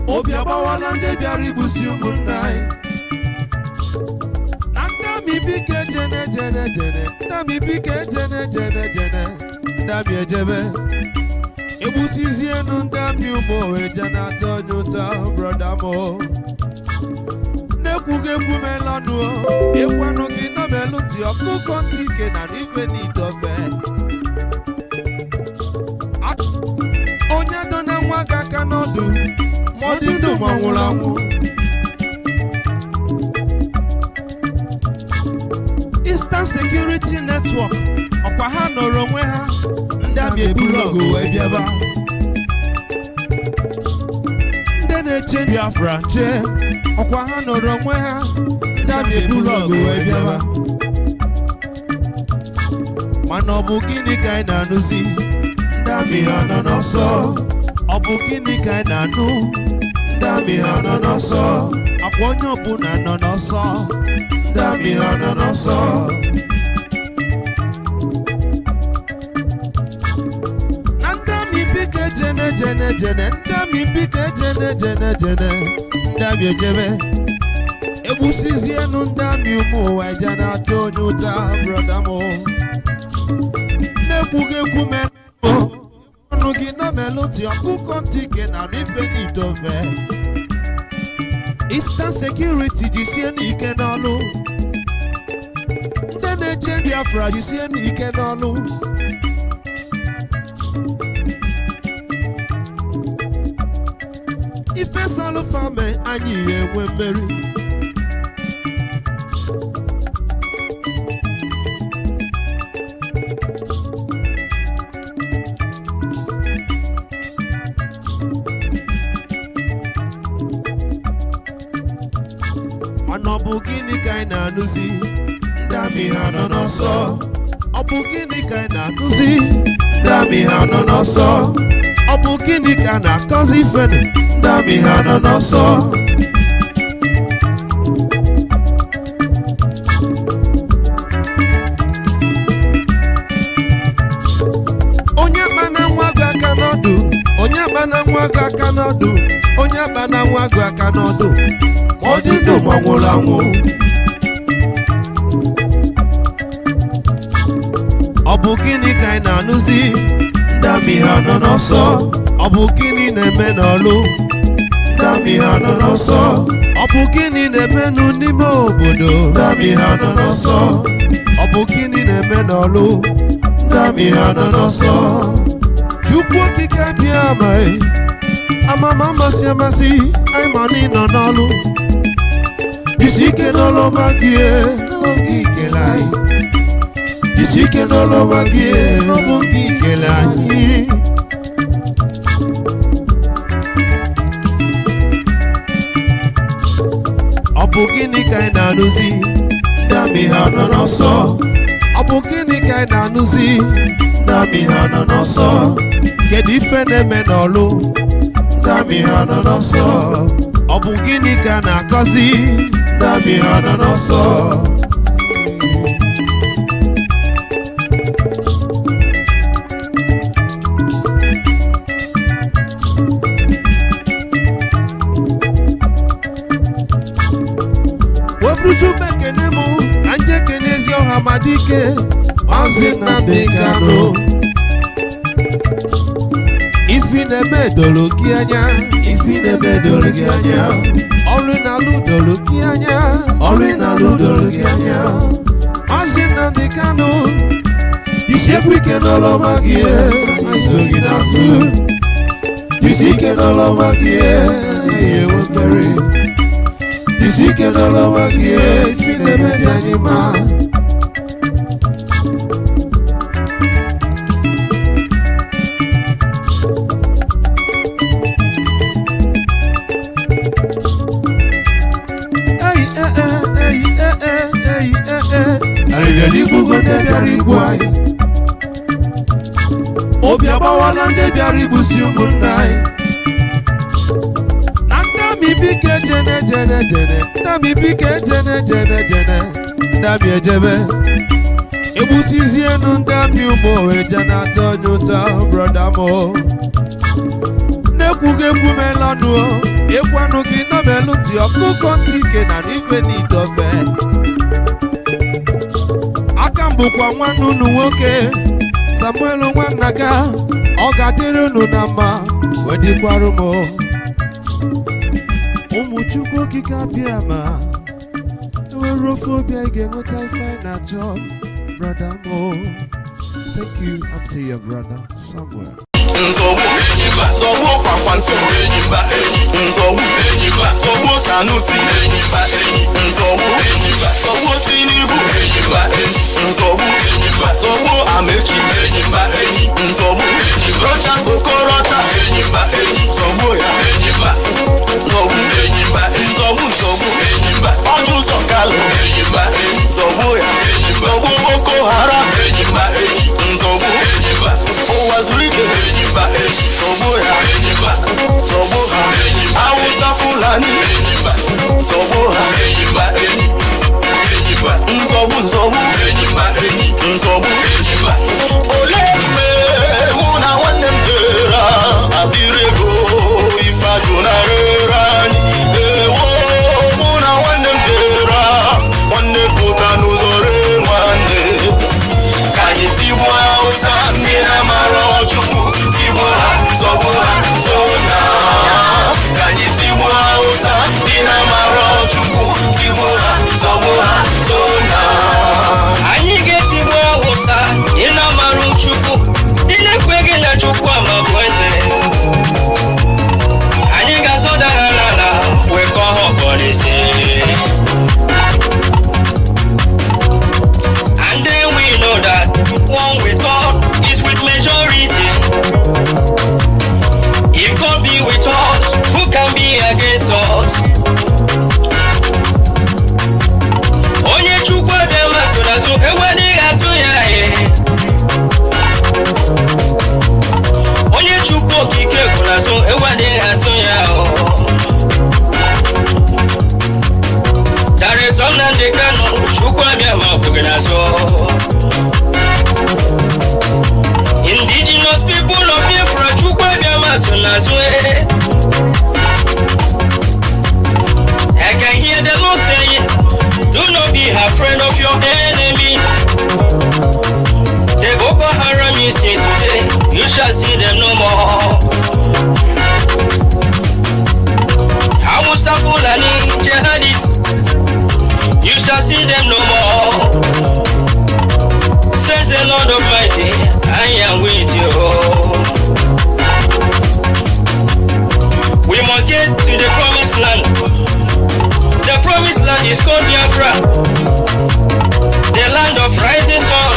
obi agbawala ndị bịara igbusi ụmụnna anyị na ndami bike jene jene jene ndami bike jene jene jene ndami ejebe egbusizienu ndami ụmụ oweje na-atọ onye ụta broda mo na-ekwughị egwu melanụ ekwanụ gị nọbelụ ntị ọkụkọ ntị ike na n'ife n'itofe onye dọ na nwa gị aka n'ọdụ ma ọ dị ndụ ma ọ nwụrụ anwụ Eastern Security Network ọkwa ha nọrọ onwe ha ndị abịa ebulu ọgụ wee bịaba ndị na-eche Biafra nche ọkwa ha nọrọ onwe ha ndị abịa ebulu ọgụ wee bịaba mana ọ bụ gịnị ka anyị na-anụzi ndị amị ha nọ n'ọsọ ọ bụ gịnị ka anyị na-anụ ndị amị ha nọ n'ọsọ akwa onye ọbụla nọ n'ọsọ ndị amị ha nọ n'ọsọ na ndị amị bike jene jene jene ndị amị bike jene jene jene ndị amị ejebe egbusizienu ndị amị ụmụ ụwa ije na-atọ onye ụta broda m na-ekwughị egwu melụ ọnụ gị nọmelụ ntị ọkụkọ ntị ike na n'ife n'itofe Eastern Security jisie n'ike n'ọlụ ndị na-eche Biafra jisie n'ike n'ọlụ ife salụ fame anyị enwe mmeri ọ bụ gịnị ka anyị na-anụzi ndị amị ha nọ n'ọsọ ọ bụ gịnị ka anyị na-anụzi ndị amị ha nọ n'ọsọ ọ bụ gịnị ka na-akọzi ifenu ndị amị ha nọ n'ọsọ onye kpana nwa gị aka n'ọdụ onye kpana nwa gị aka n'ọdụ onye kpana nwa gị aka n'ọdụ ọ dị ndụ ma nwụrụ anwụ ọ bụ gịnị ka anyị na-anụzi ndị amị ha nọ n'ọsọ ọ bụ gịnị na-eme n'ọlụ ndị amị ha nọ n'ọsọ ọ bụ gịnị na-emenụ n'ime obodo ndị amị ha nọ n'ọsọ ọ bụ gịnị na-eme n'ọlụ ndị amị ha nọ n'ọsọ Chukwu okike bịa amaghị amama amasị amasị anyị ma na ịnọ n'ọlụ isi ike n'ọlụ ọma gị n'oge ikele anyị isi ike n'ọlụ ọma gị n'oge ikele anyị ọ bụ gịnị ka anyị na-anụzi ndị amị ha nọ n'ọsọ ọ bụ gịnị ka anyị na-anụzi ndị amị ha nọ n'ọsọ kedu ife na-eme n'ọlụ ndị amị ha nọ n'ọsọ ọ bụ gịnị ka na-akọzi ndị amị ha nọ n'ọsọ webruju mekene mụ ka nje kenezi ọha madike Mazi Nnamdi Kanu ifi na-eme doro gị anya ifi na-eme doro gị anya ọrụ na-alụ doro gị anya ọrụ na-alụ doro gị anya Mazi Nnamdi Kanu isi ekwu ike n'ọlọma gị izo gị n'azụ isi ike n'ọlọma gị enwe mmeri isi ike n'ọlọma gị ifi na-eme dị anyị ma obi agbawala ndị bịara igbusi ụmụnna anyị na ndị amị bike jene jene jene ndị amị bike jene jene jene ndị amị ejebe egbusizienu ndị amị ụmụ oweje na-atọ onye ụta broda m na-ekwughị egwu melanụ Ekwanu gị nọbelu ntị ọkụkọ ntị ike na ife n'idobe. Aka m bụkwa nwanne unu nwoke Samuel Nwannaga, ọ ga-adịrị unu na mma wee dịkwara m. Ụmụ Chukwu okike abịa ma enwere ofe obi anyị ga-enweta ife anyị na-achọ. Brother Mo, thank you. I'm to your brother Samuel. Nzobu Enyimba, Zobu Kwakwanso Enyimba, Nzobu Enyimba, Zobu Sanusi Enyimba, Nzobu Enyimba, Zobu Tinubu Enyimba, Nzobu Enyimba, Zobu Amechi Enyimba, Nzobu Enyimba, Rocha Okorocha Enyimba, Zobu ya Enyimba, Zobu Enyimba, Nzobu Zobu Enyimba, Oju Tokalo Enyimba, Zobu ya Enyimba, Zobu Boko Haram Enyimba, Nzobu Enyimba, Owazurike Enyimba, Zobu ya Enyimba, Zobu ha Awusa Fulani Enyimba, Zobu ha Enyimba, Enyimba, Nzobu Nzobu Enyimba, Nzobu Enyimba, Oleme Muna Wanem Dera Abirego Ifajuna Rani Ewo Muna Wanem Dera Wane Putanu Zore Wane Kanyi Sibwa Usa Mina Maro Chukwu Sibwa Zobuha Zona Kanyi Sibwa Usa Mina Maro Chukwu Sibwa Zobuha Zona Anyị ga-etibwa Usa Mina Maro Chukwu Dine kwege na Chukwu Amabweze Anyị ga-asọda ha n'ala wekọ ha polisi. And then we know that one with God is with majority. If God be with us, who can be against us? Onye Chukwu abịa masonazo ewedịghị atụ ya Onye Chukwu okike kwunazo ewedịghị atụ ya Director Nnamdi Kanu Chukwu abịa ma ọbụghị n'azụ. Indigenous people of Biafra Chukwu abịa ma so n'azụ. I can hear the Lord saying, do not be afraid of your enemies. The Boko Haram you see today, you shall see them no more. Awusa Fulani jihadists, you shall see them no more. Says the Lord Almighty, I am with you. We must get to the promised land. The promised land is called Biafra, the land of rising sun.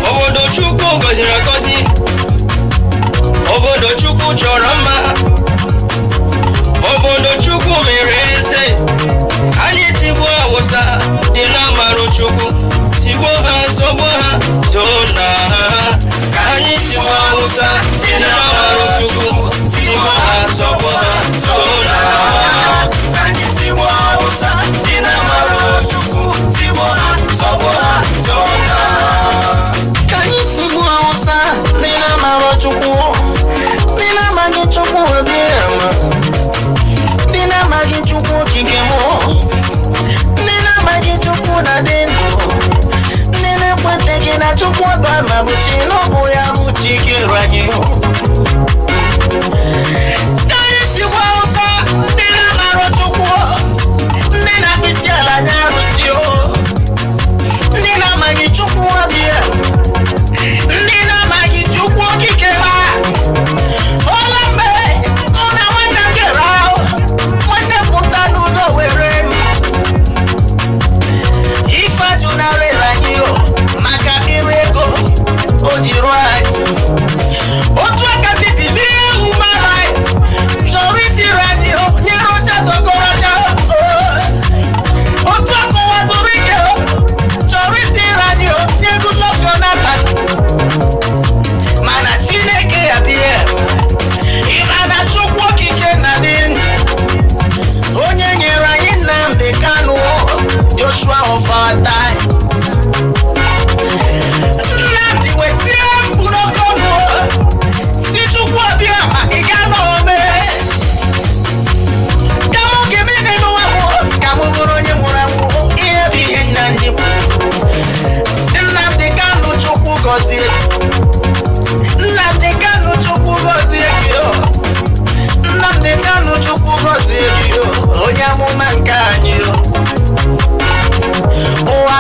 Obodo Chukwu gọziri agọzi, obodo Chukwu chọrọ mma, obodo Chukwu mere eze. Anyị tigbuo Awụsa dị na Amarụ Chukwu, tigbuo ha zọgbuo ha zona ha. Ka anyị tigbuo Awụsa dị na Amarụ Chukwu, tigbuo ha zọgbuo ha zona ha. Ka anyị tigbuo Awụsa dị na Amarụ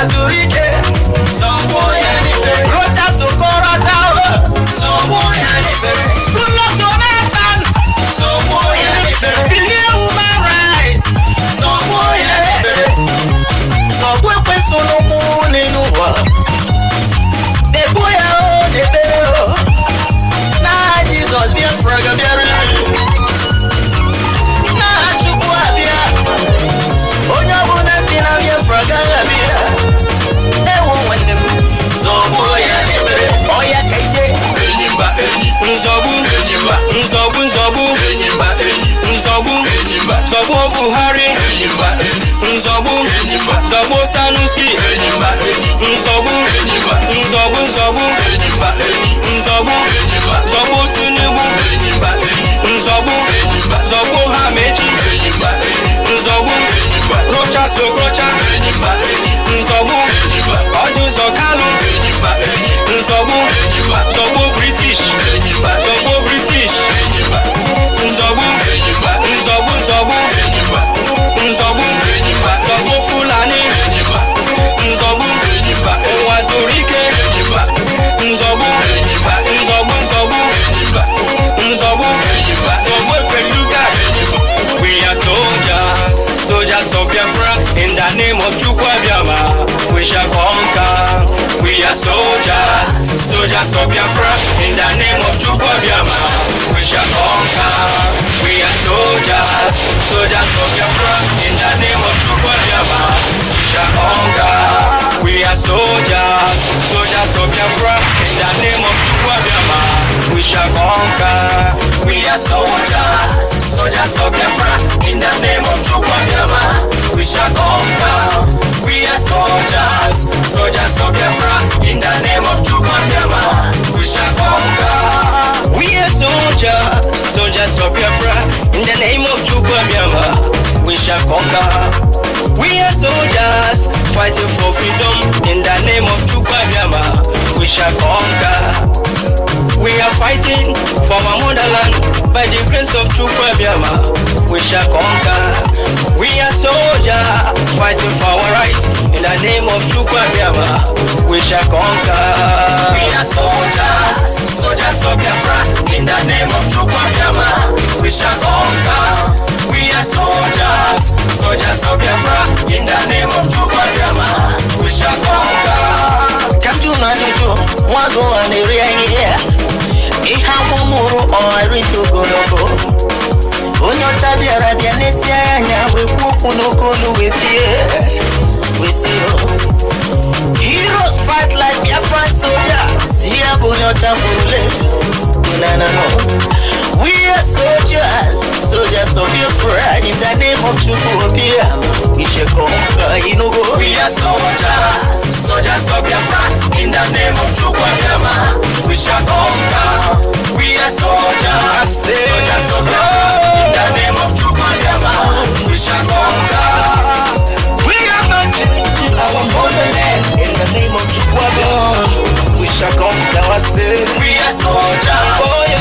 wazurike Sobo ya nibere Rocha sokora tawe Sobo ya nibere Kulo Jonathan Sobo ya nibere Bilie human rights Sobo ya nibere Sobo kweso no mune nuwa Debo ya o debere o Na Jesus Biafra gabiare Na chukwu abia Onye ọbụla si na Biafra gagabia Ewo nwanne m Zọgbu ya n'ebere Ọya ka ije Enyimba enyi Nzọgbu Enyimba Nzọgbu Nzọgbu Enyimba enyi Nzọgbu Enyimba Zọgbu Buhari Enyimba enyi Nzọgbu Enyimba Zọgbu Sanusi Enyimba enyi Nzọgbu Enyimba Nzọgbu Nzọgbu Enyimba enyi Nzọgbu Enyimba Zọgbu Tinubu Enyimba enyi Nzọgbu Enyimba Zọgbu Hamechi Enyimba enyi Nzọgbu Enyimba Rocha Sokrocha Enyimba enyi Nzọgbu Enyimba Ọdụzọ Kanu Enyimba enyi Nzọgbu Enyimba Zọgbu British Enyimba Zọgbu British Enyimba Nzọgbu Enyimba Nzọgbu Nzọgbu Enyimba Nzọgbu Enyimba Zọgbu Fulani Enyimba Nzọgbu Enyimba Wazurike Enyimba Nzọgbu Enyimba Nzọgbu Nzọgbu Enyimba Nzọgbu Enyimba Zọgbu Feluga Enyimba We are soldiers, soldiers of Biafra. In the name of Chukwuabiama, we shall conquer. We are soldiers, soldiers of Biafra. In the name of Chukwuabiama, we shall conquer. We are soldiers, soldiers of Biafra. In the name of Chukwuabiama, we shall conquer. We are soldiers, soldiers of Biafra. In the name of Chukwuabiama, we shall conquer. We are soldiers, soldiers of Biafra. In the name of Chukwuabiama, we shall conquer. We are soldiers, soldiers of Biafra. In the name of Chukwuabiama, we shall conquer. We are soldiers, soldiers of Biafra. In the name of Chukwuabiama, we shall conquer. We are soldiers, fighting for freedom. In the name of Chukwuabiama, we shall conquer. We are fighting for our motherland. By the grace of Chukwuabiama, we shall conquer. We are soldiers, fighting for our rights. In the name of Chukwuabiama, we shall conquer. We are soldiers, soldiers of Biafra. In the name of Chukwuabiama, we shall conquer. We are soldiers, soldiers of Biafra. In the name of Chukwuabiama, we shall conquer. Come to Nanujo, Wago and Area here. Ihamuru or Ritogologo. Onyo Tabiara Bianesia, we Pukunokolu with you. Heroes fight like Biafra soldiers. Here, Bunyo Tabule. We are soldiers, soldiers of Biafra. In the name of Chukwuabiama, we shall conquer. We are soldiers, soldiers of Biafra. In the name of Chukwuabiama, we shall conquer. We are soldiers, soldiers of Biafra. In the name of Chukwuabiama, we shall conquer. We are marching our motherland. In the name of Chukwuabiama, we shall conquer ourselves. We are soldiers,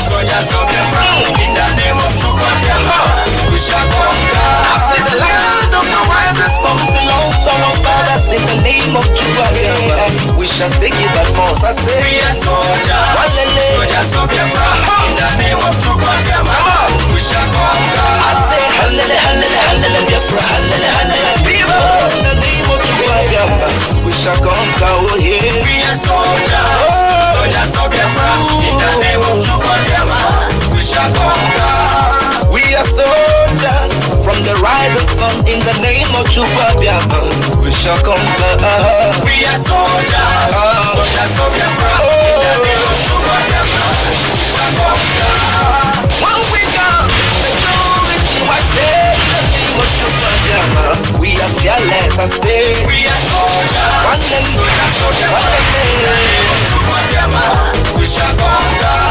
soldiers of Biafra. In the name of Chukwuabiama, we shall conquer. I say the land of the rising sun belongs to our fathers. In the name of Chukwuabiama, we shall take it by force. I say we are soldiers, soldiers of Biafra. In the name of Chukwuabiama, we shall conquer. I say hallelujah, hallelujah, Biafra, hallelujah, people. In the name of Chukwuabiama, we shall conquer. Oh yeah, we are soldiers, soldiers of Biafra. In the name of Chukwuabiama, we shall conquer. We are soldiers from the rising sun. In the name of Chukwuabiama, we shall conquer. We are soldiers, soldiers of Biafra. In the name of Chukwuabiama, we shall conquer. When we come, majority was there. In the name of Chukwuabiama, we are fearless. I say we are soldiers, soldiers of Biafra. In the name of Chukwuabiama, we shall conquer.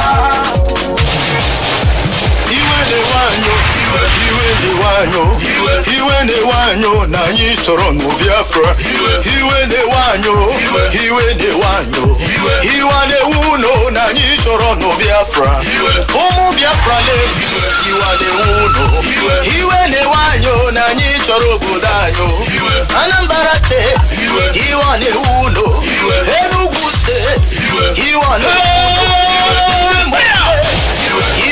Iwe ne-wanyo na anyị chọrọ no Biafra. Iwe ne-wanyo iwe ne-wuno na anyị chọrọ no Biafra. Ụmụ Biafra iwe ne-wuno iwe ne-wanyo na anyị chọrọ obodo anyị. Anambra State Iwane uno Enugu State Iwane uno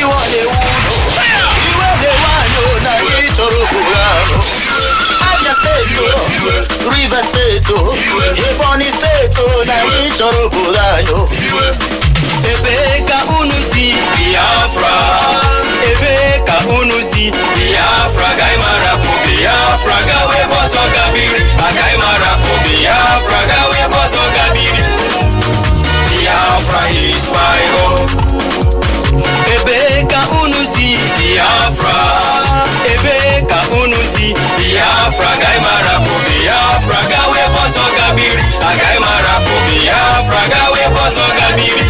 Iwane wano na ichoro bulano Abia State River State Ebonyi State na ichoro bulano Ebeka unusi Biafra Ebeka unusi Biafra Gaimara po Biafra Gawe bozo gabiri Gaimara po Biafra Gawe bozo gabiri Biafra is my home Ebeka unusi Biafra Ebeka unusi Biafra Gaimara po Biafra Gawe bozo gabiri Gaimara po Biafra Gawe bozo gabiri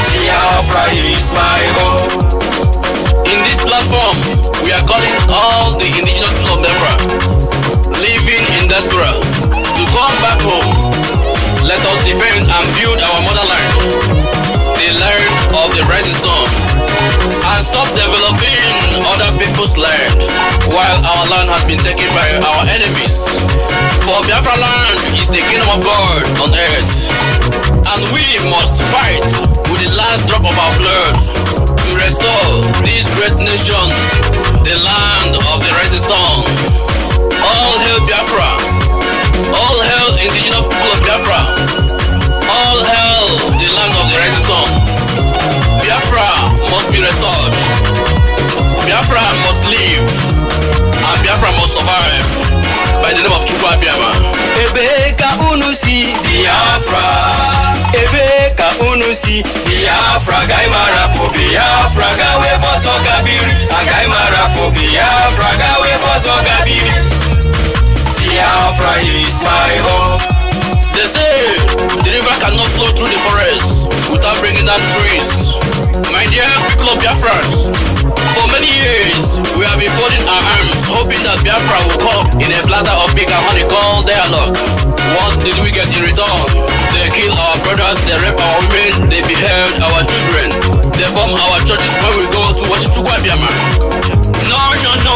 Biafra is my home. In this platform, we are calling all the indigenous people of Biafra living in diaspora to come back home. Let us defend and build our motherland, the land of the rising sun, and stop developing other people's land while our land has been taken by our enemies. For Biafra land is the kingdom of God on earth, and we must fight with the last drop of our blood to restore this great nation, the land of the rising sun. All hail Biafra! All hail indigenous people of Biafra! All hail the land of the rising sun! Biafra must be restored. Biafra must live, and Biafra must survive by the name of Chukwu Abiyama. Ebeka unusi Biafra. Ebeka unusi Biafra. Gaimara po Biafra. Gawe bozo gabiri. Gaimara po Biafra. Gawe bozo gabiri. Biafra is my home. They say the river cannot flow through the forest without bringing down trees. My dear people of Biafra, for many years we have been folding our arms, hoping that Biafra will come in a platter of pig and honey called dialogue. What did we get in return? They kill our brothers, they rape our women, they behead our children, they bomb our churches when we go to worship Chukwu Abiyama. No, no, no.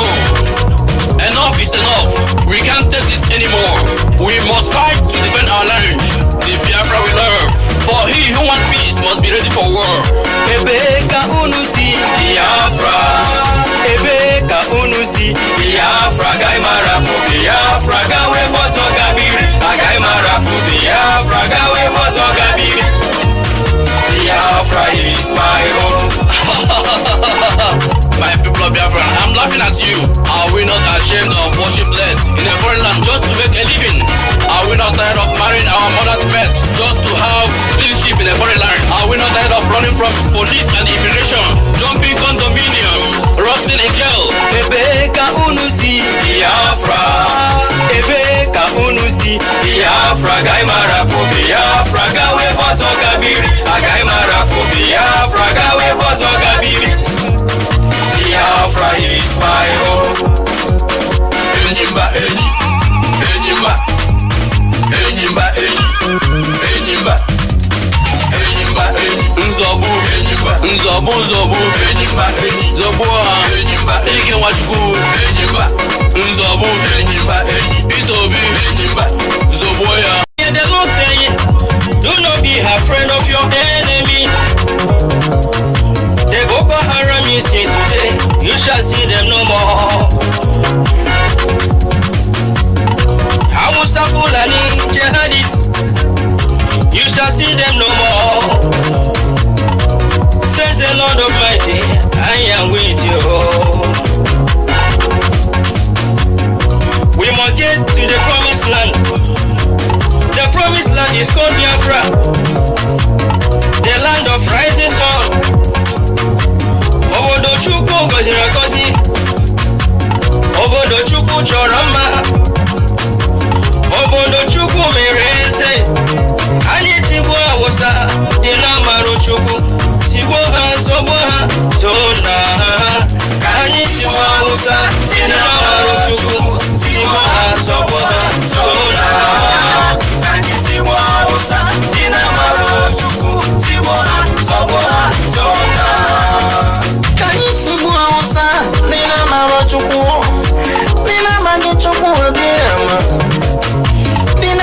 Enough is enough. We can't take this anymore. We must fight to defend our land, the Biafra we love. For he who wants peace must be ready for war. Ebeka unusi Biafra. Ebeka unusi Biafra. Gaimara po Biafra. Gawe bozo gabiri. Gaimara po Biafra. Gawe bozo gabiri. Biafra is my home. My people of Biafra, I'm laughing at you. Are we not ashamed of worship less in a foreign land just to make a living? Are we not tired of marrying our mother's pets just to have leadership in a foreign land? Are we not tired of running from police and immigration, jumping condominiums, rotting in jail? Ebeka unusi Biafra. Ebeka unusi Biafra. Gaimara po Biafra. Gawe bozo gabiri. Gaimara po Biafra. Gawe bozo gabiri. Biafra is my home. Enyimba eni, enyimba, enyimba eni, enyimba, enyimba eni. Nzobu, enyimba, nzobu, nzobu, enyimba eni. Zobu ha, enyimba, ike wachukwu, enyimba, nzobu, enyimba eni. Itobi, enyimba, zobu ya. Yeah, the Lord saying, do not be afraid of your enemies. The Boko Haram you see today, you shall see them no more. Hausa Fulani jihadists, you shall see them no more. Says the Lord Almighty, I am with you. We must get to the promised land. The promised land is called Biafra, the land of rising sun. Obodo Chukwu gọziri agọzi, obodo Chukwu chọrọ mma, obodo Chukwu mere eze. Anyị tigbuo Awụsa dị n'amarụ Chukwu, tigbuo ha, zọgbuo ha, too na ha. Ka anyị tigbuo Awụsa dị n'amarụ Chukwu, tigbuo ha, zọgbuo ha, too na ha. Ka anyị tigbuo Awụsa dị n'amarụ Chukwu, tigbuo ha, zọgbuo ha, too na ha. Chukwu, Nina Magi Chukwu Abiyama, Nina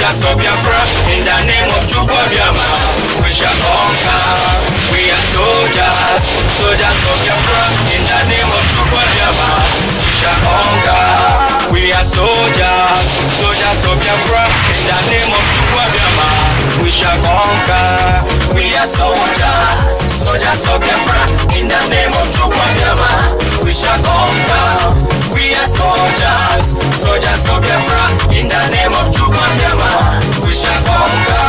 soldiers of Biafra, in the name of Chukwuabiama, we shall conquer. We are soldiers, soldiers of Biafra, in the name of Chukwuabiama, we shall conquer. We are soldiers, soldiers of Biafra, in the name of Chukwuabiama, we shall conquer. We are soldiers, soldiers of Biafra, in the name of Chukwuabiama, we shall conquer. We are soldiers, soldiers of Biafra, in the name of Chukwuabiama, we shall conquer.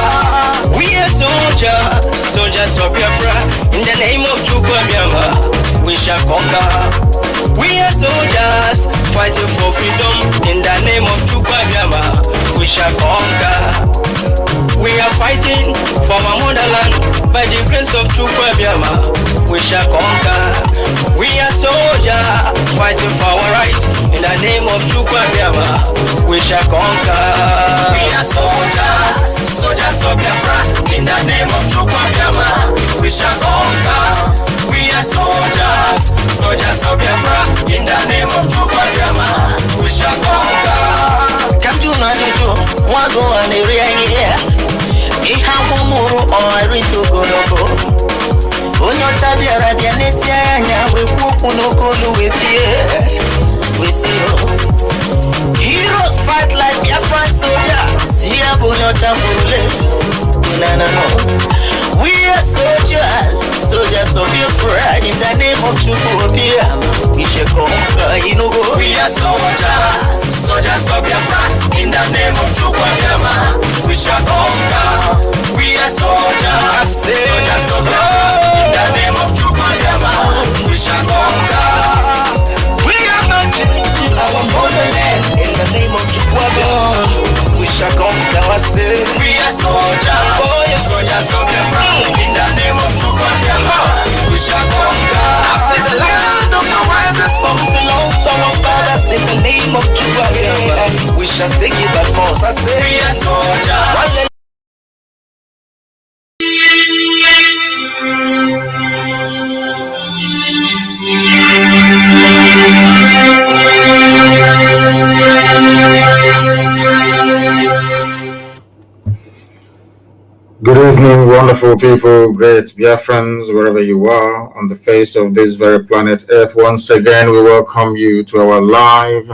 We are soldiers, soldiers of Biafra, in the name of Chukwuabiama, we shall conquer. We are soldiers, fighting for freedom, in the name of Chukwuabiama, we shall conquer. We are fighting for our motherland, by the grace of Chukwuabiama, we shall conquer. We are soldiers, fighting for our rights, in the name of Chukwuabiama, we shall conquer. We are soldiers, soldiers of Biafra, in the name of Chukwuabiama, we shall conquer. We are soldiers, soldiers of Biafra, in the name of Chukwuabiama, we shall conquer. Come to Nadujo, Wago and Area here. Ihamuru or Rito Goroko. Onyo Tabiara, the Anesia, we walk on Okolu with you. With you. Heroes fight like Biafra soldiers. Sia Bono Tabule. No. We are soldiers, soldiers of Biafra, in the name of Chukwuabiama, we shall conquer. We are soldiers, soldiers of Biafra, in the name of Chukwuabiama, we shall conquer. We are soldiers, soldiers of Biafra, in the name of Chukwuabiama, we shall conquer. We are marching to our motherland, in the name of Chukwuabiama, we shall conquer ourselves. We are soldiers, soldiers of Biafra, in the name of Chukwuabiama, we shall conquer. I see the land of the rising sun belongs to our fathers, in the name of Chukwuabiama, we shall take it by force. I say we are soldiers. Good evening, wonderful people, great Biafrans, wherever you are on the face of this very planet Earth. Once again, we welcome you to our live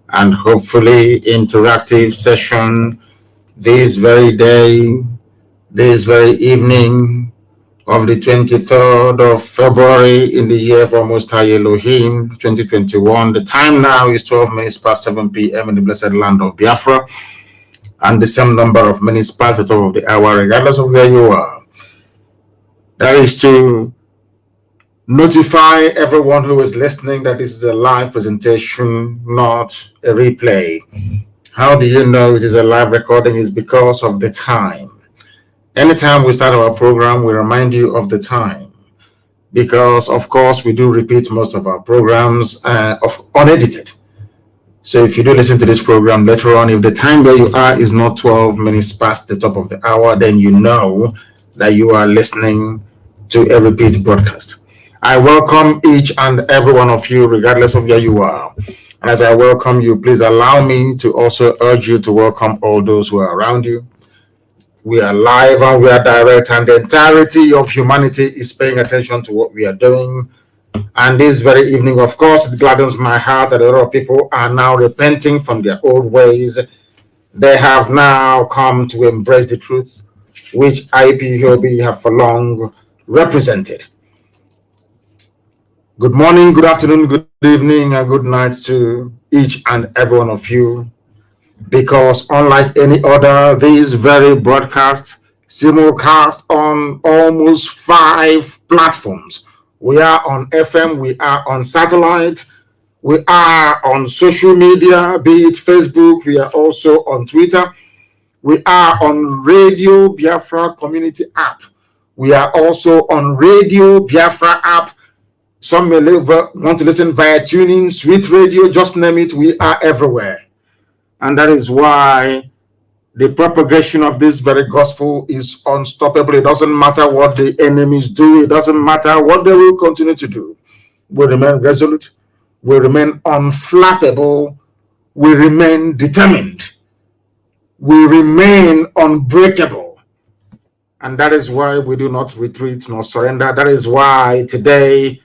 and hopefully interactive session this very day, this very evening of the 23rd of February in the year of our Most High Elohim, 2021. The time now is 12 minutes past 7 p.m. in the blessed land of Biafra, and the same number of minutes past the top of the hour, regardless of where you are. That is to notify everyone who is listening that this is a live presentation, not a replay. How do you know it is a live recording? Is because of the time. Anytime we start our program, we remind you of the time, because of course we do repeat most of our programs unedited. So if you do listen to this program later on, if the time where you are is not 12 minutes past the top of the hour, then you know that you are listening to a repeat broadcast. I welcome each and every one of you, regardless of where you are. And as I welcome you, please allow me to also urge you to welcome all those who are around you. We are live and we are direct, and the entirety of humanity is paying attention to what we are doing. And this very evening, of course, it gladdens my heart that a lot of people are now repenting from their old ways. They have now come to embrace the truth, which IPOB have for long represented. Good morning, good afternoon, good evening, and good night to each and every one of you. Because unlike any other, this very broadcast simulcast on almost 5 platforms. We are on FM, we are on satellite, we are on social media, be it Facebook, we are also on Twitter, we are on Radio Biafra Community app, we are also on Radio Biafra app. Some may want to listen via tuning, Sweet Radio, just name it, we are everywhere. And that is why the propagation of this very gospel is unstoppable. It doesn't matter what the enemies do. It doesn't matter what they will continue to do. We remain resolute. We remain unflappable. We remain determined we remain unbreakable. And that is why we do not retreat nor surrender. That is why today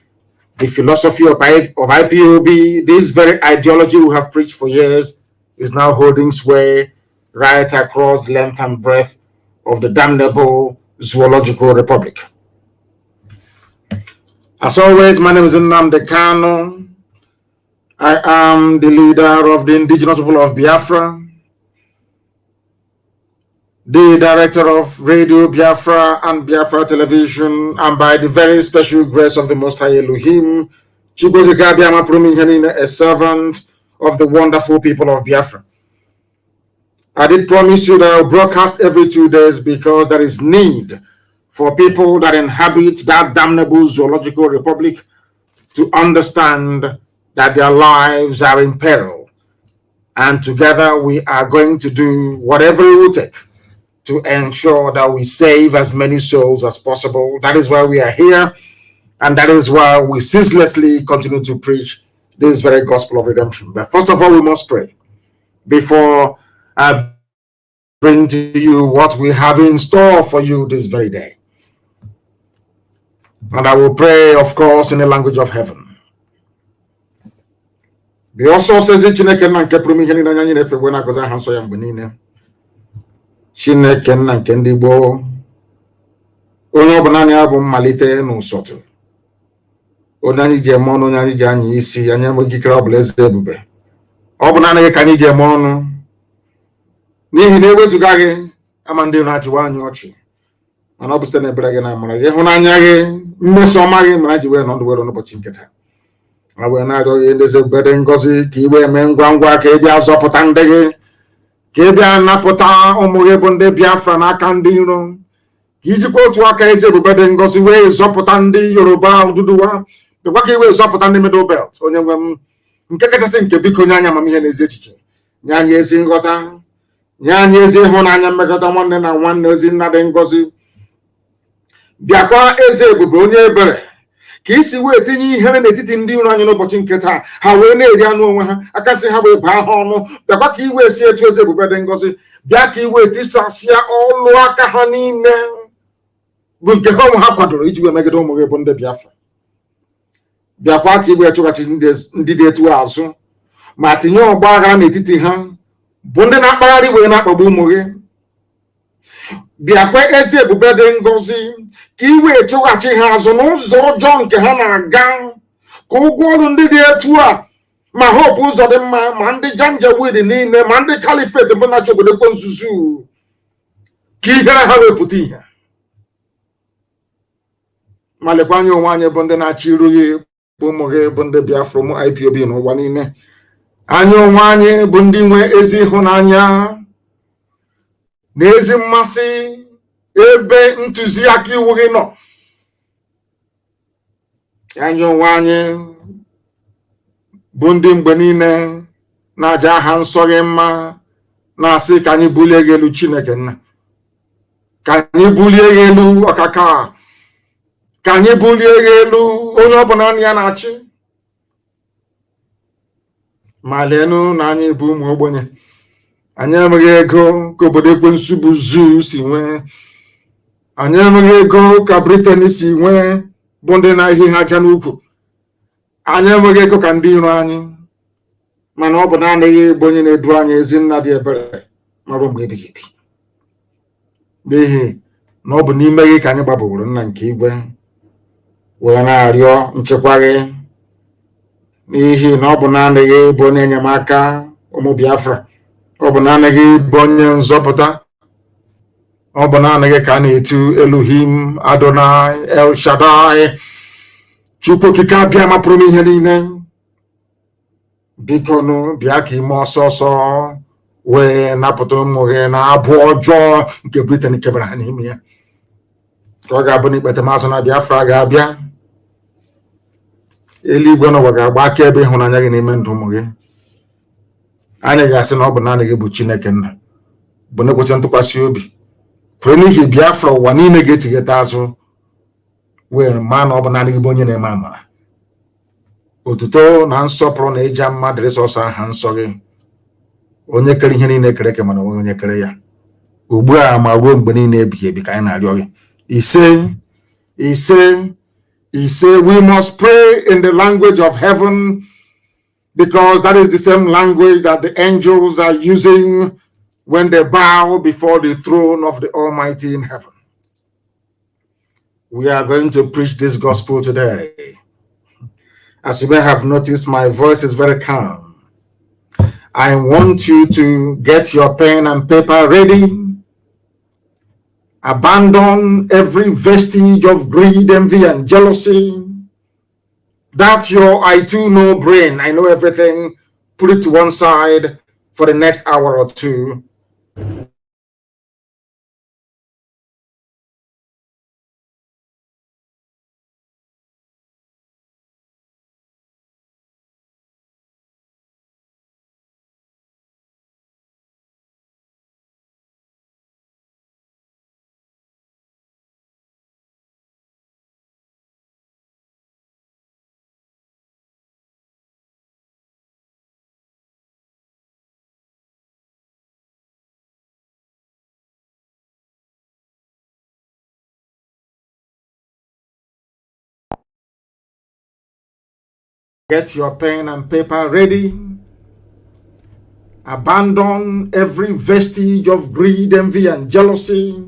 the philosophy of IPOB, this very ideology we have preached for years, is now holding sway right across the length and breadth of the damnable zoological republic. As always, my name is Nnamdi Kanu. I am the leader of the indigenous people of Biafra, the director of Radio Biafra and Biafra Television, and by the very special grace of the Most High Elohim, a servant of the wonderful people of Biafra. I did promise you that I'll broadcast every 2 days because there is need for people that inhabit that damnable zoological republic to understand that their lives are in peril. And together we are going to do whatever it will take to ensure that we save as many souls as possible. That is why we are here. And that is why we ceaselessly continue to preach this very gospel of redemption. But first of all, we must pray before I bring to you what we have in store for you this very day. And I will pray, of course, in the language of heaven. The also says Chineke na nke pụrụ ihe niile anya anyị na-efe wee na-agọzi aha nsọ ya mgbe niile. Chineke na nke ndị gboo, onye ọbụla anyị abụ mmalite n'ụsọtụ. Onye anyị ji eme ọnụ, onye anyị ji anya isi, anyị enweghị ikike ọbụla eze ebube. Ọ bụ naanị gị ka anyị ji eme ọnụ. N'ihi na ewezuga gị, ama ndị na-achịwa anyị ọchị. Mana ọ bụ site n'ebere gị na amara gị, ịhụnanya gị, mmeso ọma gị mere ji wee nọ ndụ were n'ụbọchị nke taa. Ma wee na-arịọ gị ndị ebere ngọzi ka i wee mee ngwa ngwa ka ị bịa zọpụta ndị gị, ka ị bịa napụta ụmụ gị bụ ndị Biafra n'aka ndị iro, ka ijikwa otu aka eze ebube dị ngọzi wee zọpụta ndị Yoruba Oduduwa, bịakwa ka i wee zọpụta ndị Middle Belt. Onye nwe m, nke kachasị nke biko nye anyị amamihe na ezi echiche, nye anyị ezi nghọta, nye anyị ezi ịhụnanya, mmekọrịta nwanne na nwanne, ozi nna dị ngọzi. Bịakwa eze ebube onye ebere, ka isi wee tinye ihere n'etiti ndị iro anyị n'ụbọchị nke taa, ha wee na-eri anụ onwe ha, aka ntị ha wee baa ha ọnụ. Bịakwa ka iwe si etu eze ebube dị ngọzi, bịa ka iwe tisasịa ọlụ aka ha niile bụ nke ha ụmụ ha kwadoro iji wee megide ụmụ gị bụ ndị Biafra. Bịakwa ka iwe chụghachi ndị dị etu azụ, ma tinye ọgba aghara n'etiti ha bụ ndị na-akpagharị wee na-akpagbu ụmụ gị. Bịakwa eze ebube dị ngọzi, ka iwe chụghachi ha azụ n'ụzọ ọjọọ nke ha na-aga, ka ụgwọ ọrụ ndị dị etu a, ma Hope ụzọ dị mma, ma ndị Janjaweed niile, ma ndị Kalifet bụ na-achọ obodo kwa nzuzu, ka ihere ha wepụta ihe. Ma lekwa anya onwe anyị bụ ndị na-achọ iru gị bụ ụmụ gị bụ ndị Biafra, ụmụ IPOB n'ụwa niile. Anya onwe anyị bụ ndị nwe ezi ịhụnanya na ezi mmasị ebe ntụziaka iwu gị nọ. Anya onwe anyị bụ ndị mgbe niile na-aja aha nsọ gị mma, na-asị ka anyị bulie gị elu Chineke nna, ka anyị bulie gị elu ọkaka, ka anyị bulie gị elu onye ọbụla ya na-achị. Ma leenụ na anyị bụ ụmụ ogbenye, anyị enweghị ego ka obodo ekwensu bụ zoo si nwee, anyị enweghị ego ka Britain si nwee bụ ndị na-ehi ha aja n'ukwu, anyị enweghị ego ka ndị iro anyị, mana ọ bụ naanị gị bụ onye na-edu anyị ezi nna dị ebere marụ mgbe ebighị ebi. N'ihi na ọ bụ n'ime gị ka anyị gbabaworo nna nke igwe wee na-arịọ nchekwa gị, n'ihi na ọ bụ naanị gị bụ onye enyemaka ụmụ Biafra, ọ bụ naanị gị bụ onye nzọpụta, ọ bụ naanị gị ka a na-etu Elohim, Adonai, El Shaddai, Chukwu okike abịa ma pụrụ ihe niile. Biko nụ bịa ka ime ọsọ ọsọ wee napụta ụmụ gị na abụ ọjọọ nke Britain kebara ha n'ime ya. Ka ọ ga-abụ na ikpete mazụ na Biafra ga-abịa, eluigwe n'ụwa ga-agba akaebe ịhụnanya gị n'ime ndụ ụmụ gị. Anyị ga-asị na ọ bụ naanị gị bụ Chineke nna, bụ na-ekwesị ntụkwasị obi. Kwere n'ihi Biafra ụwa niile ga-echigheta azụ wee ma na ọ bụ naanị gị bụ onye na-eme amara. Otuto na nsọpụrụ na ịja mma dịrị sọsọ aha nsọ gị. onye kere ihe niile kere eke mana onye kere ya ugbu a ma ruo mgbe niile ebighị ebi ka anyị na-arịọ gị. He say we must pray in the language of heaven, because that is the same language that the angels are using when they bow before the throne of the Almighty in heaven. We are going to preach this gospel today. As you may have noticed, my voice is very calm. I want you to get your pen and paper ready. Abandon every vestige of greed, envy, and jealousy. That's your I too know brain. I know everything. Put it to one side for the next hour or two. Get your pen and paper ready. Abandon every vestige of greed, envy, and jealousy.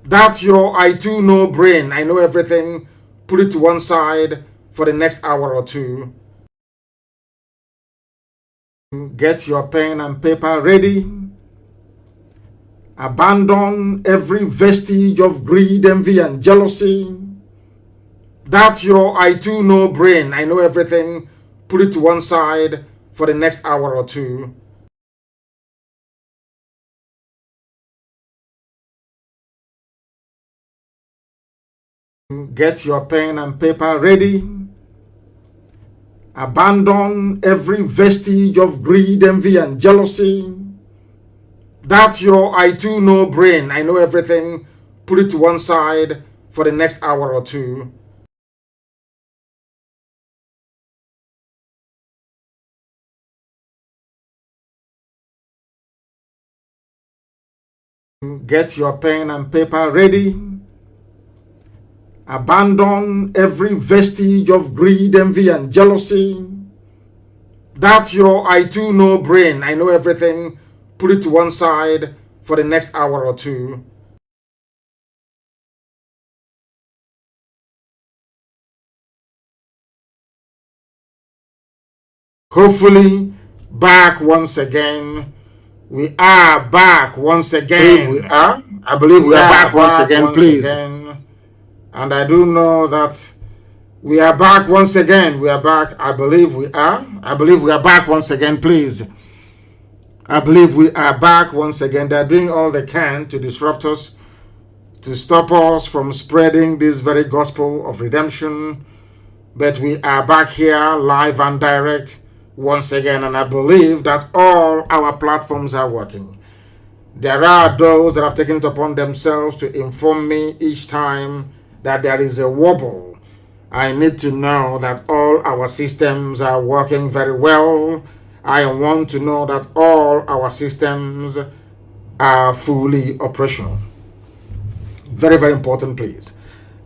That's your I too know brain. I know everything. Put it to one side for the next hour or two. Get your pen and paper ready. Abandon every vestige of greed, envy, and jealousy. That's your I too know brain. I know everything. Put it to one side for the next hour or two. Get your pen and paper ready. Abandon every vestige of greed, envy, and jealousy. That's your I too know brain. I know everything. Put it to one side for the next hour or two. Get your pen and paper ready. Abandon every vestige of greed, envy, and jealousy. That's your I too know brain. I know everything. Put it to one side for the next hour or two. Hopefully, back once again. We are back once again. I believe we are back once again, please. And I do know that we are back once again. We are back. I believe we are. I believe we are back once again, please. I believe we are back once again. They're doing all they can to disrupt us, to stop us from spreading this very gospel of redemption. But we are back here live and direct once again, and I believe that all our platforms are working. There are those that have taken it upon themselves to inform me each time that there is a wobble. I need to know that all our systems are working very well. I want to know that all our systems are fully operational. Very, very important, please.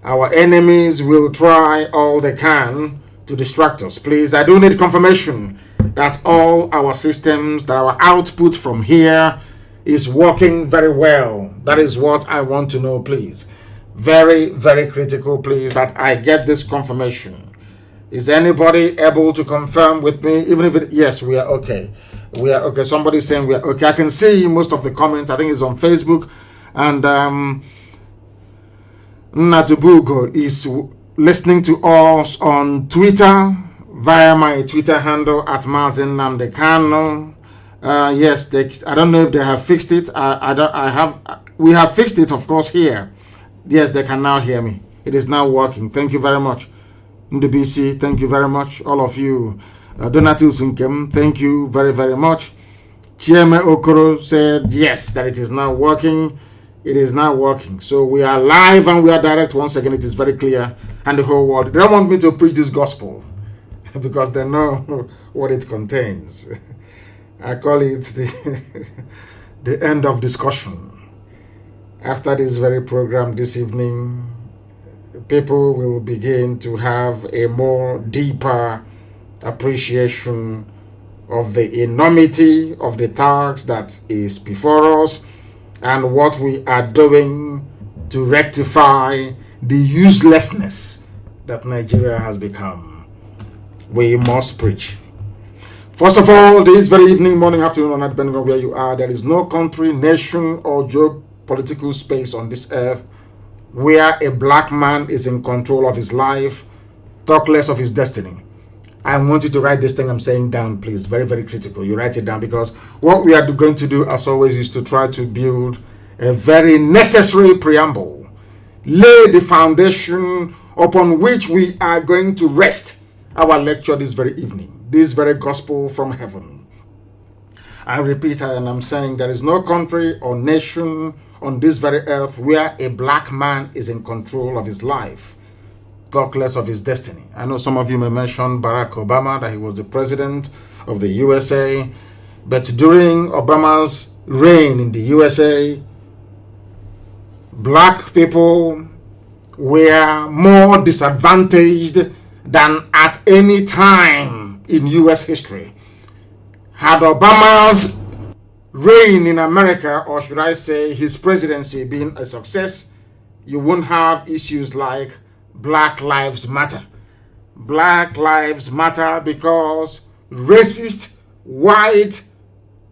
Our enemies will try all they can to distract us. Please, I do need confirmation that all our systems, that our output from here is working very well. That is what I want to know, please. Very, very critical, please, that I get this confirmation. Is anybody able to confirm with me? Even if yes, we are okay. We are okay. Somebody's saying we are okay. I can see most of the comments. I think it's on Facebook. And Natubugo is listening to us on Twitter via my Twitter handle at Mazi Nnamdi Kanu. Yes, I don't know if they have fixed it. We have fixed it, of course, here. Yes, they can now hear me. It is now working. Thank you very much. NDBC, thank you very much. All of you. Donatus Unkem, thank you very, very much. Chieme Okoro said yes, that it is now working. It is now working. So we are live and we are direct. Once again, it is very clear. And the whole world. They don't want me to preach this gospel because they know what it contains. I call it the end of discussion. After this very program this evening, people will begin to have a more deeper appreciation of the enormity of the task that is before us and what we are doing to rectify the uselessness that Nigeria has become. We must preach. First of all, this very evening, morning, afternoon, or night, depending on where you are, there is no country, nation, or geopolitical space on this earth where a black man is in control of his life, talk less of his destiny. I want you to write this thing I'm saying down, please. Very, very critical. You write it down, because what we are going to do, as always, is to try to build a very necessary preamble, lay the foundation upon which we are going to rest our lecture this very evening, this very gospel from heaven. I repeat, and I'm saying there is no country or nation on this very earth where a black man is in control of his life, talk less of his destiny. I know some of you may mention Barack Obama, that he was the president of the USA, but during Obama's reign in the USA, black people were more disadvantaged than at any time in US history. Had Obama's reign in America, or should I say his presidency, been a success, you won't have issues like Black Lives Matter. Black Lives Matter because racist white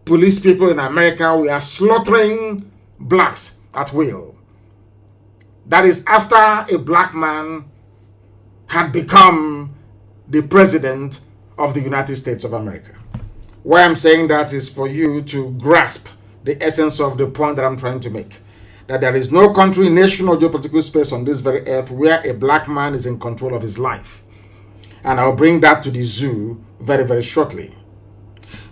police people in America were slaughtering blacks at will. That is after a black man had become the president of the United States of America. Why I'm saying that is for you to grasp the essence of the point that I'm trying to make. That there is no country, nation, or geopolitical space on this very earth where a black man is in control of his life. And I'll bring that to the zoo very, very shortly.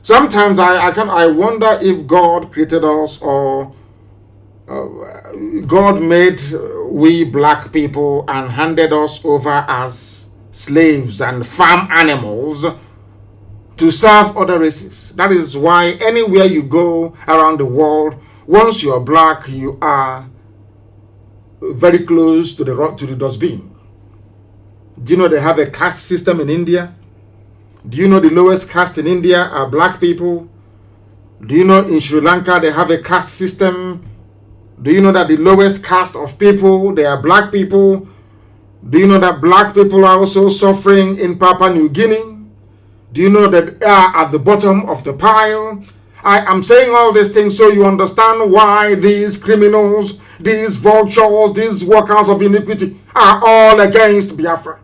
Sometimes I wonder if God created us, or God made we black people and handed us over as slaves and farm animals to serve other races. That is why anywhere you go around the world, once you're black, you are very close to the dustbin. Do you know they have a caste system in India? Do you know the lowest caste in India are black people? Do you know in Sri Lanka they have a caste system? Do you know that the lowest caste of people, they are black people? Do you know that black people are also suffering in Papua New Guinea? Do you know that they are at the bottom of the pile? I am saying all these things so you understand why these criminals, these vultures, these workers of iniquity are all against Biafra.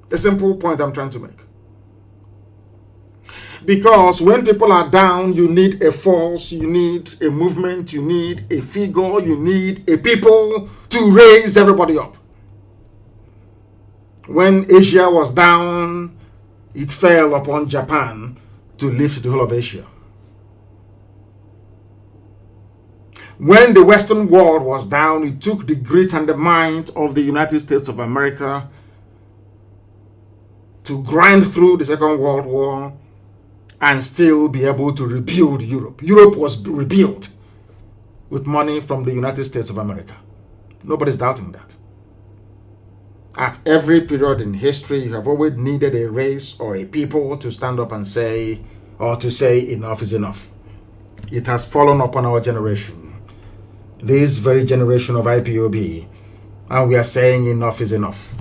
The simple point I'm trying to make. Because when people are down, you need a force, you need a movement, you need a figure, you need a people to raise everybody up. When Asia was down, it fell upon Japan to lift the whole of Asia. When the Western world was down, it took the grit and the might of the United States of America to grind through the Second World War and still be able to rebuild Europe. Europe was rebuilt with money from the United States of America. Nobody's doubting that. At every period in history, you have always needed a race or a people to stand up and say, or to say enough is enough. It has fallen upon our generation, this very generation of IPOB, and we are saying enough is enough.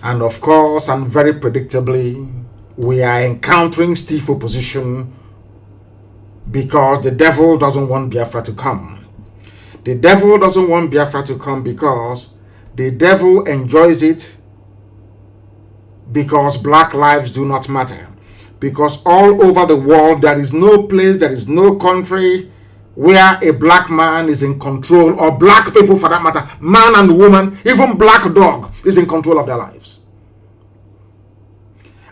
And of course, and very predictably, we are encountering stiff opposition because the devil doesn't want Biafra to come. The devil doesn't want Biafra to come because the devil enjoys it, because black lives do not matter. Because all over the world, there is no place, there is no country where a black man is in control, or black people for that matter, man and woman, even black dog is in control of their lives.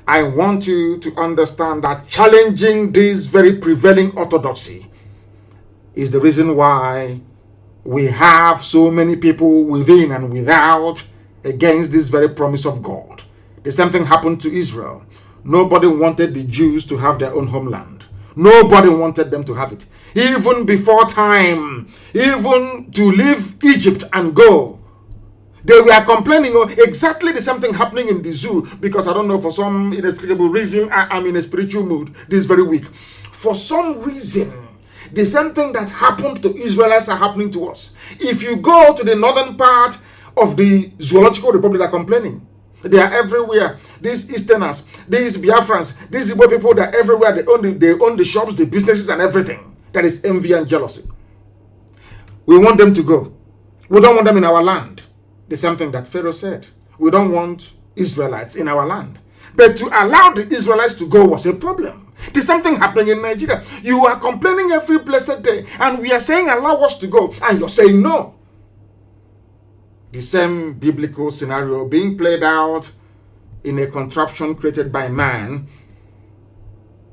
I want you to understand that challenging this very prevailing orthodoxy is the reason why we have so many people within and without against this very promise of God. The same thing happened to Israel. Nobody wanted the Jews to have their own homeland. Nobody wanted them to have it. Even before time, even to leave Egypt and go, they were complaining of exactly the same thing happening in the zoo, because I don't know, for some inexplicable reason, I'm in a spiritual mood this very week. For some reason, the same thing that happened to Israelites are happening to us. If you go to the northern part of the Zoological Republic, they're complaining. They are everywhere. These Easterners, these Biafrans, these Ipob people, they're everywhere. They own the shops, the businesses, and everything. That is envy and jealousy. We want them to go. We don't want them in our land. The same thing that Pharaoh said. We don't want Israelites in our land. But to allow the Israelites to go was a problem. There's something happening in Nigeria. You are complaining every blessed day, and we are saying allow us to go, and you're saying no. The same biblical scenario being played out in a contraption created by man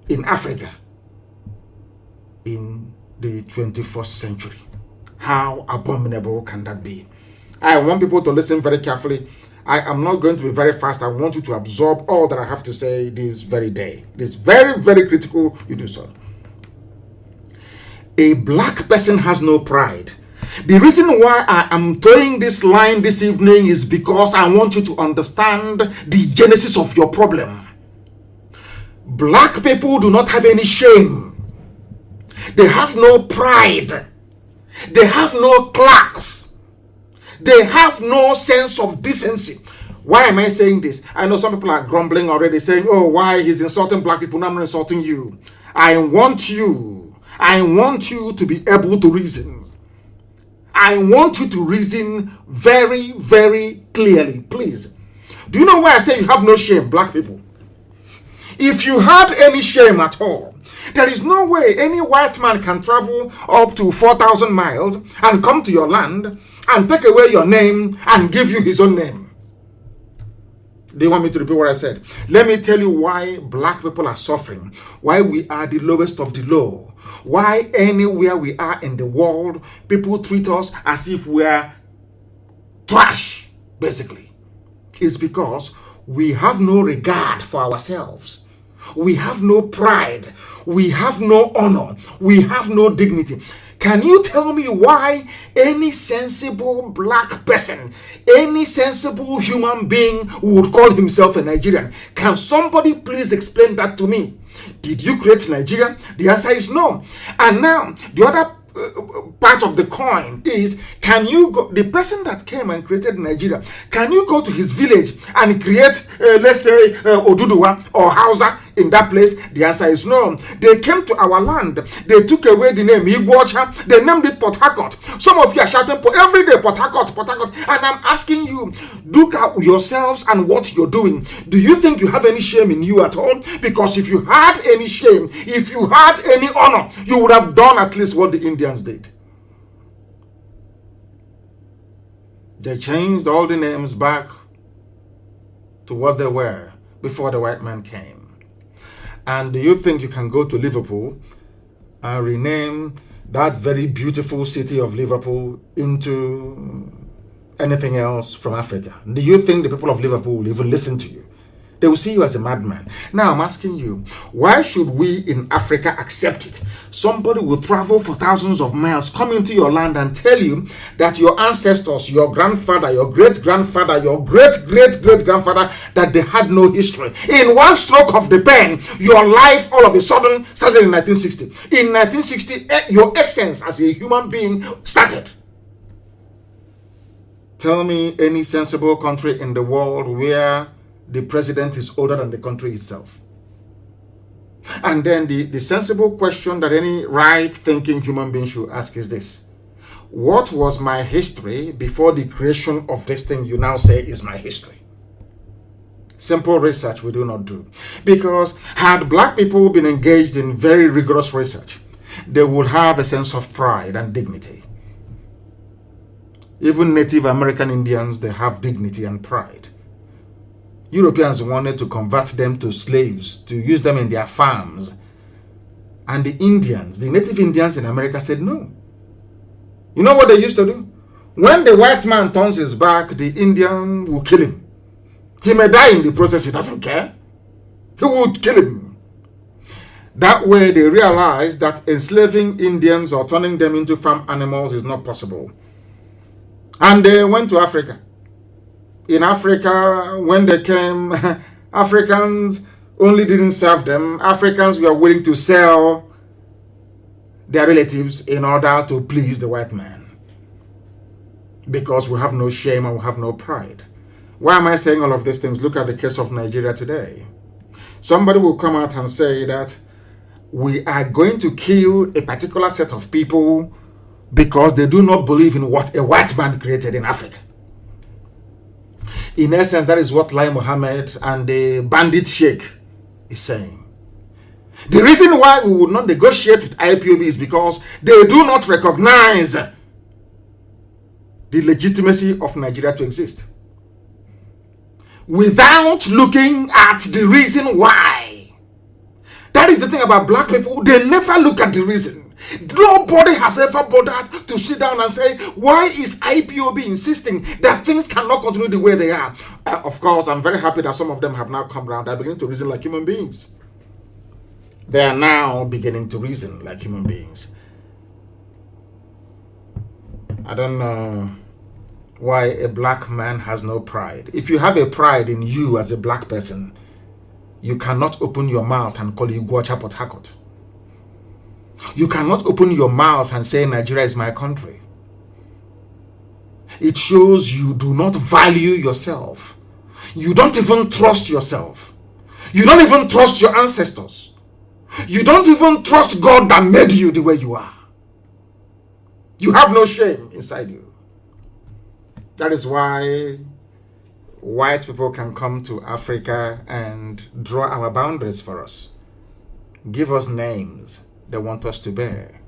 in Africa in the 21st century. How abominable can that be? I want people to listen very carefully. I am not going to be very fast. I want you to absorb all that I have to say this very day. It is very, very critical you do so. A black person has no pride. The reason why I am throwing this line this evening is because I want you to understand the genesis of your problem. Black people do not have any shame. They have no pride. They have no class. They have no sense of decency. Why am I saying this? I know some people are grumbling already, saying, oh, why he's insulting black people? No, I'm not insulting you. I want you to be able to reason. I want you to reason very, very clearly, please. Do you know why I say you have no shame, black people? If you had any shame at all, there is no way any white man can travel up to 4,000 miles and come to your land and take away your name and give you his own name. Do you want me to repeat what I said? Let me tell you why black people are suffering, why we are the lowest of the low, why anywhere we are in the world, people treat us as if we are trash, basically. It's because we have no regard for ourselves. We have no pride. We have no honor. We have no dignity. Can you tell me why any sensible black person, any sensible human being would call himself a Nigerian? Can somebody please explain that to me? Did you create Nigeria? The answer is no. And now, the other part of the coin is, can you go, the person that came and created Nigeria, can you go to his village and create, let's say, Oduduwa or Hausa in that place? The answer is no. They came to our land. They took away the name Igwocha. They named it Port Harcourt. Some of you are shouting every day, Port Harcourt, Port Harcourt. And I'm asking you, look at yourselves and what you're doing. Do you think you have any shame in you at all? Because if you had any shame, if you had any honor, you would have done at least what the Indians did. They changed all the names back to what they were before the white man came. And do you think you can go to Liverpool and rename that very beautiful city of Liverpool into anything else from Africa? Do you think the people of Liverpool will even listen to you? They will see you as a madman. Now I'm asking you, why should we in Africa accept it? Somebody will travel for thousands of miles, come into your land and tell you that your ancestors, your grandfather, your great-grandfather, your great-great-great-grandfather, that they had no history. In one stroke of the pen, your life all of a sudden started in 1960. In 1960, your essence as a human being started. Tell me any sensible country in the world where the president is older than the country itself. And then the sensible question that any right-thinking human being should ask is this: what was my history before the creation of this thing you now say is my history? Simple research we do not do. Because had black people been engaged in very rigorous research, they would have a sense of pride and dignity. Even Native American Indians, they have dignity and pride. Europeans wanted to convert them to slaves, to use them in their farms. And the Indians, the native Indians in America said no. You know what they used to do? When the white man turns his back, the Indian will kill him. He may die in the process, he doesn't care. He would kill him. That way they realized that enslaving Indians or turning them into farm animals is not possible. And they went to Africa. In Africa, when they came, Africans only didn't serve them. Africans were willing to sell their relatives in order to please the white man. Because we have no shame and we have no pride. Why am I saying all of these things? Look at the case of Nigeria today. Somebody will come out and say that we are going to kill a particular set of people because they do not believe in what a white man created in Africa. In essence, that is what Lai Mohammed and the bandit sheikh is saying. The reason why we would not negotiate with IPOB is because they do not recognize the legitimacy of Nigeria to exist. Without looking at the reason why. That is the thing about black people. They never look at the reason. Nobody has ever bothered to sit down and say, why is IPOB insisting that things cannot continue the way they are? Of course, I'm very happy that some of them have now come around. They're beginning to reason like human beings. They are now beginning to reason like human beings. I don't know why a black man has no pride. If you have a pride in you as a black person, you cannot open your mouth and call you Guacha Port Harcourt. You cannot open your mouth and say Nigeria is my country. It shows you do not value yourself. You don't even trust yourself. You don't even trust your ancestors. You don't even trust God that made you the way you are. You have no shame inside you. That is why white people can come to Africa and draw our boundaries for us. Give us names they want us to bear.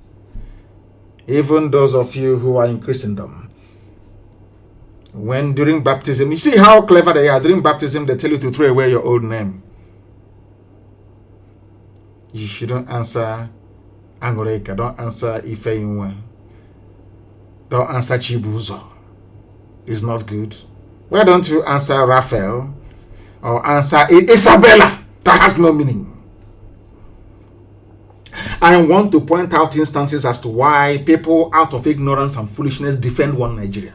Even those of you who are in Christendom, when during baptism, you see how clever they are. During baptism, they tell you to throw away your old name. You shouldn't answer Angoreka. Don't answer Ifeinwe. Don't answer Chibuzo. It's not good. Why don't you answer Raphael or answer Isabella? That has no meaning. I want to point out instances as to why people out of ignorance and foolishness defend one Nigeria.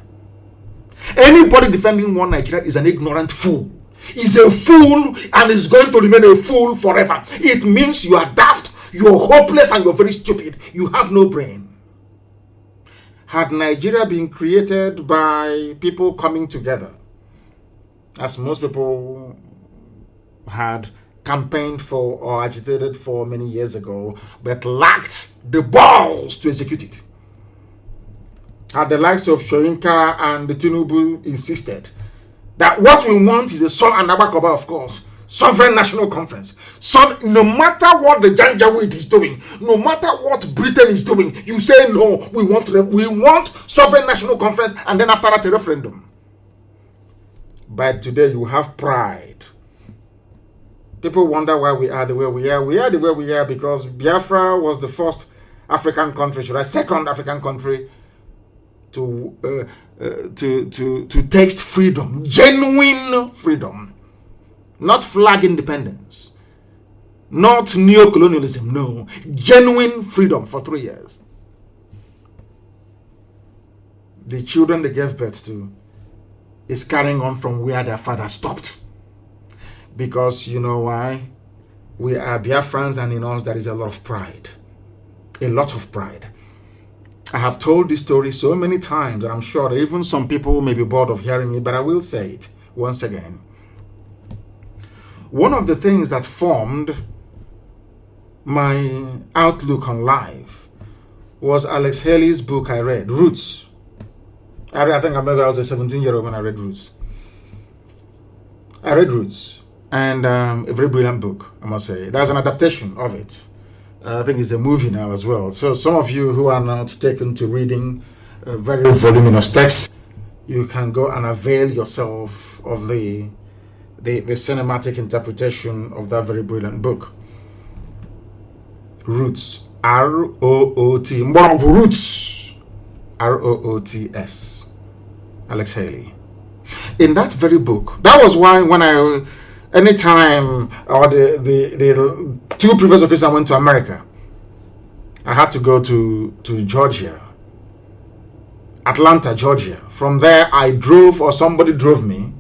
Anybody defending one Nigeria is an ignorant fool. Is a fool and is going to remain a fool forever. It means you are daft, you're hopeless, and you're very stupid. You have no brain. Had Nigeria been created by people coming together, as most people had campaigned for or agitated for many years ago, but lacked the balls to execute it. Had the likes of Shoyinka and Tinubu insisted that what we want is a Sol and Abakoba, of course, sovereign national conference. So no matter what the Janjaweed is doing, no matter what Britain is doing, you say no, we want sovereign national conference, and then after that a referendum. But today you have pride. People wonder why we are the way we are. We are the way we are because Biafra was the first African country, second African country to taste freedom, genuine freedom, not flag independence, not neo-colonialism, no, genuine freedom for 3 years. The children they gave birth to is carrying on from where their father stopped. Because you know why? We are Biafrans, and in us there is a lot of pride. A lot of pride. I have told this story so many times that I'm sure that even some people may be bored of hearing me, but I will say it once again. One of the things that formed my outlook on life was Alex Haley's book I read, Roots. I think I was a 17-year-old when I read Roots. I read Roots. And a very brilliant book, I must say. There's an adaptation of it. I think it's a movie now as well. So some of you who are not taken to reading very voluminous text, you can go and avail yourself of the cinematic interpretation of that very brilliant book. Roots. R-O-O-T. Roots. R-O-O-T-S. Alex Haley. In that very book, that was why when I anytime, or the two previous occasions I went to America, I had to go to Georgia, Atlanta, Georgia. From there, I drove, or somebody drove me.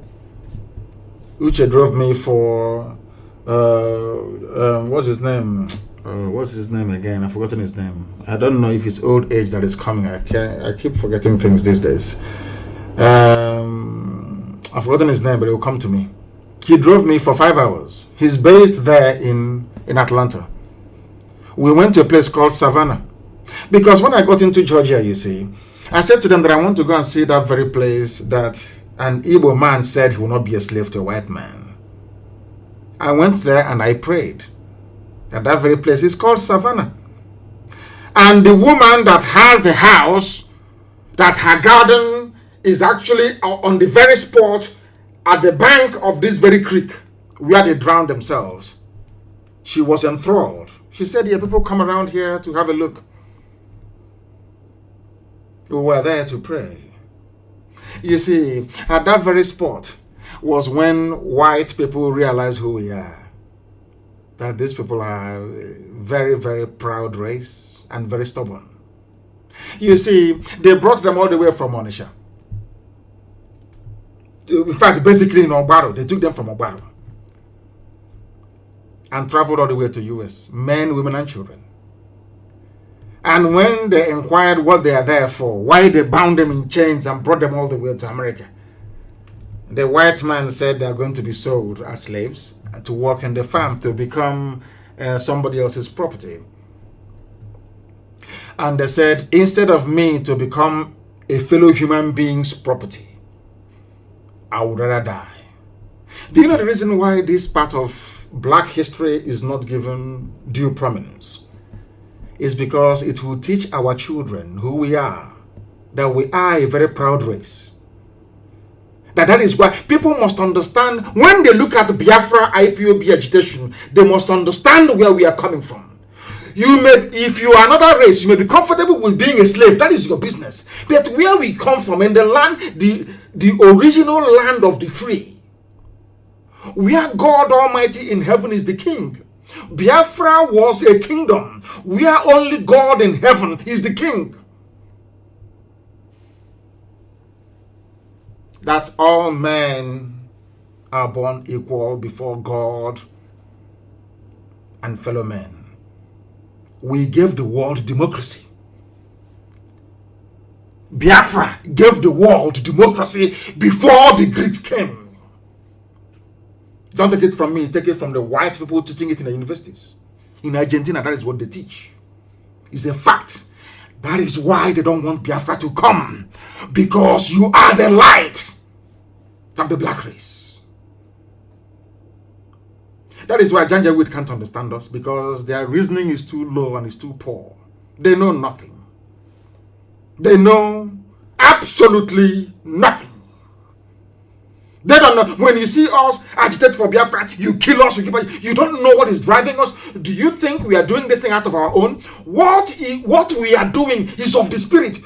Uche drove me for, what's his name? What's his name again? I've forgotten his name. I don't know if it's old age that is coming. I keep forgetting things these days. I've forgotten his name, but it will come to me. He drove me for 5 hours. He's based there in Atlanta. We went to a place called Savannah. Because when I got into Georgia, you see, I said to them that I want to go and see that very place that an Igbo man said he will not be a slave to a white man. I went there and I prayed. At that very place is called Savannah. And the woman that has the house, that her garden is actually on the very spot at the bank of this very creek where they drowned themselves. She was enthralled. She said, yeah, people come around here to have a look. We were there to pray. You see, at that very spot was when white people realized who we are. That these people are a very, very proud race and very stubborn. You see, they brought them all the way from Onitsha. In fact, basically in Obaro, they took them from Obaro and traveled all the way to US, men, women, and children. And when they inquired what they are there for, why they bound them in chains and brought them all the way to America, the white man said they are going to be sold as slaves to work in the farm, to become somebody else's property. And they said, instead of me to become a fellow human being's property, I would rather die. Do you know the reason why this part of black history is not given due prominence? It's because it will teach our children who we are, that we are a very proud race. That is why people must understand, when they look at Biafra IPOB agitation, they must understand where we are coming from. If you are another race, you may be comfortable with being a slave. That is your business. But where we come from, in the land, the original land of the free, where God Almighty in heaven is the king. Biafra was a kingdom where only God in heaven is the king. That all men are born equal before God and fellow men. We gave the world democracy. Biafra gave the world democracy before the Greeks came. Don't take it from me, take it from the white people teaching it in the universities. In Argentina, that is what they teach. It's a fact. That is why they don't want Biafra to come. Because you are the light of the black race. That is why Janjaweed can't understand us, because their reasoning is too low and is too poor. They know nothing. They know absolutely nothing. They don't know. When you see us agitate for Biafra, you kill us, you don't know what is driving us. Do you think we are doing this thing out of our own? What we are doing is of the spirit.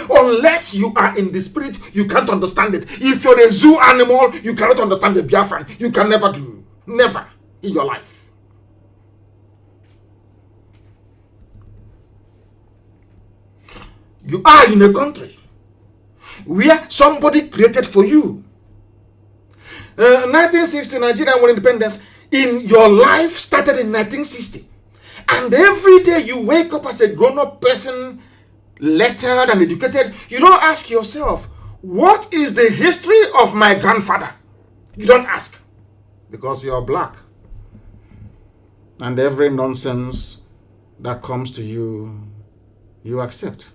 Unless you are in the spirit, you can't understand it. If you're a zoo animal, you cannot understand the Biafran. You can never do. Never in your life. You are in a country where somebody created for you. 1960, Nigeria won independence. In your life started in 1960. And every day you wake up as a grown-up person, lettered and educated, you don't ask yourself, what is the history of my grandfather? You don't ask. Because you are black. And every nonsense that comes to you, you accept.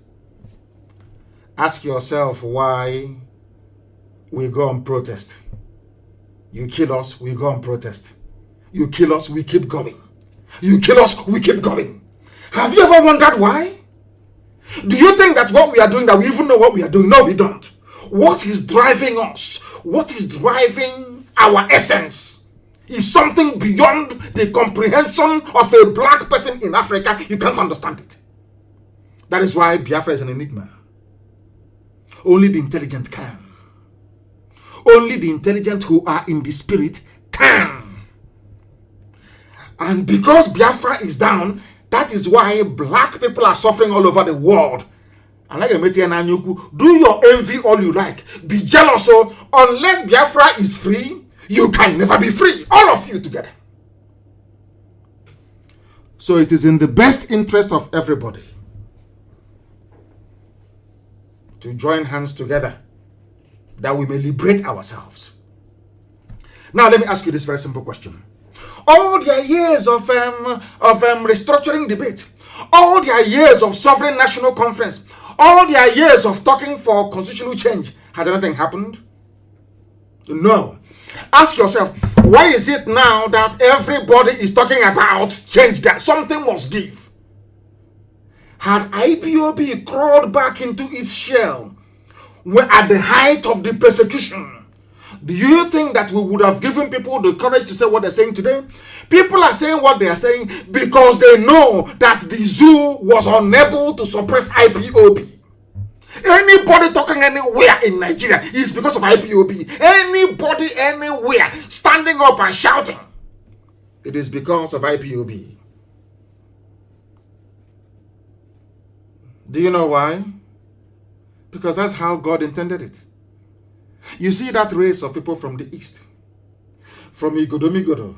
Ask yourself why we go and protest. You kill us, we go and protest. You kill us, we keep going. You kill us, we keep going. Have you ever wondered why? Do you think that what we are doing, that we even know what we are doing? No, we don't. What is driving us? What is driving our essence is something beyond the comprehension of a black person in Africa. You can't understand it. That is why Biafra is an enigma. Only the intelligent can. Only the intelligent who are in the spirit can. And because Biafra is down, that is why black people are suffering all over the world. And like do your envy all you like. Be jealous. So unless Biafra is free, you can never be free. All of you together. So it is in the best interest of everybody to join hands together that we may liberate ourselves. Now let me ask you this very simple question. All their years of restructuring debate, all their years of sovereign national conference, all their years of talking for constitutional change, has anything happened? No. Ask yourself, why is it now that everybody is talking about change, that something must give? Had IPOB crawled back into its shell at the height of the persecution, do you think that we would have given people the courage to say what they're saying today? People are saying what they are saying because they know that the zoo was unable to suppress IPOB. Anybody talking anywhere in Nigeria is because of IPOB. Anybody anywhere standing up and shouting, it is because of IPOB. Do you know why? Because that's how God intended it. You see that race of people from the east, from Igodomigodo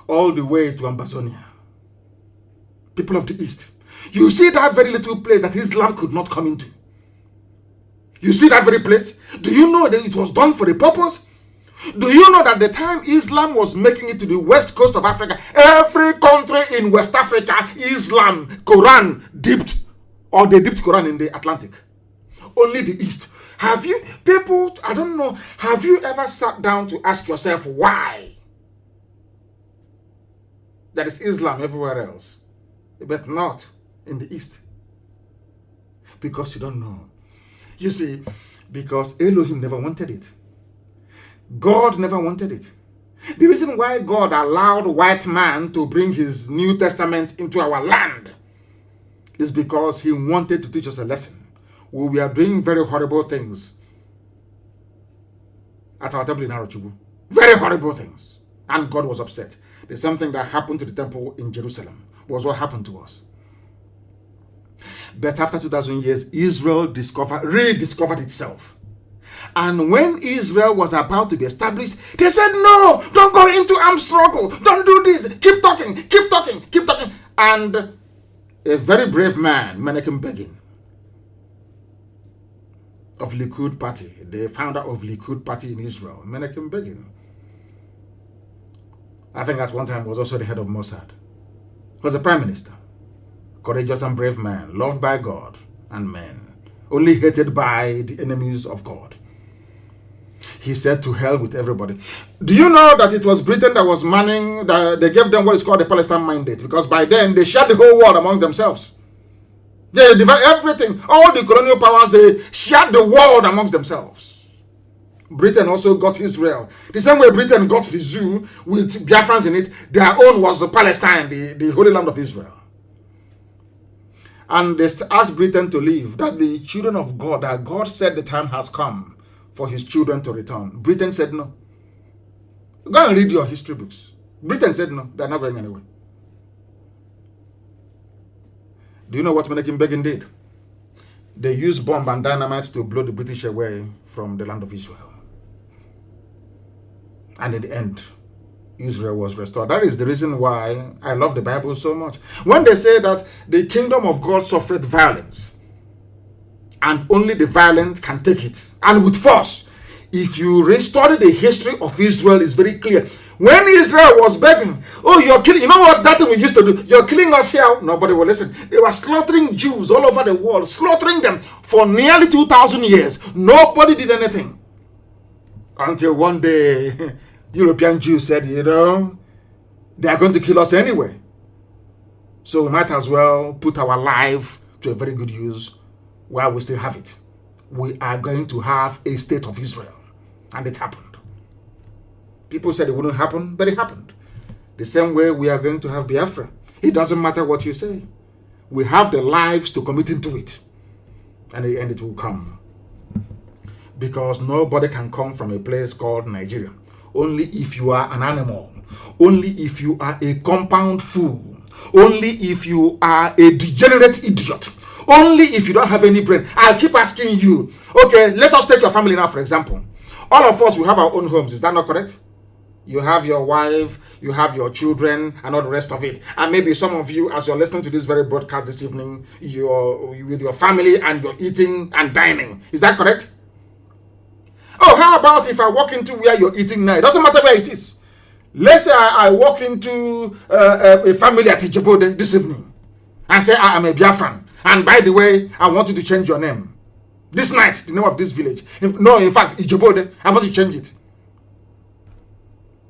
all the way to Ambazonia, people of the east. You see that very little place that Islam could not come into. You see that very place? Do you know that it was done for a purpose? Do you know that the time Islam was making it to the west coast of Africa, every country in West Africa, Islam, Quran dipped, or they dipped Quran in the Atlantic? Only the east. Have you, people, I don't know, have you ever sat down to ask yourself why there is Islam everywhere else, but not in the east? Because you don't know. You see, because Elohim never wanted it. God never wanted it. The reason why God allowed white man to bring his New Testament into our land is because he wanted to teach us a lesson. We are doing very horrible things at our temple in Arochukwu. Very horrible things. And God was upset. The same thing that happened to the temple in Jerusalem was what happened to us. But after 2,000 years, Israel rediscovered itself. And when Israel was about to be established, they said, no, don't go into armed struggle. Don't do this. Keep talking, keep talking, keep talking. And a very brave man, Menachem Begin, of Likud Party, the founder of Likud Party in Israel, Menachem Begin, I think at one time was also the head of Mossad, was the prime minister. Courageous and brave man, loved by God and men, only hated by the enemies of God. He said, to hell with everybody. Do you know that it was Britain that was manning, they gave them what is called the Palestine Mandate, because by then they shared the whole world amongst themselves. They divided everything. All the colonial powers, they shared the world amongst themselves. Britain also got Israel. The same way Britain got the zoo with Biafrans in it, their own was Palestine, the Holy Land of Israel. And they asked Britain to leave, that the children of God, that God said the time has come for his children to return. Britain said no. Go and read your history books. Britain said no, they're not going anywhere. Do you know what Menachem Begin did? They used bomb and dynamite to blow the British away from the land of Israel. And in the end, Israel was restored. That is the reason why I love the Bible so much. When they say that the kingdom of God suffered violence, and only the violent can take it, and with force. If you restudy the history of Israel, it's very clear. When Israel was begging, oh, you're killing, you know what that thing we used to do? You're killing us here. Nobody will listen. They were slaughtering Jews all over the world, slaughtering them for nearly 2,000 years. Nobody did anything. Until one day, European Jews said, you know, they are going to kill us anyway. So we might as well put our life to a very good use while we still have it. We are going to have a state of Israel. And it happened. People said it wouldn't happen, but it happened. The same way we are going to have Biafra. It doesn't matter what you say. We have the lives to commit into it. And in the end it will come. Because nobody can come from a place called Nigeria. only if you are an animal, only if you are a compound fool, only if you are a degenerate idiot, only if you don't have any brain. I'll keep asking you, okay, let us take your family now, for example. All of us will have our own homes, is that not correct? You have your wife, you have your children, and all the rest of it. And maybe some of you, as you're listening to this very broadcast this evening, you're with your family and you're eating and dining. Is that correct? Oh, how about if I walk into where you're eating now? It doesn't matter where it is. Let's say I walk into a family at Ipob this evening and say I am a Biafran. And by the way, I want you to change your name. This night, the name of this village. No, in fact, Ipob, I want you to change it.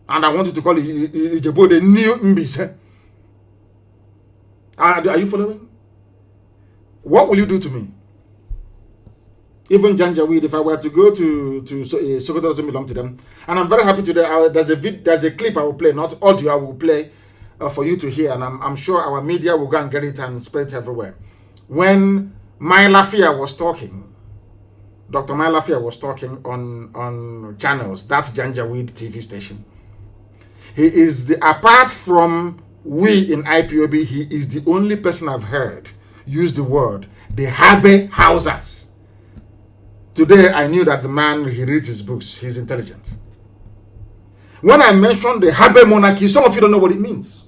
And I want you to call it Ipob the new Mbise. Are you following? What will you do to me? Even Janjaweed, if I were to go to Sokoto, doesn't belong to them. And I'm very happy today. There's a clip I will play, not audio I will play for you to hear. And I'm sure our media will go and get it and spread it everywhere. When Malafia was talking, Dr. Malafia was talking on channels, that Janjaweed TV station. He is apart from we in IPOB, he is the only person I've heard use the word, the Habe Hausers. Today, I knew that the man, he reads his books, he's intelligent. When I mentioned the Habe monarchy, some of you don't know what it means.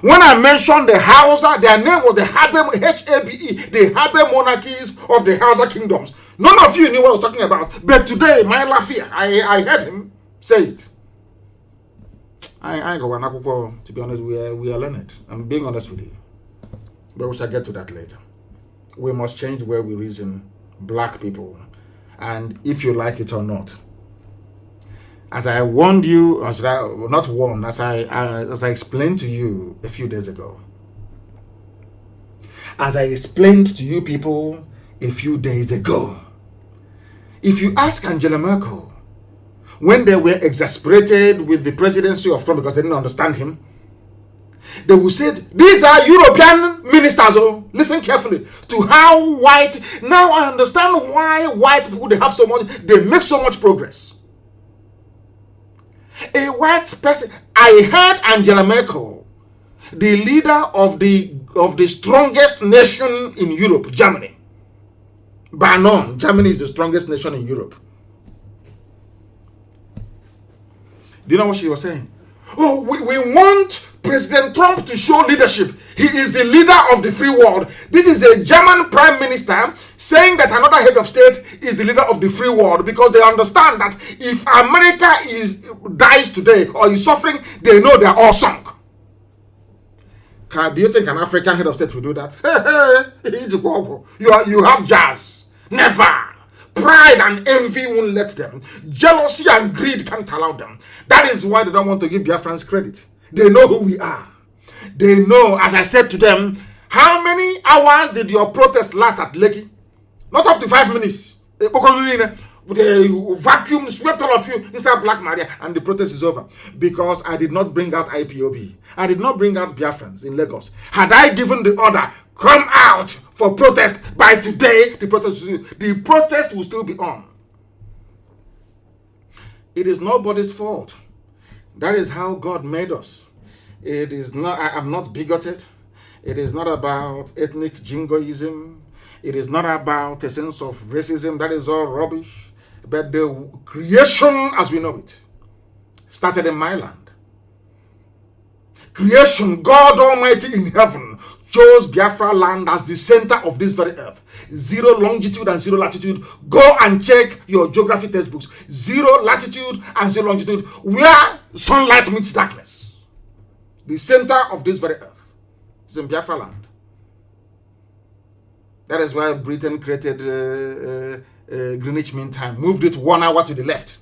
When I mentioned the Hausa, their name was the Habe, H-A-B-E, the Habe monarchies of the Hausa kingdoms. None of you knew what I was talking about. But today, Malafia, I heard him say it. I ain't going to be honest, we are learned. I'm being honest with you. But we shall get to that later. We must change where we reason, black people, and if you like it or not. As I warned you, as I explained to you a few days ago. As I explained to you people a few days ago. If you ask Angela Merkel, when they were exasperated with the presidency of Trump because they didn't understand him, they will say, these are European ministers. Oh, listen carefully to how white. Now I understand why white people, they have so much, they make so much progress. A white person, I heard Angela Merkel, the leader of the strongest nation in Europe, Germany. By none, Germany is the strongest nation in Europe. Do you know what she was saying? Oh, we want President Trump to show leadership. He is the leader of the free world. This is a German prime minister saying that another head of state is the leader of the free world, because they understand that if America dies today or is suffering, they know they're all sunk. Do you think an African head of state will do that? You have jazz. Never. Pride and envy won't let them. Jealousy and greed can't allow them. That is why they don't want to give Biafrans credit. They know who we are. They know, as I said to them, how many hours did your protest last at Lekki? Not up to 5 minutes. They vacuum swept all of you inside Black Maria and the protest is over. Because I did not bring out IPOB. I did not bring out Biafrans in Lagos. Had I given the order, come out for protest, by today, the protest will still be on. It is nobody's fault. That is how God made us. It is not, I am not bigoted. It is not about ethnic jingoism. It is not about a sense of racism. That is all rubbish. But the creation as we know it started in my land. Creation, God Almighty in heaven, chose Biafra land as the center of this very earth. 0 longitude and 0 latitude. Go and check your geography textbooks. 0 latitude and 0 longitude, where sunlight meets darkness. The center of this very earth is in Biafra land. That is why Britain created Greenwich Mean Time, moved it 1 hour to the left.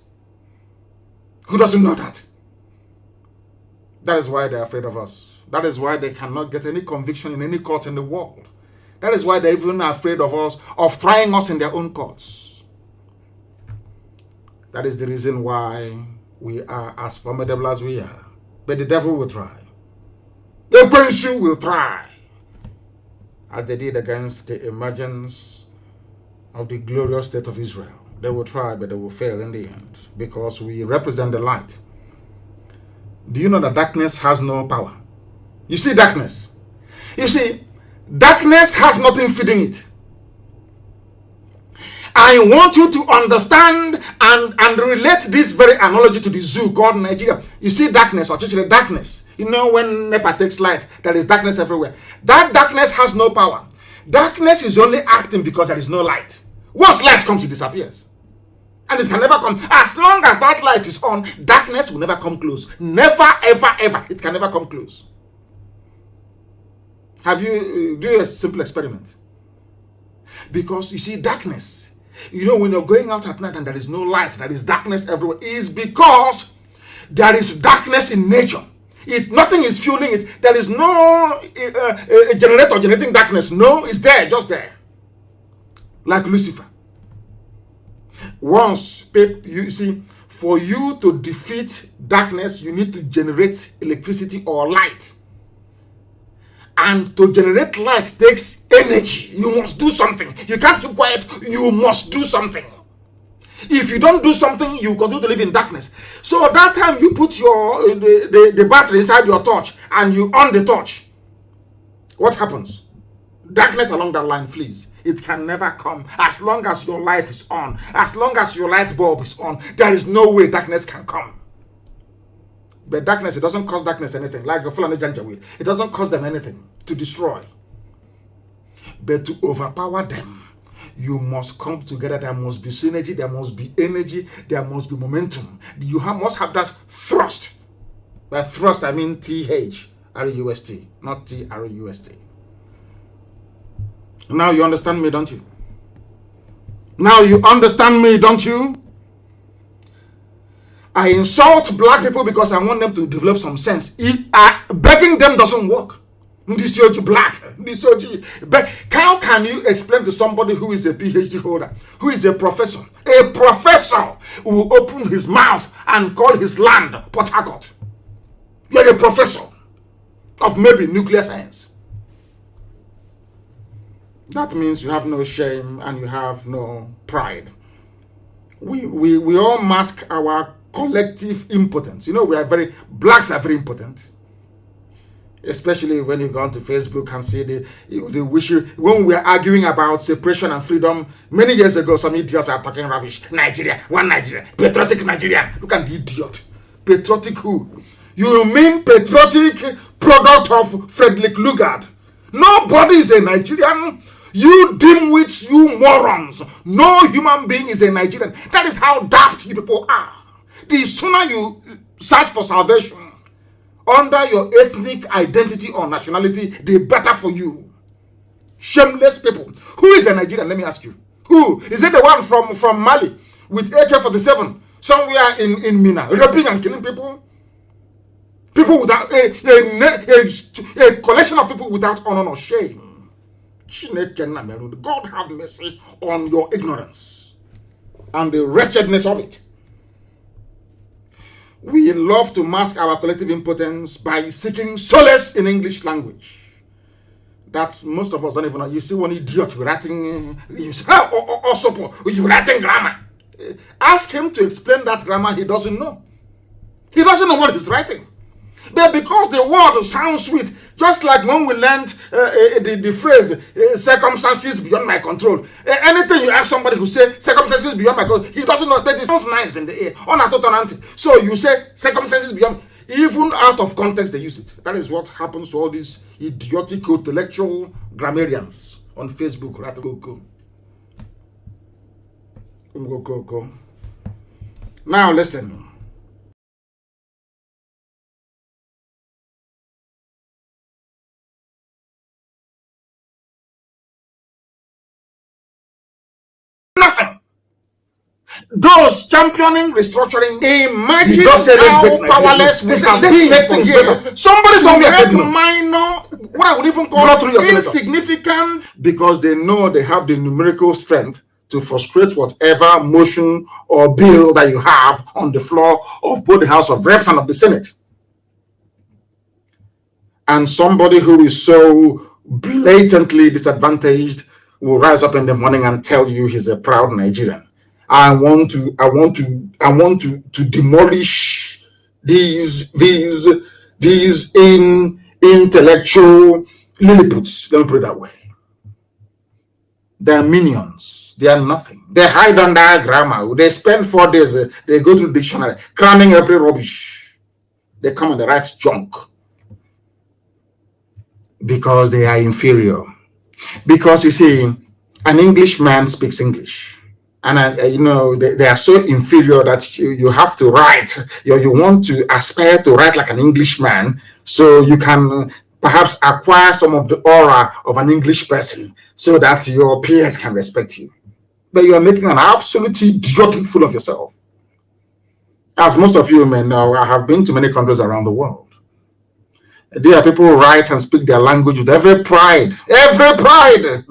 Who doesn't know that? That is why they're afraid of us. That is why they cannot get any conviction in any court in the world. That is why they're even afraid of us, of trying us in their own courts. That is the reason why we are as formidable as we are. But the devil will try. The Bensu will try. As they did against the emergence of the glorious state of Israel. They will try, but they will fail in the end because we represent the light. Do you know that darkness has no power? You see darkness. You see, darkness has nothing feeding it. I want you to understand and relate this very analogy to the zoo called Nigeria. You see darkness, or actually darkness. You know when NEPA takes light, there is darkness everywhere. That darkness has no power. Darkness is only acting because there is no light. Once light comes, it disappears. And it can never come. As long as that light is on, darkness will never come close. Never, ever, ever. It can never come close. Have you do a simple experiment? Because you see, darkness, you know, when you're going out at night and there is no light, there is darkness everywhere, is because there is darkness in nature. Nothing is fueling it. There is no generator generating darkness. No, it's there, just there. Like Lucifer. Once, you see, for you to defeat darkness, you need to generate electricity or light. And to generate light takes energy. You must do something. You can't keep quiet. You must do something. If you don't do something, you continue to live in darkness. So that time you put your the battery inside your torch and you on the torch. What happens? Darkness along that line flees. It can never come as long as your light is on. As long as your light bulb is on, there is no way darkness can come. But darkness, it doesn't cause darkness anything. Like the Fulani Janjaweed, it doesn't cause them anything to destroy. But to overpower them, you must come together. There must be synergy, there must be energy, there must be momentum. You must have that thrust. By thrust, I mean THRUST, not TRUST. Now you understand me, don't you? Now you understand me, don't you? I insult black people because I want them to develop some sense. Begging them doesn't work. This black. But how can you explain to somebody who is a PhD holder, who is a professor who will open his mouth and call his land Port Harcourt? You're a professor of maybe nuclear science. That means you have no shame and you have no pride. We all mask our collective impotence. You know, blacks are very impotent. Especially when you go onto Facebook and see the wish you, when we are arguing about separation and freedom many years ago, some idiots are talking rubbish. Nigeria, one Nigeria, patriotic Nigerian. Look at the idiot. Patriotic who? You mean patriotic product of Frederick Lugard? Nobody is a Nigerian. You dimwits, you morons. No human being is a Nigerian. That is how daft you people are. The sooner you search for salvation under your ethnic identity or nationality, the better for you. Shameless people. Who is a Nigerian? Let me ask you. Who? Is it the one from Mali with AK-47 somewhere in Mina, raping and killing people? People without a collection of people without honor or shame. God have mercy on your ignorance and the wretchedness of it. We love to mask our collective impotence by seeking solace in English language. That most of us don't even know. You see one idiot writing, you writing grammar. Ask him to explain that grammar. He doesn't know. He doesn't know what he's writing. But because the word sounds sweet, just like when we learned the phrase circumstances beyond my control. Anything you ask somebody who say circumstances beyond my control, he doesn't know, but it sounds nice in the air. So you say circumstances beyond, even out of context they use it. That is what happens to all these idiotic intellectual grammarians on Facebook. Now listen. Nothing. Those championing restructuring, imagine how powerless we have been. Somebody somewhere said minor, what I would even call insignificant, because they know they have the numerical strength to frustrate whatever motion or bill that you have on the floor of both the House of Reps and of the Senate. And somebody who is so blatantly disadvantaged will rise up in the morning and tell you he's a proud Nigerian. I want to demolish these intellectual Lilliputians. Let me put it that way. They're minions. They are nothing. They hide under grammar. They spend 4 days. They go to the dictionary, cramming every rubbish. They come and they write junk because they are inferior. Because you see, an Englishman speaks English. And they are so inferior that you have to write. You want to aspire to write like an Englishman, so you can perhaps acquire some of the aura of an English person, so that your peers can respect you. But you are making an absolutely idiotic fool of yourself. As most of you may know, I have been to many countries around the world. There are people who write and speak their language with every pride. Every pride.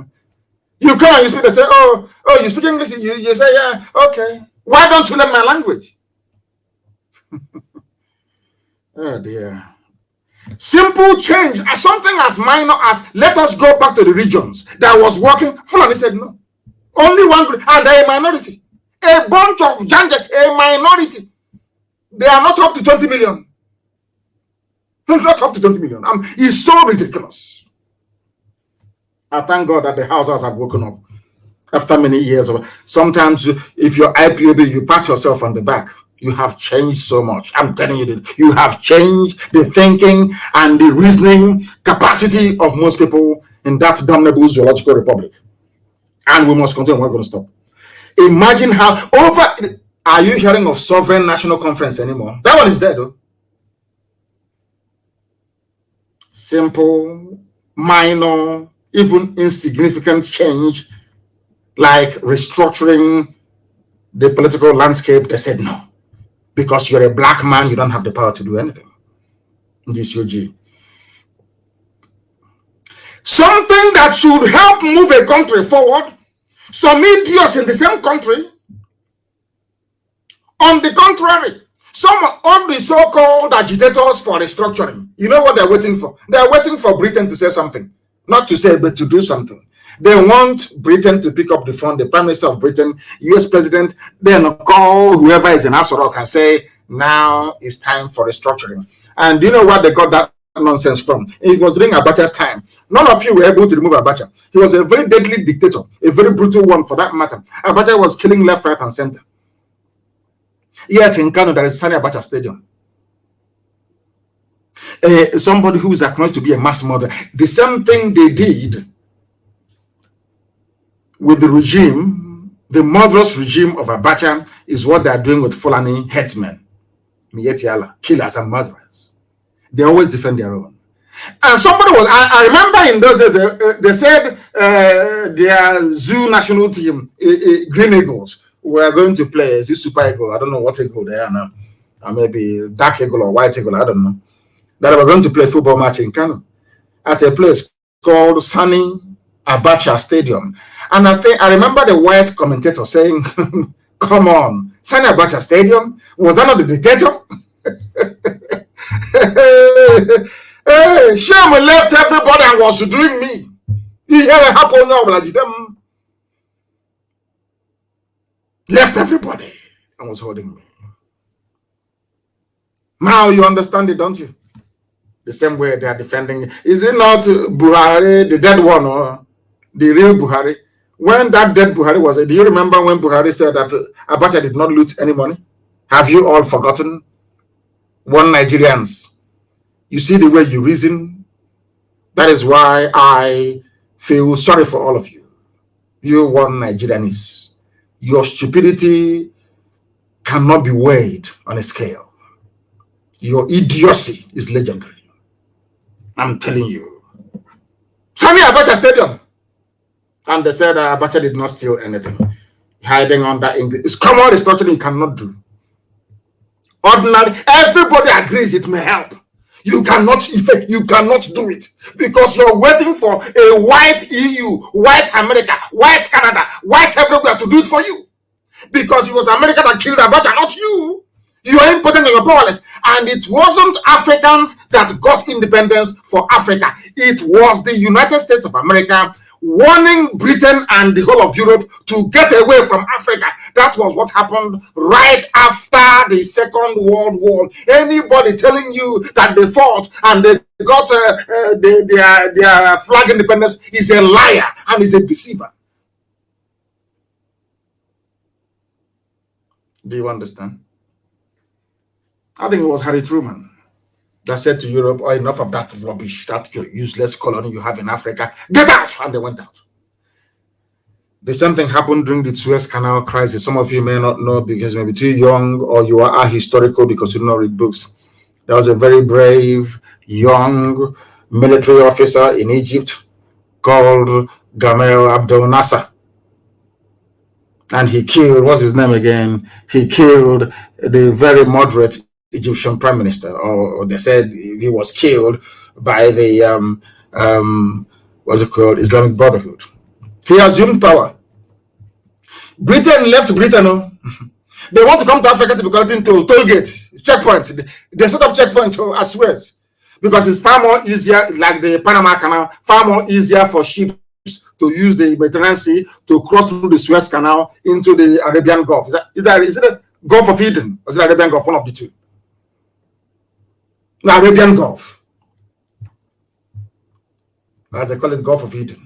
You come and you speak, they say, oh, you speak English? You say, yeah, okay. Why don't you learn my language? Oh, dear. Simple change, something as minor as let us go back to the regions that was working. Fulani said no. Only one group, and they're a minority. A bunch of Janja, a minority. They are not up to 20 million. Not up to 20 million. It's so ridiculous. I thank God that the houses have woken up after many years of. Sometimes, if you're IPOB, you pat yourself on the back. You have changed so much. I'm telling you that you have changed the thinking and the reasoning capacity of most people in that damnable zoological republic. And we must continue. We're going to stop. Imagine how are you hearing of sovereign national conference anymore? That one is dead, though. Simple, minor, even insignificant change, like restructuring the political landscape. They said no, because you're a black man, you don't have the power to do anything. This UG. Something that should help move a country forward. Some idiots in the same country, on the contrary, some of the so-called agitators for restructuring, you know what they're waiting for? They're waiting for Britain to say something. Not to say, but to do something. They want Britain to pick up the phone, the Prime Minister of Britain, US President, then call whoever is in Asorok and say, now it's time for restructuring. And do you know what they got that nonsense from? It was during Abacha's time. None of you were able to remove Abacha. He was a very deadly dictator, a very brutal one for that matter. Abacha was killing left, right, and center. Yet in Kano, there is Sani Abacha Stadium. Somebody who is acknowledged to be a mass murderer. The same thing they did with the regime, the murderous regime of Abacha, is what they are doing with Fulani headsmen, Mietiala, killers and murderers. They always defend their own. And somebody was, I remember in those days, they said their zoo national team, Green Eagles, were going to play as Super Eagle. I don't know what eagle they are now. Or maybe Dark Eagle or White Eagle, I don't know. That were going to play a football match in Kano at a place called Sani Abacha Stadium. And I remember the white commentator saying, come on, Sani Abacha Stadium? Was that not the dictator? Hey, Shem left everybody and was doing me. He had a happen now, them left everybody and was holding me. Now you understand it, don't you? The same way they are defending. Is it not Buhari, the dead one, or the real Buhari? When that dead Buhari was, do you remember when Buhari said that Abacha did not loot any money? Have you all forgotten? One Nigerians. You see the way you reason? That is why I feel sorry for all of you. You one Nigerians. Your stupidity cannot be weighed on a scale. Your idiocy is legendary. I'm telling you. Sani Abacha Stadium. And they said Abacha did not steal anything. Hiding under English. It's common restructuring you cannot do. Ordinary, everybody agrees it may help. You cannot do it because you're waiting for a white EU, white America, white Canada, white everywhere to do it for you. Because it was America that killed Abacha, not you. You are impotent and you're powerless. And it wasn't Africans that got independence for Africa. It was the United States of America warning Britain and the whole of Europe to get away from Africa. That was what happened right after the Second World War. Anybody telling you that they fought and they got their flag independence is a liar and is a deceiver. Do you understand? I think it was Harry Truman that said to Europe, oh, enough of that rubbish, that your useless colony you have in Africa. Get out! And they went out. The same thing happened during the Suez Canal crisis. Some of you may not know because you may be too young, or you are ahistorical because you do not read books. There was a very brave, young military officer in Egypt called Gamal Abdel Nasser. And he killed, what's his name again? He killed the very moderate Egyptian prime minister, or they said he was killed by the what's it called, Islamic Brotherhood. He assumed power. Britain left Britain. They want to come to Africa to be collecting toll gate, checkpoint. They set up checkpoint as Suez because it's far more easier, like the Panama Canal, far more easier for ships to use the Mediterranean Sea to cross through the Suez Canal into the Arabian Gulf. Is it the Gulf of Eden or is it Arabian Gulf? One of the two. The Arabian Gulf. As they call it, Gulf of Eden.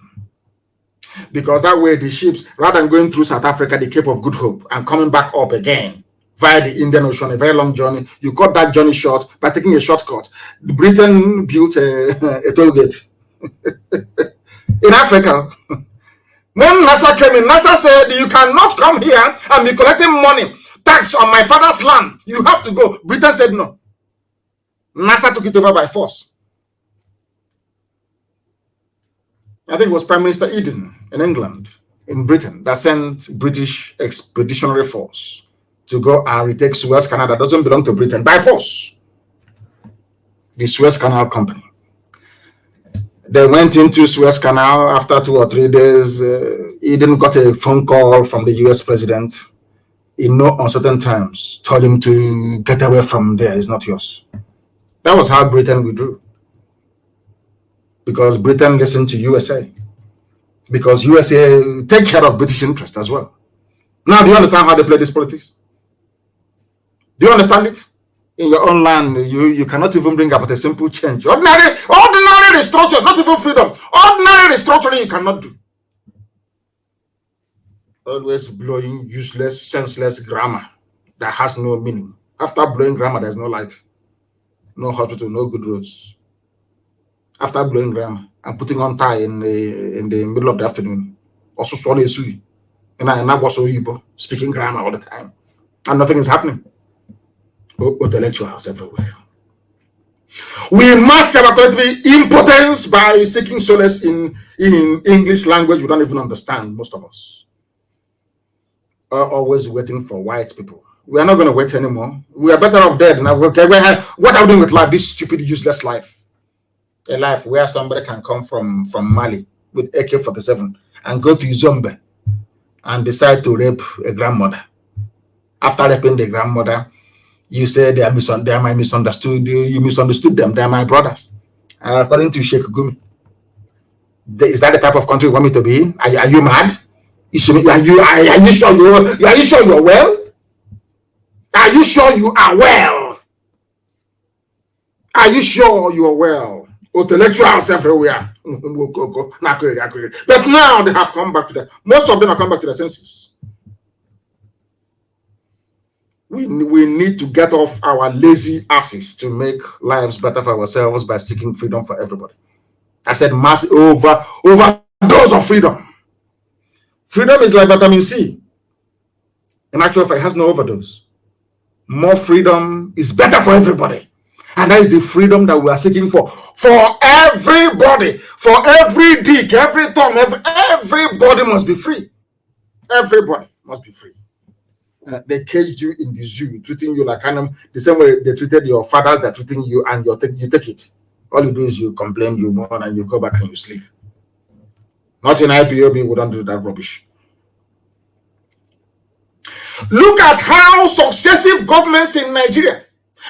Because that way the ships, rather than going through South Africa, the Cape of Good Hope, and coming back up again via the Indian Ocean, a very long journey, you cut that journey short by taking a shortcut. Britain built a toll gate in Africa. When NASA came in, NASA said, you cannot come here and be collecting money, tax on my father's land. You have to go. Britain said no. NASA took it over by force. I think it was Prime Minister Eden in England, in Britain, that sent British Expeditionary Force to go and retake Suez Canal that doesn't belong to Britain by force. The Suez Canal Company. They went into Suez Canal after 2 or 3 days. Eden got a phone call from the US president in no uncertain terms, told him to get away from there, it's not yours. That was how Britain withdrew. Because Britain listened to USA. Because USA take care of British interest as well. Now, do you understand how they play this politics? Do you understand it? In your own land, you cannot even bring about a simple change. Ordinary restructure, not even freedom. Ordinary restructuring you cannot do. Always blowing useless, senseless grammar that has no meaning. After blowing grammar, there's no light. No hospital, no good roads. After blowing grammar and putting on tie in the middle of the afternoon, also swallow a sui, and I was so speaking grammar all the time, and nothing is happening. Intellectuals everywhere. We mask our collective impotence by seeking solace in English language we don't even understand, most of us. Are always waiting for white people. We are not going to wait anymore. We are better off dead now. Okay, what are we doing with life? This stupid, useless life. A life where somebody can come from Mali with AK-47 and go to Zombe and decide to rape a grandmother. After raping the grandmother, you say they are misunderstood. You misunderstood them. They are my brothers. According to Sheikh Gumi. Is that the type of country you want me to be in? Are you mad? Are you sure you're well? Are you sure you are well? Are you sure you are well? Intellectuals everywhere. But now they have come back to that. Most of them have come back to their senses. We need to get off our lazy asses to make lives better for ourselves by seeking freedom for everybody. I said mass overdose of freedom. Freedom is like vitamin C. In actual fact, it has no overdose. More freedom is better for everybody. And that is the freedom that we are seeking for everybody, for every dick, every thumb, everybody must be free. Everybody must be free. They caged you in the zoo, treating you like animal, the same way they treated your fathers, they're treating you, and you take it. All you do is you complain, you mourn, and you go back and you sleep. Not in IPOB, we don't do that rubbish. Look at how successive governments in Nigeria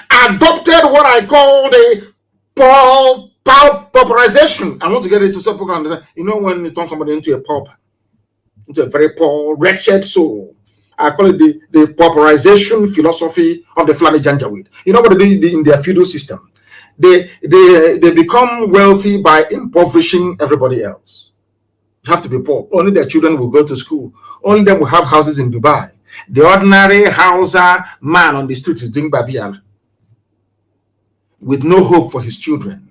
adopted what I call the Pauperization. I want to get it so people can understand. You know, when you turn somebody into a pauper, into a very poor, wretched soul, I call it the pauperization philosophy of the Fulani Janjaweed. You know what they do in their feudal system? They become wealthy by impoverishing everybody else. You have to be poor. Only their children will go to school. Only them will have houses in Dubai. The ordinary Hausa man on the street is doing Babial with no hope for his children.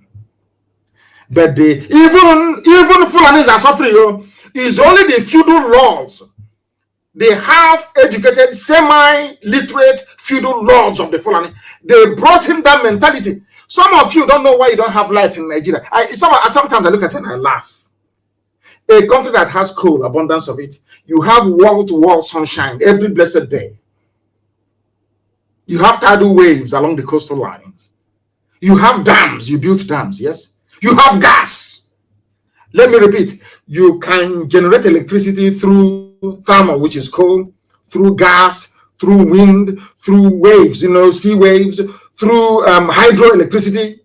But even Fulanis are suffering. It's only the feudal lords, the half-educated, semi-literate feudal lords of the Fulani. They brought in that mentality. Some of you don't know why you don't have light in Nigeria. Sometimes I look at it and I laugh. A country that has coal, abundance of it, you have wall-to-wall sunshine every blessed day. You have tidal waves along the coastal lines. You have dams, you built dams, yes? You have gas. Let me repeat, you can generate electricity through thermal, which is coal, through gas, through wind, through waves, sea waves, through hydroelectricity.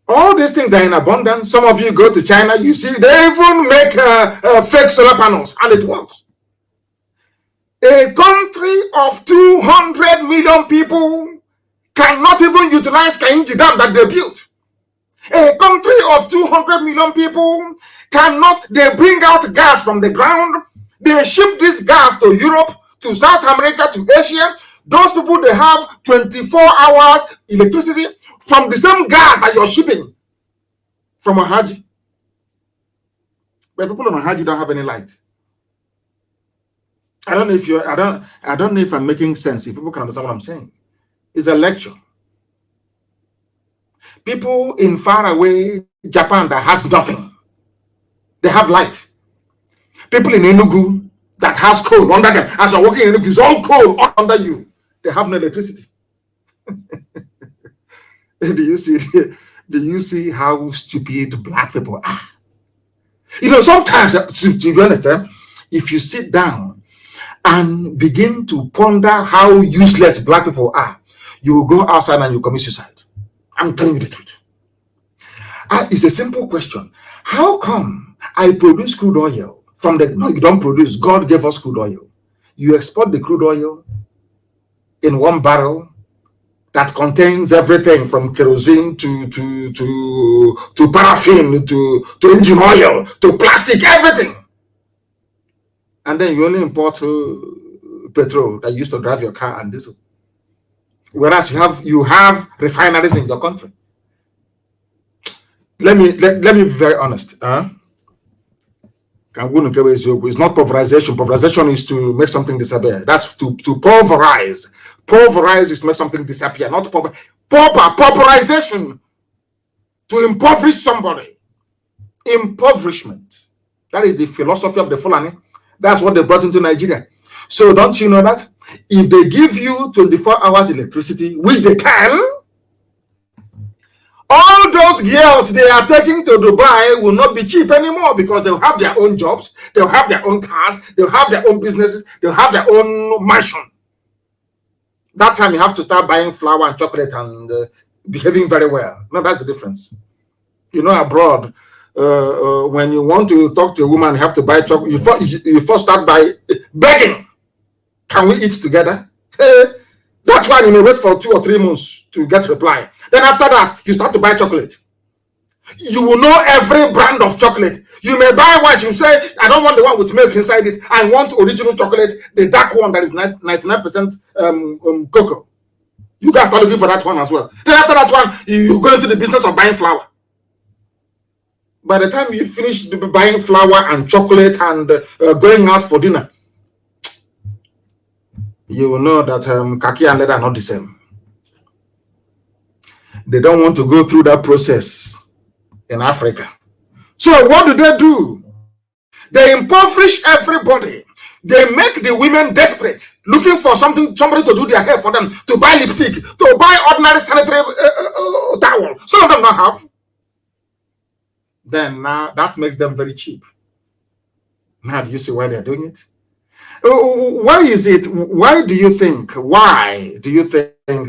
All these things are in abundance. Some of you go to China, you see, they even make fake solar panels, and it works. A country of 200 million people cannot even utilize Kainji Dam that they built. A country of 200 million people they bring out gas from the ground. They ship this gas to Europe, to South America, to Asia. Those people, they have 24 hours electricity from the same gas that you're shipping from Ahaji. But people on Ahaji don't have any light. I don't know if I'm making sense. If people can understand what I'm saying. It's a lecture. People in faraway Japan that has nothing, they have light. People in Enugu that has coal under them, as you're walking in Enugu, it's all coal under you. They have no electricity. Do you see how stupid black people are? Sometimes, to be honest, if you sit down and begin to ponder how useless black people are, you will go outside and you commit suicide. I'm telling you the truth. It's a simple question. How come I produce crude oil from no, you don't produce. God gave us crude oil. You export the crude oil in one barrel that contains everything from kerosene to paraffin to engine oil to plastic, everything. And then you only import petrol that you used to drive your car and diesel. Whereas you have refineries in your country. Let me be very honest. It's not pulverization. Pulverization is to make something disappear. That's to pulverize. Pulverize is to make something disappear, not pulverization. To impoverish somebody. Impoverishment. That is the philosophy of the Fulani. That's what they brought into Nigeria. So don't you know that? If they give you 24 hours electricity, which they can, all those girls they are taking to Dubai will not be cheap anymore because they'll have their own jobs, they'll have their own cars, they'll have their own businesses, they'll have their own mansion. That time you have to start buying flour and chocolate and behaving very well. No, that's the difference. Abroad, when you want to talk to a woman, you have to buy chocolate. You first start by begging. Can we eat together? That's why you may wait for 2 or 3 months to get reply. Then after that, you start to buy chocolate. You will know every brand of chocolate. You may buy one. You say, I don't want the one with milk inside it. I want original chocolate, the dark one that is 99% cocoa. You guys start looking for that one as well. Then after that one, you go into the business of buying flour. By the time you finish buying flour and chocolate and going out for dinner, you will know that kaki and leather are not the same. They don't want to go through that process in Africa. So what do? They impoverish everybody. They make the women desperate, looking for somebody to do their hair for them, to buy lipstick, to buy ordinary sanitary towel. Some of them don't have. Then now that makes them very cheap. Now do you see why they're doing it? Why is it? Why do you think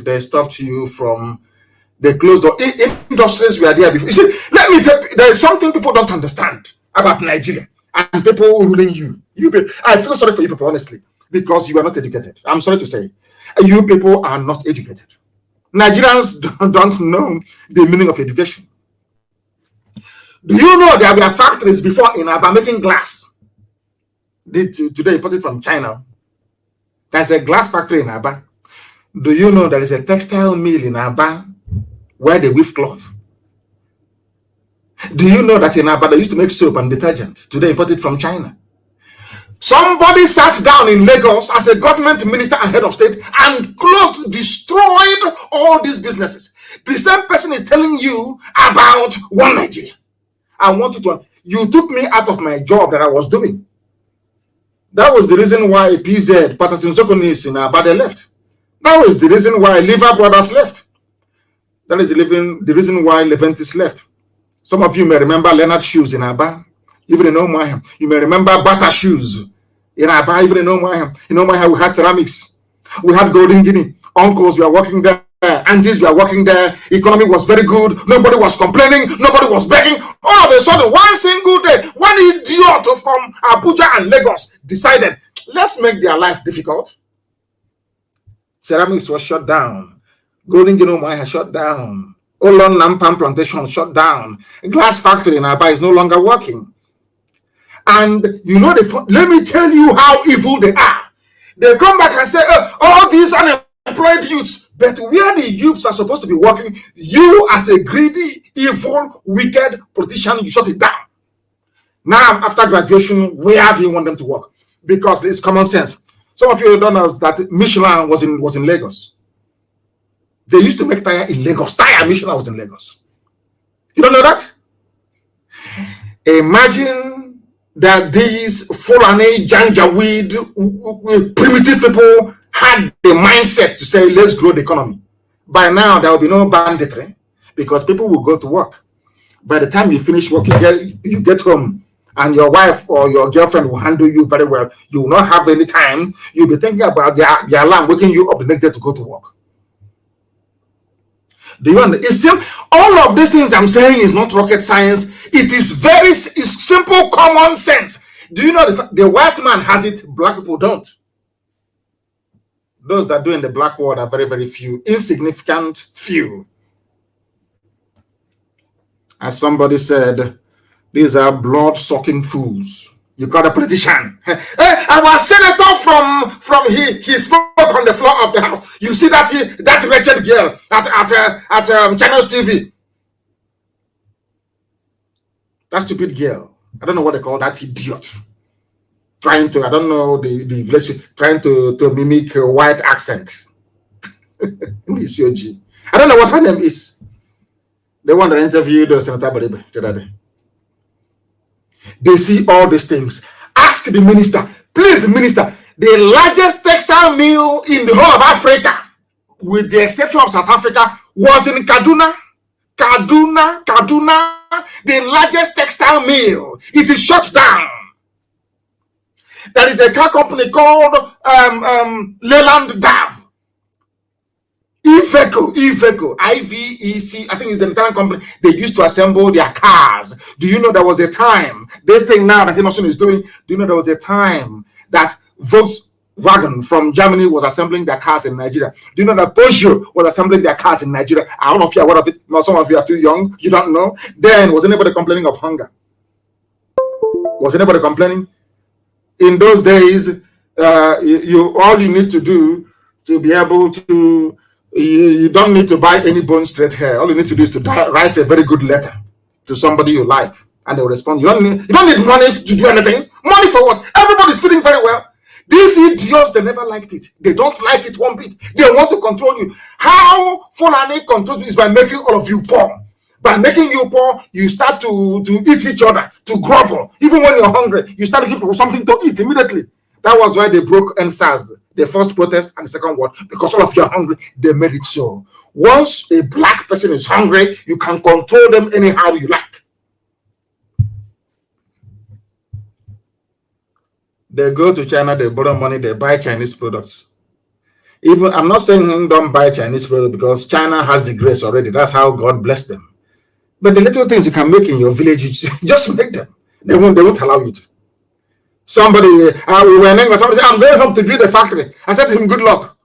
they stopped you from They closed the industries were there before. You see, let me tell you, there is something people don't understand about Nigeria and people ruling you. I feel sorry for you people, honestly, because you are not educated. I'm sorry to say. You people are not educated. Nigerians don't know the meaning of education. Do you know there were factories before in Aba making glass? Today imported from China. There's a glass factory in Aba. Do you know there is a textile mill in Aba where they weave cloth? Do you know that in Aba they used to make soap and detergent? Today imported from China. Somebody sat down in Lagos as a government minister and head of state and destroyed all these businesses. The same person is telling you about one Nigeria. I want you took me out of my job that I was doing. That was the reason why PZ, Patterson Sokonis in Abade left. That was the reason why Lever Brothers left. That is the reason why Leventis left. Some of you may remember Leonard Shoes in Aba, even in Omaham. You may remember Bata Shoes in Aba, even in Omaham. In Omaham, we had ceramics. We had Golden Guinea. Uncles were working there. Aunties were working there. Economy was very good. Nobody was complaining. Nobody was begging. All of a sudden, one single day, one idiot from Abuja and Lagos decided, let's make their life difficult. Ceramics was shut down. Golden Guinea Mine shut down. Olon Nampam plantation shut down. A glass factory in Aba is no longer working. And you know, let me tell you how evil they are. They come back and say, all these unemployed youths. But where the youths are supposed to be working, you as a greedy, evil, wicked politician, you shut it down. Now, after graduation, where do you want them to work? Because it's common sense. Some of you don't know that Michelin was in Lagos. They used to make tire in Lagos. Michelin was in Lagos. You don't know that? Imagine that these Fulani, Janjaweed, primitive people had the mindset to say, let's grow the economy. By now, there will be no banditry because people will go to work. By the time you finish work, you get home and your wife or your girlfriend will handle you very well. You will not have any time. You'll be thinking about the alarm waking you up the next day to go to work. Do you understand? It's still, all of these things I'm saying is not rocket science. It's simple common sense. Do you know the white man has it, black people don't? Those that do in the black world are very, very few, insignificant few. As somebody said, these are blood-sucking fools. You got a politician. Our senator he spoke on the floor of the house. You see that wretched girl at Channels TV. That stupid girl. I don't know what they call that idiot. Trying to, I don't know the village, trying to mimic a white accent. I don't know what her name is. The one that interviewed Senator Baribe the other day. They see all these things. Ask the minister, please, minister, the largest textile mill in the whole of Africa, with the exception of South Africa, was in Kaduna. Kaduna, the largest textile mill. It is shut down. There is a car company called Leyland Dav. Iveco, IVEC, I think it's an Italian company. They used to assemble their cars. Do you know there was a time, this thing now that Innovation is doing, do you know there was a time that Volkswagen from Germany was assembling their cars in Nigeria? Do you know that Peugeot was assembling their cars in Nigeria? I don't know if you're aware of it. No, some of you are too young. You don't know. Then, was anybody complaining of hunger? Was anybody complaining? In those days, all you need to do to be able to, you don't need to buy any bone straight hair. All you need to do is to write a very good letter to somebody you like, and they will respond. You don't need money to do anything. Money for what? Everybody's feeling very well. These idiots, they never liked it. They don't like it one bit. They want to control you. How Fulani controls you is by making all of you poor. By making you poor, you start to eat each other, to grovel. Even when you're hungry, you start looking for something to eat immediately. That was why they broke NSAS, the first protest and the second one, because all of you are hungry. They made it so. Once a black person is hungry, you can control them anyhow you like. They go to China, they borrow money, they buy Chinese products. Even I'm not saying don't buy Chinese product because China has the grace already. That's how God blessed them. But the little things you can make in your village, you just make them. They won't allow you to. Somebody, we were in England, somebody said, I'm going home to build a factory. I said to him, good luck.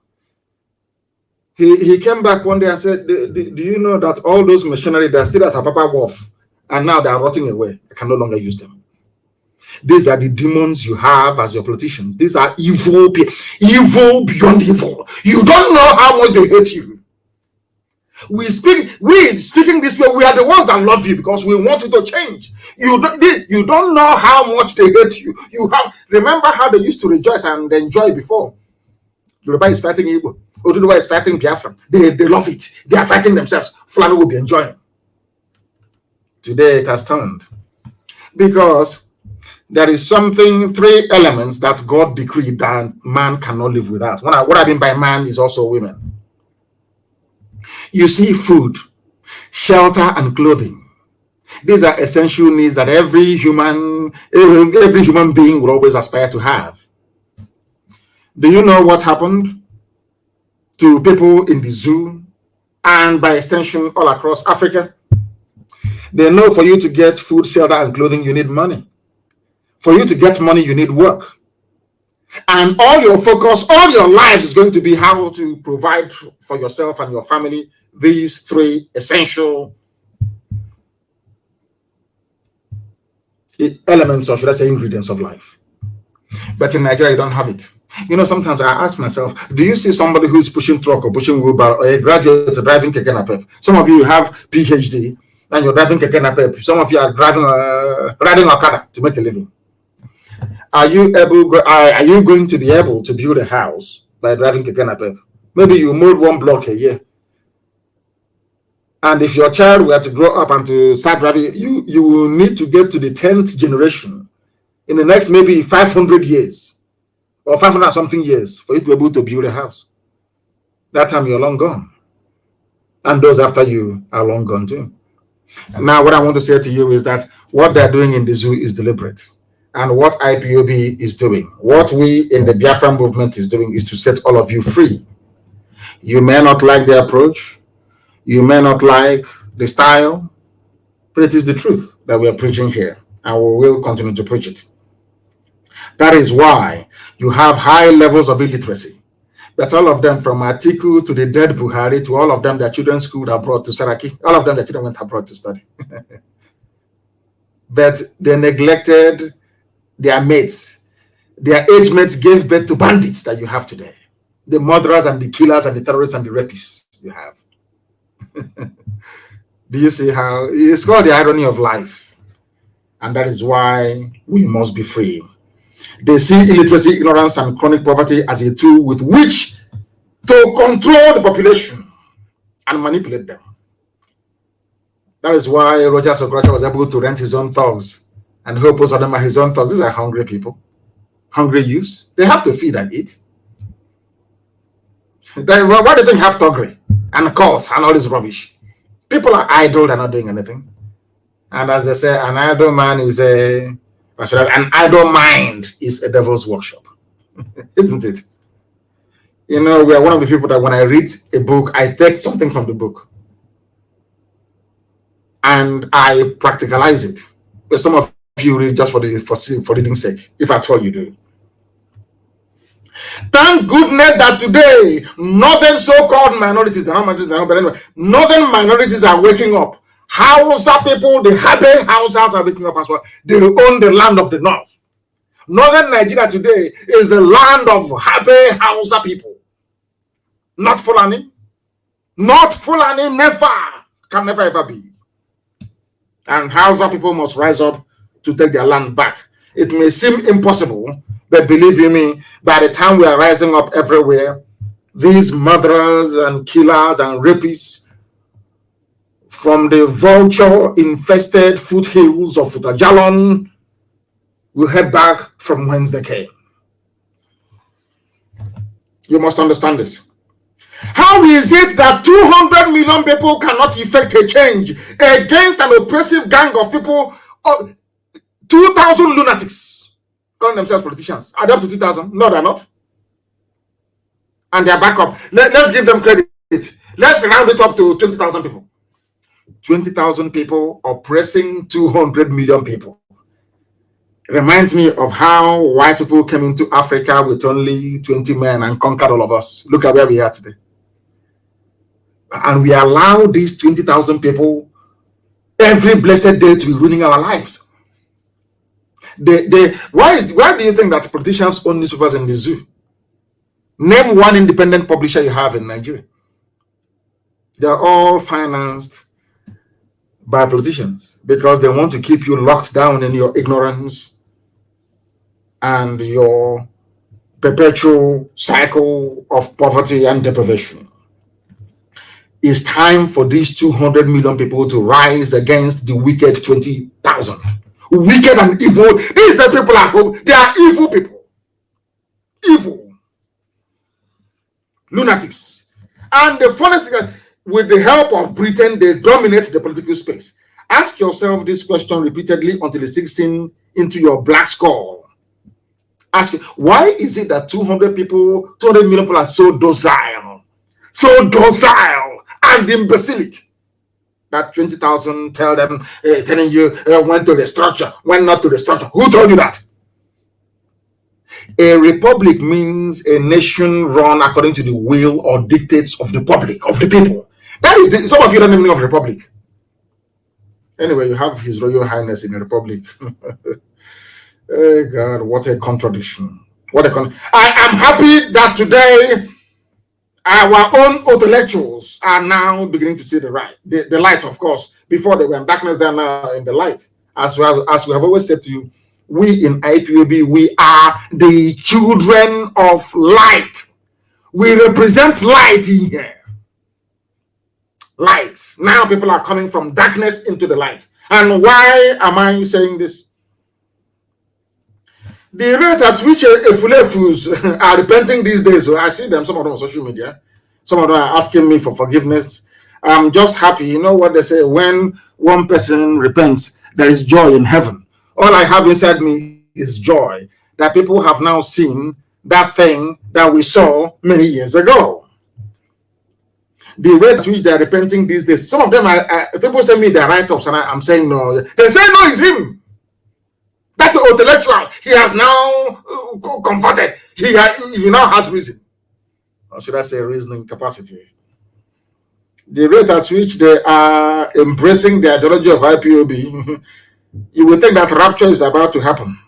He came back one day and said, do you know that all those machinery that are still at Apapa Wharf, and now they are rotting away? I can no longer use them. These are the demons you have as your politicians. These are evil beyond evil. You don't know how much they hate you. We speaking this way, we are the ones that love you because we want you to change. You don't know how much they hate you. Remember how they used to rejoice and enjoy before. Yoruba is fighting Igbo. Oduduwa is fighting Biafra. They love it. They are fighting themselves. Fulani will be enjoying. Today it has turned. Because there is three elements that God decreed that man cannot live without. What I mean by man is also women. You see, food, shelter, and clothing. These are essential needs that every human being will always aspire to have. Do you know what happened to people in the zoo and by extension all across Africa? They know for you to get food, shelter, and clothing, you need money. For you to get money, you need work. And all your focus, all your lives is going to be how to provide for yourself and your family these three essential elements, or should I say ingredients of life. But in Nigeria, you don't have it. You know, sometimes I ask myself, do you see somebody who's pushing truck or pushing wheelbarrow, or a graduate driving keke napep? Some of you have PhD and you're driving keke napep. Some of you are riding Okada to make a living. Are you going to be able to build a house by driving keke napep? Maybe you mowed one block a year. And if your child were to grow up and to start driving, you will need to get to the 10th generation in the next maybe 500 years or 500 something years for you to be able to build a house. That time you're long gone. And those after you are long gone too. And now what I want to say to you is that what they're doing in the zoo is deliberate. And what IPOB is doing, what we in the Biafra movement is doing, is to set all of you free. You may not like the approach. You may not like the style, but it is the truth that we are preaching here, and we will continue to preach it. That is why you have high levels of illiteracy. But all of them, from Atiku to the dead Buhari to all of them, their children schooled abroad to Saraki, all of them, their children went abroad to study. But they neglected their mates. Their age mates gave birth to bandits that you have today. The murderers and the killers and the terrorists and the rapists you have. Do you see how it's called the irony of life? And that is why we must be free. They see illiteracy, ignorance, and chronic poverty as a tool with which to control the population and manipulate them. That is why Roger Sokracha was able to rent his own thugs, and hope most of them are his own thugs. These are hungry people, hungry youths. They have to feed and eat. Why do you think have thuggery and cults and all this rubbish? People are idle, they're not doing anything. And as they say, an idle man is an idle mind is a devil's workshop. Isn't it? You know, we are one of the people that when I read a book, I take something from the book and I practicalize it. But some of you read just for reading's sake, if at all you do. Thank goodness that today, northern so-called minorities, they're not minorities, but anyway, northern minorities are waking up. Hausa people, the Habe Hausas are waking up as well. They own the land of the north. Northern Nigeria today is a land of Habe Hausa people. Not Fulani. Not Fulani, never. Can never ever be. And Hausa people must rise up to take their land back. It may seem impossible, but believe you me, by the time we are rising up everywhere, these murderers and killers and rapists from the vulture-infested foothills of Utajalon will head back from whence they came. You must understand this. How is it that 200 million people cannot effect a change against an oppressive gang of people, 2,000 lunatics, calling themselves politicians? Are they up to 2,000? No, they're not. and their backup. Let's give them credit. Let's round it up to 20,000 people. 20,000 people oppressing 200 million people. It reminds me of how white people came into Africa with only 20 men and conquered all of us. Look at where we are today. And we allow these 20,000 people every blessed day to be ruining our lives. Why do you think that politicians own newspapers in the zoo? Name one independent publisher you have in Nigeria. They're all financed by politicians because they want to keep you locked down in your ignorance and your perpetual cycle of poverty and deprivation. It's time for these 200 million people to rise against the wicked 20,000. Wicked and evil. These are people at home. They are evil people. Evil. Lunatics. And the funniest thing is, with the help of Britain, they dominate the political space. Ask yourself this question repeatedly until it sinks in into your black skull. Ask, why is it that 200 million people are so docile and imbecilic that 20,000 telling you when to the structure, when not to the structure? Who told you that? A republic means a nation run according to the will or dictates of the public, of the people. That is some of you don't know the meaning of republic. Anyway, you have His Royal Highness in a republic. Oh God, what a contradiction. I am happy that today our own intellectuals are now beginning to see the light, of course. Before they were in darkness, they are now in the light. As we have always said to you, we in IPOB, we are the children of light. We represent light in here. Light. Now people are coming from darkness into the light. And why am I saying this? The rate at which Efulefus are repenting these days, so I see them, some of them on social media, some of them are asking me for forgiveness. I'm just happy. You know what they say, when one person repents, there is joy in heaven. All I have inside me is joy that people have now seen that thing that we saw many years ago. The rate at which they are repenting these days, some of them are, people send me their write-ups and I'm saying no. They say no, it's him. That intellectual, he has now converted. He now has reason. Or should I say reasoning capacity. The rate at which they are embracing the ideology of IPOB, you will think that rapture is about to happen.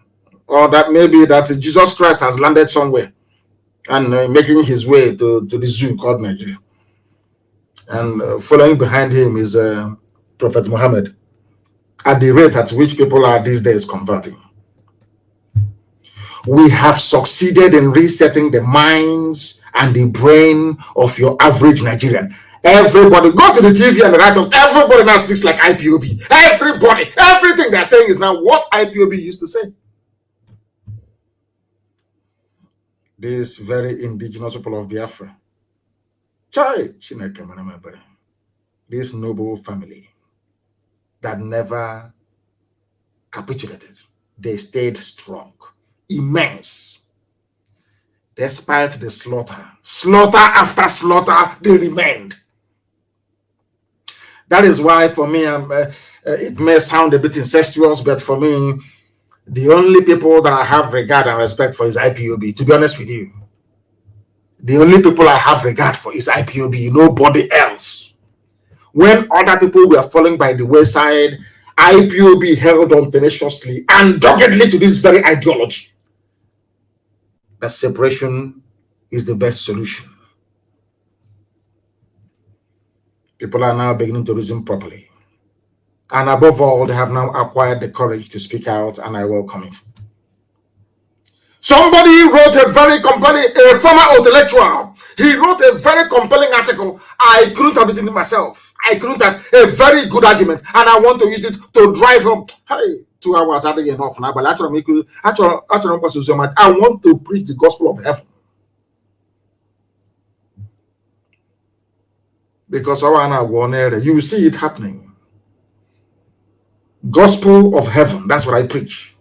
Or that maybe that Jesus Christ has landed somewhere and making his way to the zoo called Nigeria. And following behind him is Prophet Muhammad. At the rate at which people are these days converting. We have succeeded in resetting the minds and the brain of your average Nigerian. Everybody, go to the TV and the write-ups, everybody now speaks like IPOB. Everybody, everything they're saying is now what IPOB used to say. This very indigenous people of Biafra. This noble family that never capitulated. They stayed strong, immense. Despite the slaughter after slaughter, they remained. That is why for me, it may sound a bit incestuous, but for me, the only people that I have regard and respect for is IPOB, to be honest with you. The only people I have regard for is IPOB, nobody else. When other people were falling by the wayside, IPOB held on tenaciously and doggedly to this very ideology. That separation is the best solution. People are now beginning to reason properly. And above all, they have now acquired the courage to speak out, and I welcome it. Somebody wrote a very compelling, a former intellectual, he wrote a very compelling article. I couldn't have written it myself. I couldn't have a very good argument, and I want to use it to drive home. Hey, 2 hours are enough now, but I want to preach the gospel of heaven. Because you will see it happening. Gospel of heaven, that's what I preach.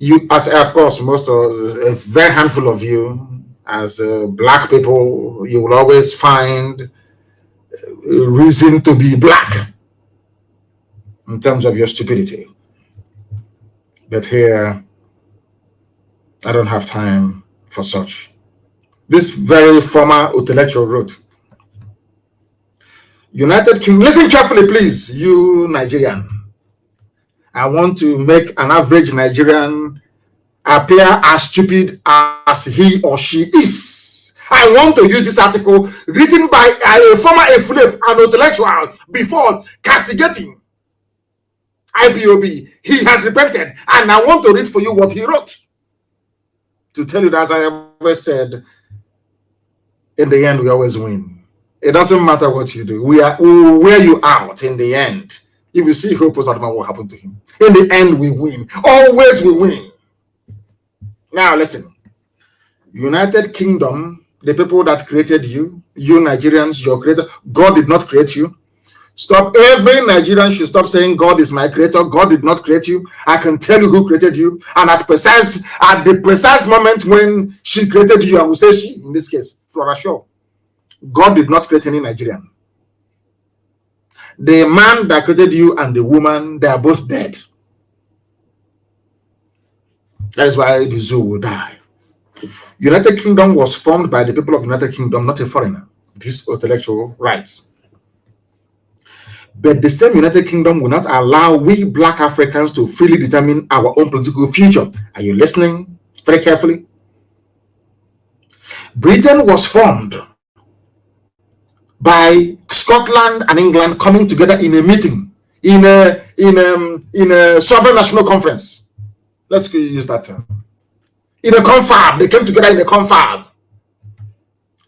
You, as of course, most of a very handful of you As black people, you will always find a reason to be black in terms of your stupidity. But here, I don't have time for such. This very former intellectual wrote, United Kingdom, listen carefully, please, you Nigerian. I want to make an average Nigerian appear as stupid as he or she is. I want to use this article written by a former an intellectual before castigating IPOB. He has repented, and I want to read for you what he wrote. To tell you that, as I always said, in the end, we always win. It doesn't matter what you do. We will wear you out in the end. You will see Hope Uzodinma what happened to him. In the end, we win. Always we win. Now, listen. United Kingdom, the people that created you, you Nigerians, your creator, God did not create you. Stop. Every Nigerian should stop saying God is my creator. God did not create you. I can tell you who created you. And at the precise moment when she created you, I will say she, in this case, Flora Shaw. God did not create any Nigerian. The man that created you and the woman, they are both dead. That is why the zoo will die. United Kingdom was formed by the people of United Kingdom, not a foreigner. These intellectual rights. But the same United Kingdom will not allow we black Africans to freely determine our own political future. Are you listening very carefully? Britain was formed by Scotland and England coming together in a meeting, in a sovereign national conference. Let's use that term. In a confab, they came together in a confab.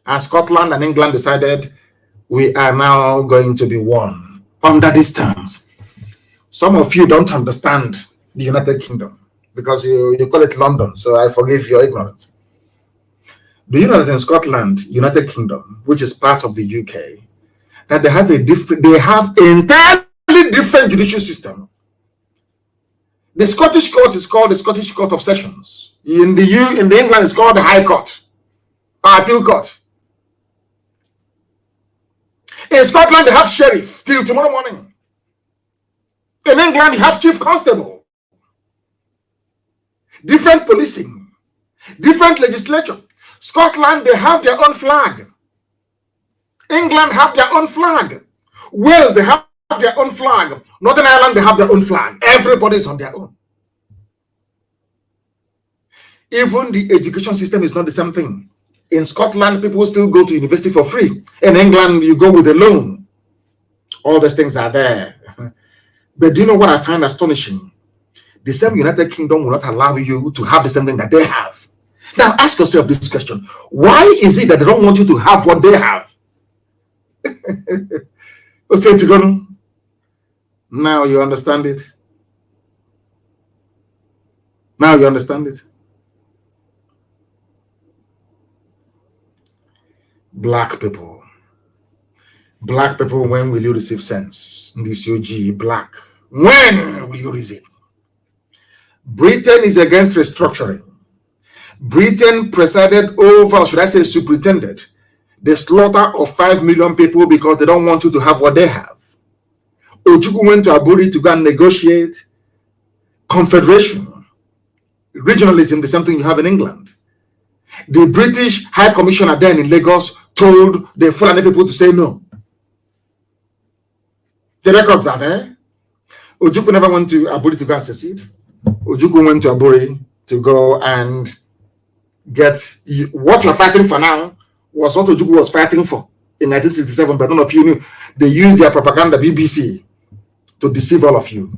And Scotland and England decided we are now going to be one under these terms. Some of you don't understand the United Kingdom because you call it London, so I forgive your ignorance. Do you know that in Scotland, United Kingdom, which is part of the UK, that they have entirely different judicial system? The Scottish court is called the Scottish Court of Sessions. In the England, it's called the High Court, or Appeal Court. In Scotland, they have sheriff till tomorrow morning. In England, you have chief constable. Different policing, different legislature. Scotland, they have their own flag. England have their own flag. Wales, they have their own flag. Northern Ireland, they have their own flag. Everybody is on their own. Even the education system is not the same thing. In Scotland, people still go to university for free. In England, you go with a loan. All those things are there. But do you know what I find astonishing? The same United Kingdom will not allow you to have the same thing that they have. Now, ask yourself this question. Why is it that they don't want you to have what they have? Now you understand it. Now you understand it. Black people, when will you receive sense? This UG, black. When will you receive? Britain is against restructuring. Britain presided over, should I say superintended, the slaughter of 5 million people because they don't want you to have what they have. Ojukwu went to Aburi to go and negotiate confederation, regionalism, the same thing you have in England. The British High Commissioner then in Lagos told the Fulani people to say no. The records are there. Ojukwu never went to Aburi to go and secede. Ojukwu went to Aburi to go and get what you're fighting for now was what Ojukwu was fighting for in 1967, but none of you knew. They used their propaganda BBC to deceive all of you.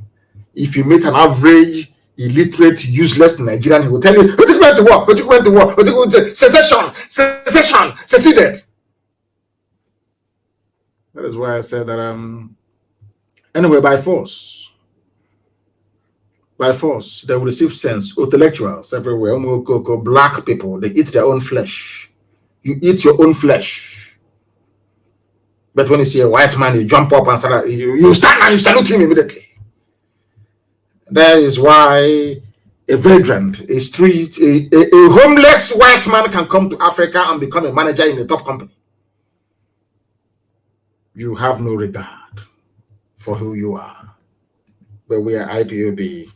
If you meet an average, illiterate, useless Nigerian, he will tell you, Ojukwu went to war, Ojukwu went to war, Ojukwu went to secession, seceded. That is why I said that, anyway, by force, they will receive sense. Intellectuals everywhere, black people, they eat their own flesh. You eat your own flesh. But when you see a white man, you jump up and you stand and you salute him immediately. That is why a vagrant, a street, a homeless white man can come to Africa and become a manager in a top company. You have no regard for who you are. But we are IPOB,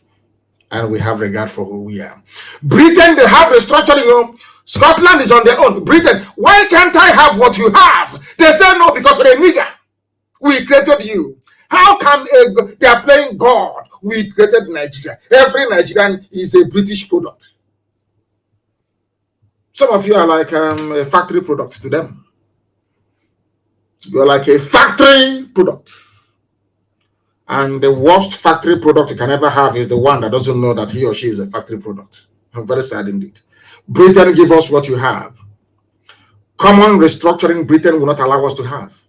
and we have regard for who we are. Britain, they have restructuring. Scotland is on their own. Britain, why can't I have what you have? They say no, because we're a nigger. We created you. How can they are playing God? We created Nigeria. Every Nigerian is a British product. Some of you are like a factory product to them. You are like a factory product. And the worst factory product you can ever have is the one that doesn't know that he or she is a factory product. I'm very sad indeed. Britain, give us what you have. Common restructuring Britain will not allow us to have.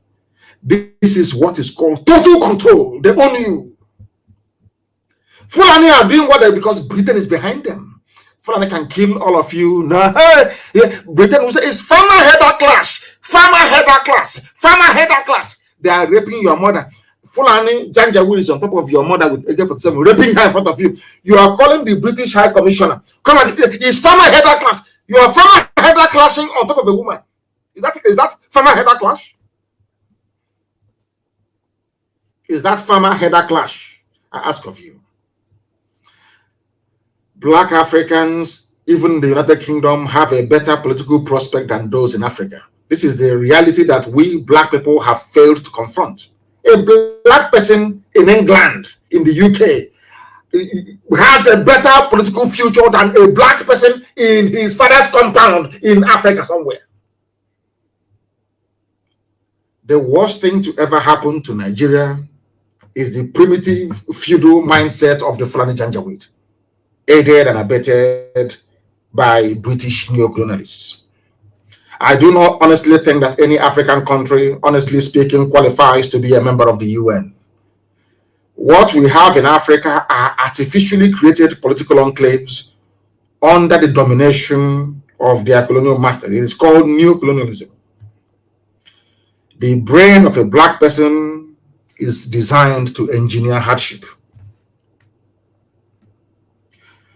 This is what is called total control. They own you. Fulani are doing what they because Britain is behind them. Fulani can kill all of you. No, yeah, Britain will say it's farmer header clash. Farmer header clash. Farmer header clash. They are raping your mother. Fulani Janjaweed is on top of your mother with AK-47, raping her in front of you. You are calling the British High Commissioner. Come on, it's farmer header clash. You are farmer header clashing on top of a woman. Is that farmer header clash? Is that farmer header clash? I ask of you. Black Africans, even in the United Kingdom, have a better political prospect than those in Africa. This is the reality that we black people have failed to confront. A black person in England, in the UK, has a better political future than a black person in his father's compound in Africa somewhere. The worst thing to ever happen to Nigeria is the primitive feudal mindset of the Fulani Janjaweed, aided and abetted by British neocolonialists. I do not honestly think that any African country, honestly speaking, qualifies to be a member of the UN. What we have in Africa are artificially created political enclaves under the domination of their colonial masters. It is called neocolonialism. The brain of a black person is designed to engineer hardship.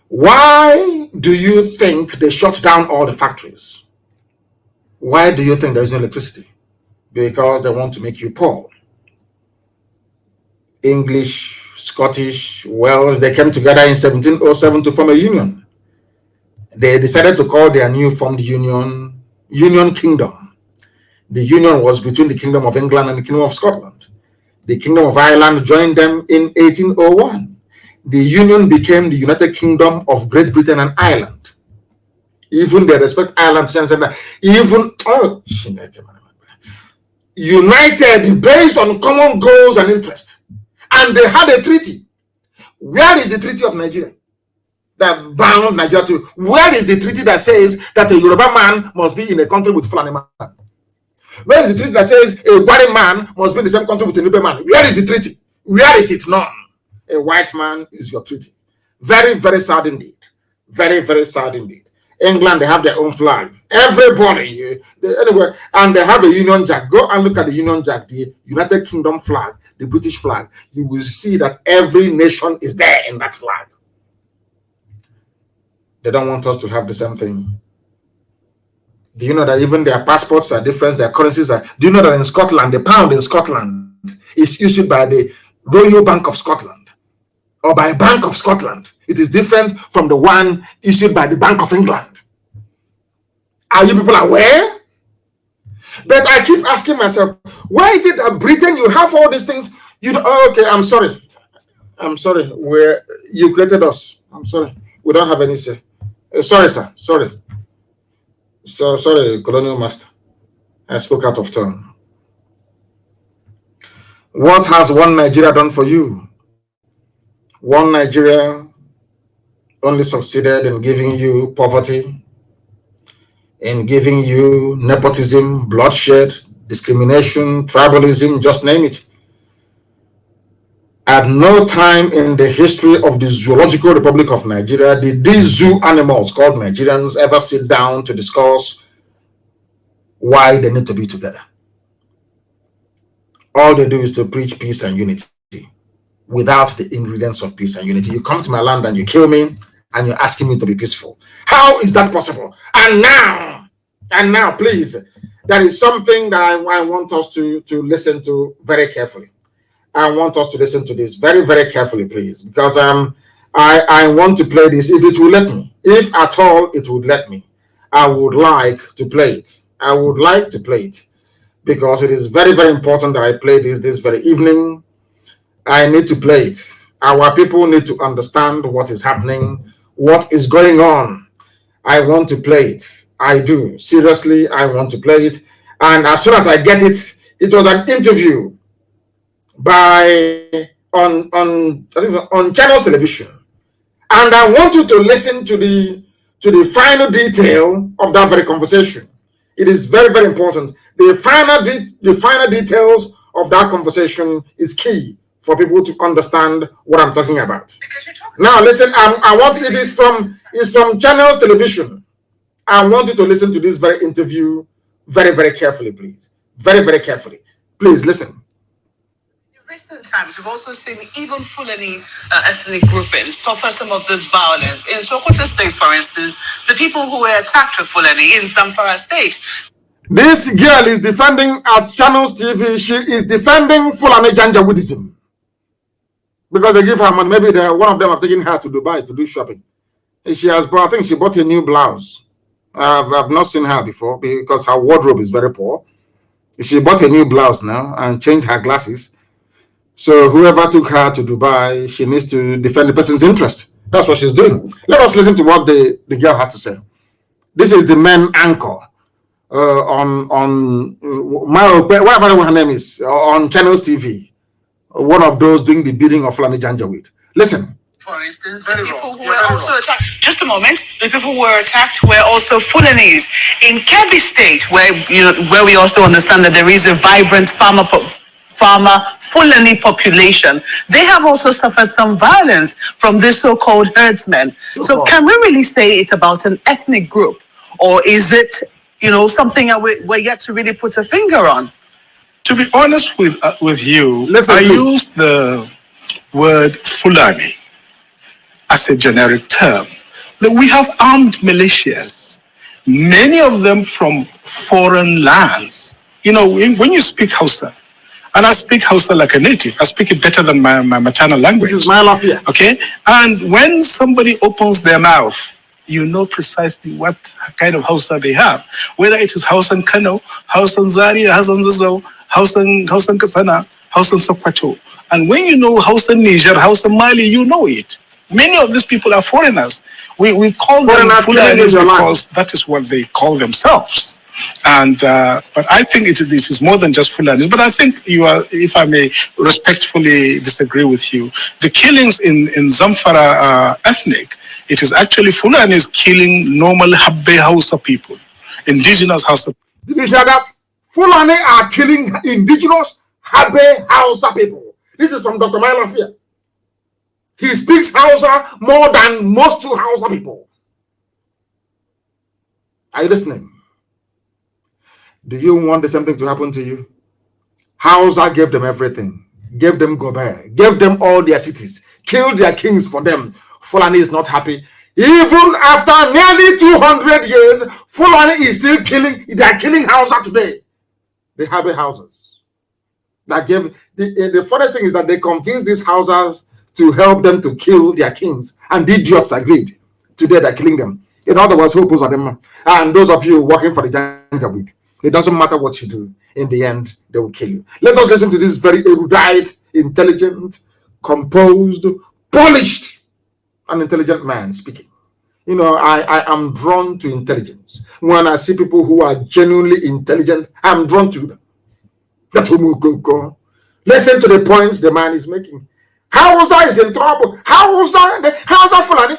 Why do you think they shut down all the factories? Why do you think there is no electricity? Because they want to make you poor. English, Scottish, Welsh, they came together in 1707 to form a union. They decided to call their new formed union, Union Kingdom. The union was between the Kingdom of England and the Kingdom of Scotland. The Kingdom of Ireland joined them in 1801. The union became the United Kingdom of Great Britain and Ireland. Even they respect Ireland, united based on common goals and interests. And they had a treaty. Where is the Treaty of Nigeria that bound Nigeria to? Where is the treaty that says that a Yoruba man must be in a country with Fulani man? Where is the treaty that says a Gwari man must be in the same country with a Nupe man? Where is the treaty? Where is it? None. A white man is your treaty. Very, very sad indeed. Very, very sad indeed. England, they have their own flag. Everybody, anyway, and they have a Union Jack. Go and look at the Union Jack, the United Kingdom flag, the British flag. You will see that every nation is there in that flag. They don't want us to have the same thing. Do you know that even their passports are different, their currencies are... Do you know that in Scotland, the pound in Scotland is issued by the Royal Bank of Scotland or by Bank of Scotland? It is different from the one issued by the Bank of England. Are you people aware? But I keep asking myself, why is it that Britain, you have all these things? Okay, I'm sorry. You created us. I'm sorry. We don't have any say. Sorry, sir. Sorry. Sorry, colonial master. I spoke out of turn. What has one Nigeria done for you? One Nigeria only succeeded in giving you poverty, in giving you nepotism, bloodshed, discrimination, tribalism, just name it. At no time in the history of the Zoological Republic of Nigeria did these zoo animals called Nigerians ever sit down to discuss why they need to be together. All they do is to preach peace and unity without the ingredients of peace and unity. You come to my land and you kill me, and you're asking me to be peaceful. How is that possible? And now, please, there is something that I want us to listen to very carefully. I want us to listen to this very, very carefully, please, because I want to play this if it will let me. If at all it would let me, I would like to play it. I would like to play it because it is very, very important that I play this very evening. I need to play it. Our people need to understand what is happening, what is going on. I want to play it. I do. Seriously, I want to play it. And as soon as I get it, it was an interview on Channels Television. And I want you to listen to the final detail of that very conversation. It is very, very important. The final details of that conversation is key for people to understand what I'm talking about. Now, listen. I want it is from Channels Television. I want you to listen to this very interview very, very carefully, please. Very, very carefully. Please listen. In recent times, we've also seen even Fulani ethnic groupings suffer some of this violence. In Sokoto State, for instance, the people who were attacked were Fulani in Zamfara State. This girl is defending at Channels TV. She is defending Fulani Janjaweedism because they give her money. Maybe one of them have taken her to Dubai to do shopping. She has bought. I think she bought a new blouse. I've not seen her before because her wardrobe is very poor. She bought a new blouse now and changed her glasses. So whoever took her to Dubai, she needs to defend the person's interest. That's what she's doing. Let us listen to what the girl has to say. This is the main anchor on whatever her name is, on Channels TV. One of those doing the bidding of Fulani Janjaweed. Listen. For instance, the people who were also attacked. Just a moment. The people who were attacked were also Fulanis in Kebbi State, where we also understand that there is a vibrant farmer Fulani population. They have also suffered some violence from this so-called herdsmen. So can we really say it's about an ethnic group, or is it, something that we're yet to really put a finger on? To be honest with you, I use the word Fulani as a generic term. That we have armed militias, many of them from foreign lands. When you speak Hausa, and I speak Hausa like a native, I speak it better than my maternal language. This is Malafia. Okay? And when somebody opens their mouth, you know precisely what kind of Hausa they have. Whether it is Hausan Kano, Hausan Zaria, Hausan Zazo, Hausan Kasana, Hausan Sokoto. And when you know Hausan Niger, Hausan Mali, you know it. Many of these people are foreigners. We call them Fulanis because that is what they call themselves. And but I think it is more than just Fulanis. But I think if I may respectfully disagree with you, the killings in Zamfara ethnic, it is actually Fulanis killing normal Habbe Hausa people, indigenous Hausa. Did you hear that? Fulani are killing indigenous Habbe Hausa people. This is from Dr. Malafia. He speaks Hausa more than most Hausa people. Are you listening? Do you want the same thing to happen to you? Hausa gave them everything. Gave them Gobert. Gave them all their cities. Killed their kings for them. Fulani is not happy. Even after nearly 200 years, Fulani is still killing. They are killing Hausa today. They have houses. That gave the funniest thing is that they convinced these Hausas to help them to kill their kings, and the idiots agreed. Today they're killing them. In other words, who pulls on them? And those of you working for the Janjaweed, it doesn't matter what you do. In the end, they will kill you. Let us listen to this very erudite, intelligent, composed, polished, and intelligent man speaking. I am drawn to intelligence. When I see people who are genuinely intelligent, I'm drawn to them. That's who go. Listen to the points the man is making. Hausa is in trouble. Hausa Fulani.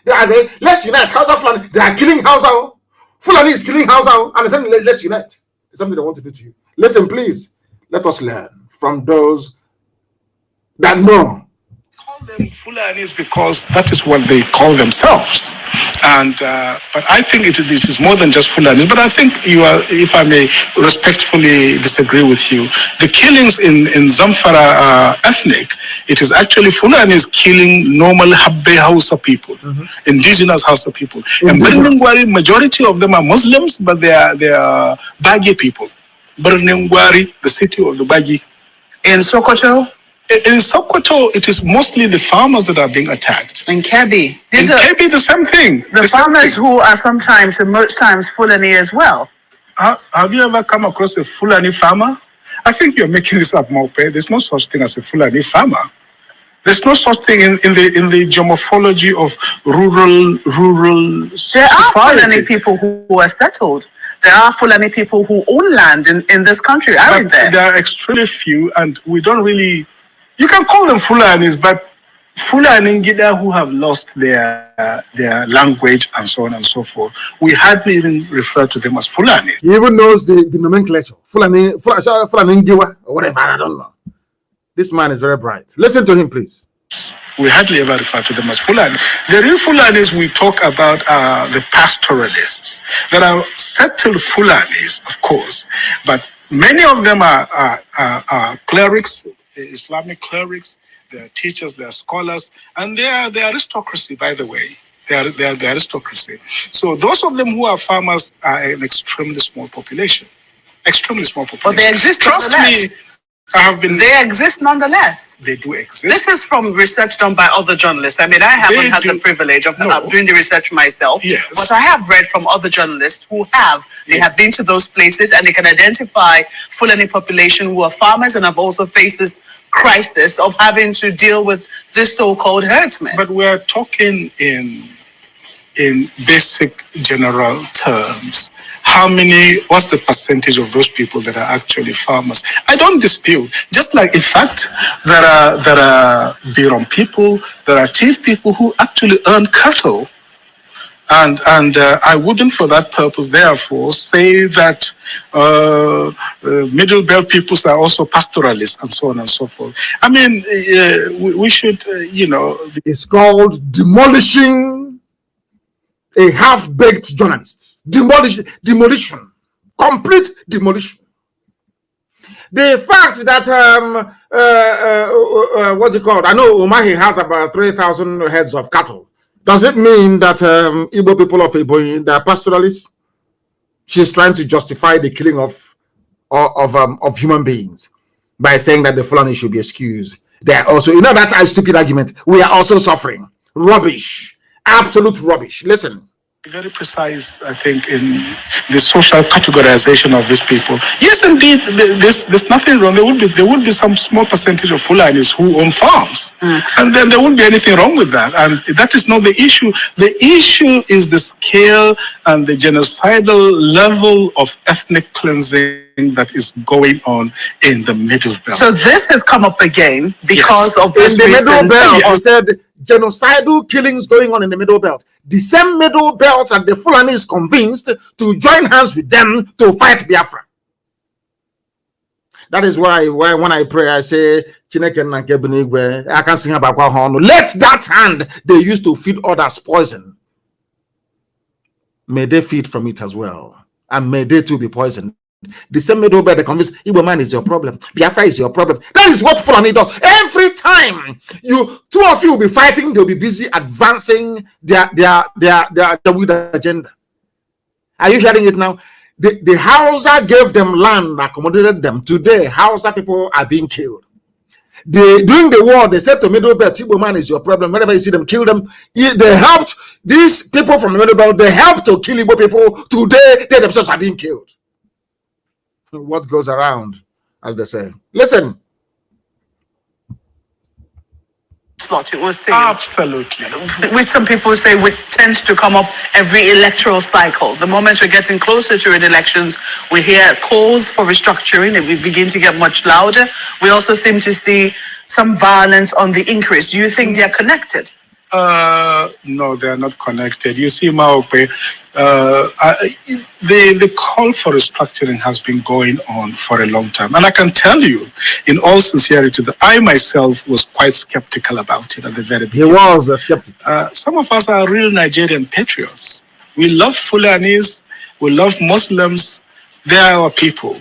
They are saying, let's unite. Hausa Fulani. They are killing Hausa. Fulani is killing Hausa. And they say, let's unite. It's something they want to do to you. Listen, please. Let us learn from those that know. Call them Fulanis because that is what they call themselves. And but I think it is more than just Fulanis. But I think you are, if I may respectfully disagree with you, the killings in Zamfara ethnic, it is actually Fulanis killing normal Habbe Hausa people, indigenous Hausa people. And Birningwari, majority of them are Muslims, but they are Bagi people. Birningwari, the city of the Bagi. In Sokoto? In Sokoto, it is mostly the farmers that are being attacked. In Kebbi? In Kebbi, the same thing. The farmers who are sometimes, and most times, Fulani as well. Have you ever come across a Fulani farmer? I think you're making this up, Mope. There's no such thing as a Fulani farmer. There's no such thing in the geomorphology of rural There are Fulani people who are settled. There are Fulani people who own land in this country, aren't there? There are extremely few, and we don't really... You can call them Fulanis, but Fulani Ngida who have lost their language and so on and so forth, we hardly even refer to them as Fulani. He even knows the nomenclature. Fulani Ngiwa, or whatever, I don't know. This man is very bright. Listen to him, please. We hardly ever refer to them as Fulani. The real Fulanis we talk about are the pastoralists. There are settled Fulanis, of course, but many of them are clerics, Islamic clerics. They are teachers, they are scholars, and they are the aristocracy, by the way. They are the aristocracy. So those of them who are farmers are an extremely small population. Extremely small population. But they exist. Trust me. They exist nonetheless. They do exist. This is from research done by other journalists. I mean, I haven't had the privilege of doing the research myself. Yes. But I have read from other journalists who have. They have been to those places and they can identify Fulani population who are farmers and have also faced this crisis of having to deal with this so-called herdsmen. But we're talking in basic general terms. What's the percentage of those people that are actually farmers? I don't dispute. Just like, in fact, there are Birom people, there are chief people who actually earn cattle. And I wouldn't, for that purpose, therefore, say that Middle Belt peoples are also pastoralists and so on and so forth. I mean, we should, It's called demolishing a half-baked journalist. Demolition. Complete demolition. The fact that, what's it called? I know Umahi has about 3,000 heads of cattle. Does it mean that Igbo people of Igbo, they are pastoralists? She's trying to justify the killing of human beings by saying that the Fulani should be excused. They are also, that's a stupid argument. We are also suffering. Rubbish. Absolute rubbish. Listen. Very precise, I think, in the social categorization of these people. Yes, indeed, there's nothing wrong. There would be some small percentage of Fulanis who own farms, and then there wouldn't be anything wrong with that. And that is not the issue. The issue is the scale and the genocidal level of ethnic cleansing that is going on in the Middle Belt. So this has come up again because of this. In the Middle Belt, you said genocidal killings going on in the Middle Belt. The same Middle Belt that the Fulani is convinced to join hands with them to fight Biafra. That is why when I pray, I say, I can sing about let that hand they used to feed others poison. May they feed from it as well. And may they too be poisoned. The same Middle Belt, they convince Igbo man is your problem. Biafra is your problem. That is what Fulani does. Every time two of you will be fighting, they'll be busy advancing their agenda. Are you hearing it now? The Hausa gave them land, accommodated them. Today, Hausa people are being killed. During the war, they said to Middle Belt, Igbo man is your problem. Whenever you see them, kill them. They helped these people from the Middle Belt. They helped to kill Igbo people. Today, they themselves are being killed. What goes around, as they say. Listen. It was saying, absolutely. Which some people say tends to come up every electoral cycle. The moment we're getting closer to an elections, we hear calls for restructuring and we begin to get much louder. We also seem to see some violence on the increase. Do you think they're connected? No, they are not connected. You see, Maokwe, the call for restructuring has been going on for a long time. And I can tell you, in all sincerity, that I myself was quite skeptical about it at the very beginning. He was a skeptic. Some of us are real Nigerian patriots. We love Fulanis, we love Muslims. They are our people.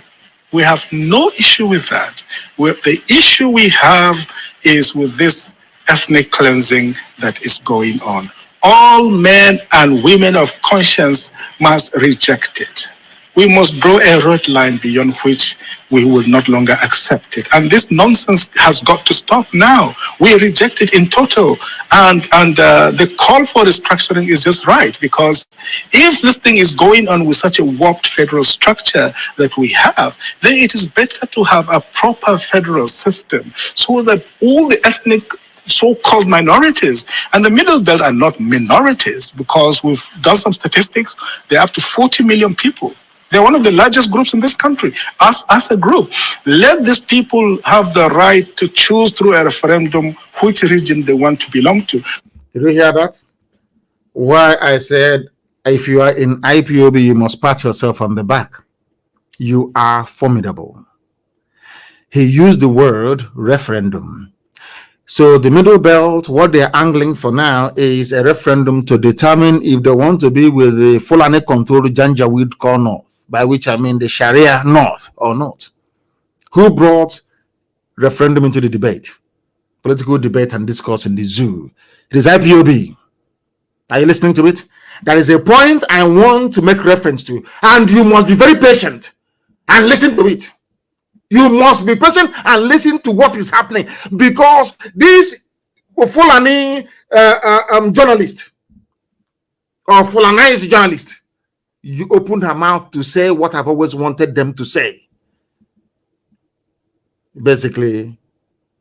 We have no issue with that. The issue we have is with this ethnic cleansing that is going on. All men and women of conscience must reject it. We must draw a red line beyond which we will not longer accept it. And this nonsense has got to stop now. We reject it in total. And the call for restructuring is just right, because if this thing is going on with such a warped federal structure that we have, then it is better to have a proper federal system so that all the ethnic so-called minorities, and the middle belt are not minorities, because we've done some statistics, they're up to 40 million people. They're one of the largest groups in this country. As a group, let these people have the right to choose through a referendum which region they want to belong to. Did you hear that? Why I said, if you are in IPOB, you must pat yourself on the back. You are formidable. He used the word referendum. So the middle belt, what they're angling for now is a referendum to determine if they want to be with the Fulani-controlled Janjaweed core north, by which I mean the Sharia north or not. Who brought referendum into the debate? Political debate and discourse in the zoo. It is IPOB. Are you listening to it? That is a point I want to make reference to. And you must be very patient and listen to it. You must be patient and listen to what is happening, because this Fulani journalist or Fulanized journalist, you opened her mouth to say what I've always wanted them to say. Basically,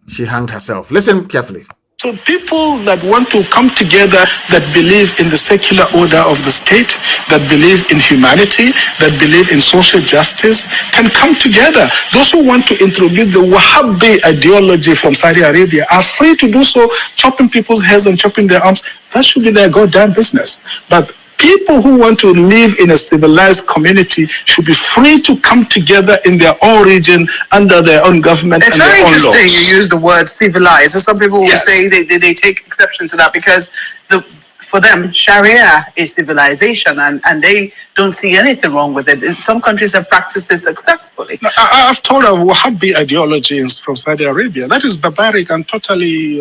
she hanged herself. Listen carefully. So people that want to come together, that believe in the secular order of the state, that believe in humanity, that believe in social justice, can come together. Those who want to introduce the Wahhabi ideology from Saudi Arabia are free to do so, chopping people's heads and chopping their arms. That should be their goddamn business. But people who want to live in a civilized community should be free to come together in their own region under their own government. It's and very their own interesting laws. you use the word civilized. And some people will Yes. say they take exception to that, because for them, Sharia is civilization, and they don't see anything wrong with it. Some countries have practiced it successfully. I've told of Wahhabi ideology from Saudi Arabia. That is barbaric and totally...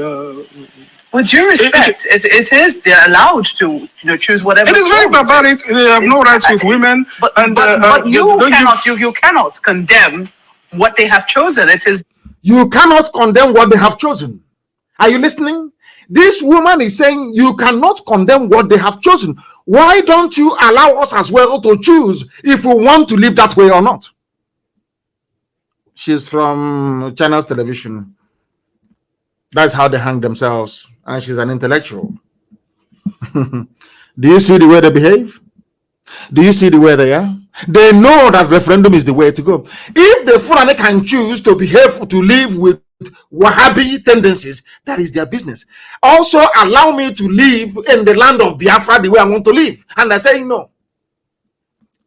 With due respect, it is, they're allowed to choose whatever. It is very form. barbaric. They have no rights with women. But you you cannot condemn what they have chosen. It is. You cannot condemn what they have chosen. Are you listening? This woman is saying you cannot condemn what they have chosen. Why don't you allow us as well to choose if we want to live that way or not? She's from Channels Television. That's how they hang themselves. And she's an intellectual. Do you see the way they behave? Do you see the way they are? They know that referendum is the way to go. If the Fulani can choose to behave, to live with Wahhabi tendencies, that is their business. Also, allow me to live in the land of Biafra the way I want to live. And they're saying no.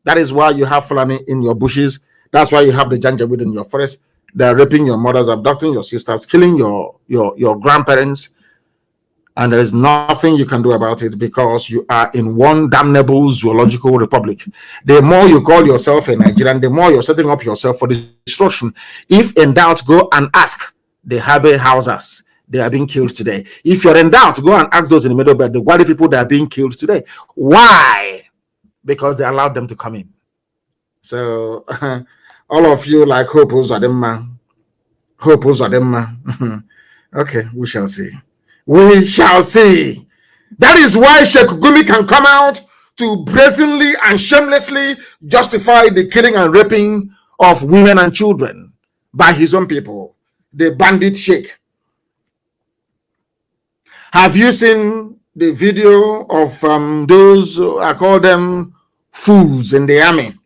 That is why you have Fulani in your bushes. That's why you have the Janjaweed in your forest. They're raping your mothers, abducting your sisters, killing your grandparents. And there is nothing you can do about it, because you are in one damnable zoological republic. The more you call yourself a Nigerian, the more you're setting up yourself for destruction. If in doubt, go and ask the Habe Hausas. They are being killed today. If you're in doubt, go and ask those in the middle belt, the white people that are being killed today. Why? Because they allowed them to come in. So all of you like Hope Uzodimma. Okay, we shall see. We shall see. That is why Sheikh Gumi can come out to brazenly and shamelessly justify the killing and raping of women and children by his own people, the bandit Sheikh. Have you seen the video of those, I call them fools in the army,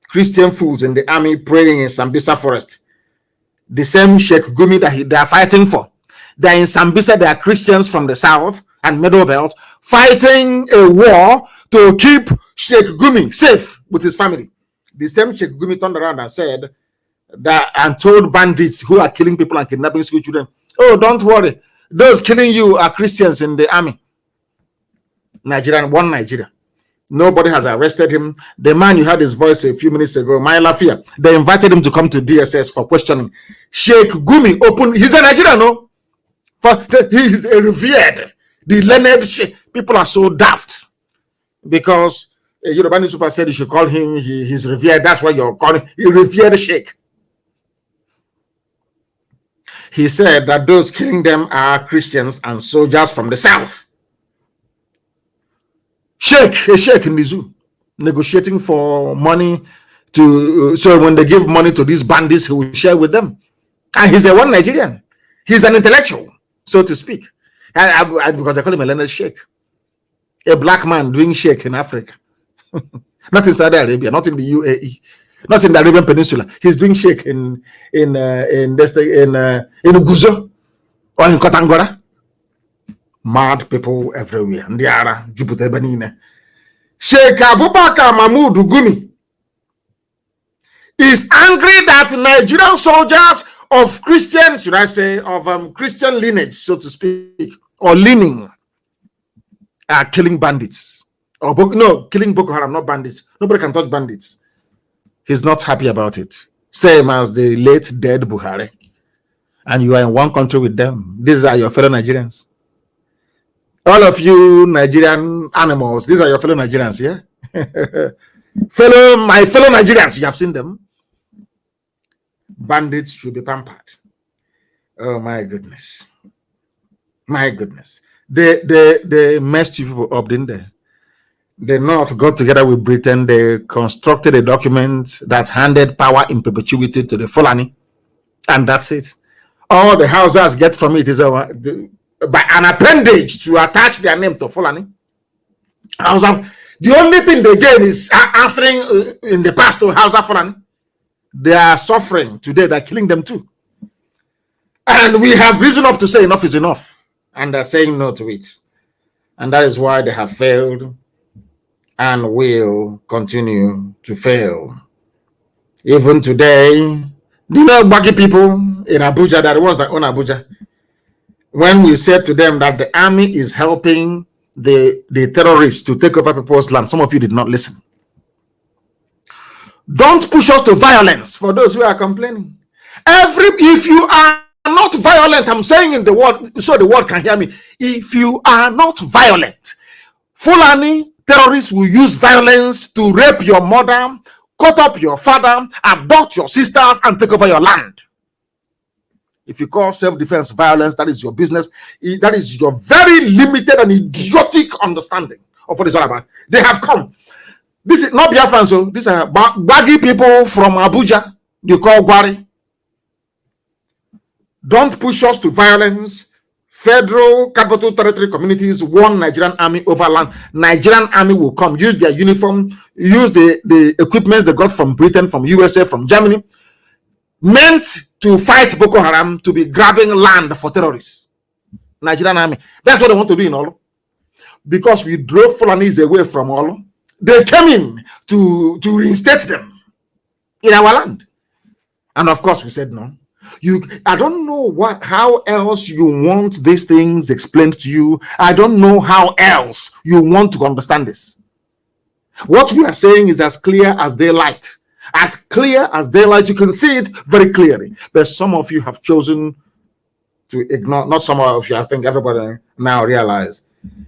Christian fools in the army praying in Sambisa forest? The same Sheikh Gumi that they are fighting for. They're in Sambisa, they are Christians from the south, and Middle Belt, fighting a war to keep Sheikh Gumi safe with his family. The same Sheikh Gumi turned around and said that, and told bandits who are killing people and kidnapping school children, oh, don't worry, those killing you are Christians in the army. One Nigeria. Nobody has arrested him. The man you heard his voice a few minutes ago, Malafia, they invited him to come to DSS for questioning. Sheikh Gumi opened, he's a Nigerian, no? He is a revered, the learned Sheikh. People are so daft because a Yoruba newspaper said you should call him, he's revered. That's why you're calling him a revered Sheikh. He said that those killing them are Christians and soldiers from the south. A sheikh in the zoo, negotiating for money to, so when they give money to these bandits, he will share with them. And he's a one Nigerian. He's an intellectual, so to speak. Because I call him a learned sheikh. A black man doing sheikh in Africa. Not in Saudi Arabia, not in the UAE, not in the Arabian Peninsula. He's doing sheikh in Uguzo or in Kotangora. Mad people everywhere. Ndiara, Jupiter Benine. Sheikh Abubakar Mahmoud Gumi is angry that Nigerian soldiers of Christian, should I say, of Christian lineage, so to speak, or leaning, are killing bandits. Or killing Boko Haram, not bandits. Nobody can touch bandits. He's not happy about it. Same as the late dead Buhari. And you are in one country with them. These are your fellow Nigerians. All of you Nigerian animals, these are your fellow Nigerians, yeah? My fellow Nigerians, you have seen them. Bandits should be pampered. Oh my goodness. My goodness. They messed you people up, didn't they? The North got together with Britain. They constructed a document that handed power in perpetuity to the Fulani. And that's it. All the Hausas get from it is by an appendage to attach their name to Fulani. The only thing they gain is answering in the past to Hausa Fulani. They are suffering today. They're killing them too. And we have reason up to say enough is enough. And they're saying no to it. And that is why they have failed and will continue to fail. Even today, Bagi people in Abuja, that was that own Abuja, when we said to them that the army is helping the terrorists to take over people's land, some of you did not listen. Don't push us to violence for those who are complaining. If you are not violent, I'm saying in the word so the world can hear me. If you are not violent, Fulani terrorists will use violence to rape your mother, cut up your father, abduct your sisters, and take over your land. If you call self-defense violence, that is your business. That is your very limited and idiotic understanding of what it's all about. They have come. This is not Biafran, so these are baggy people from Abuja. You call Gwari. Don't push us to violence. Federal Capital Territory communities won Nigerian army over land. Nigerian army will come, use their uniform, use the equipment they got from Britain, from USA, from Germany, meant to fight Boko Haram, to be grabbing land for terrorists. Nigerian army. That's what they want to do in Olu. Because we drove Fulanis away from Olu, they came in to reinstate them in our land. And of course we said no. I don't know how else you want these things explained to you. I don't know how else you want to understand this. What we are saying is as clear as daylight. As clear as daylight, you can see it very clearly. But some of you have chosen to ignore, not some of you, I think everybody now realize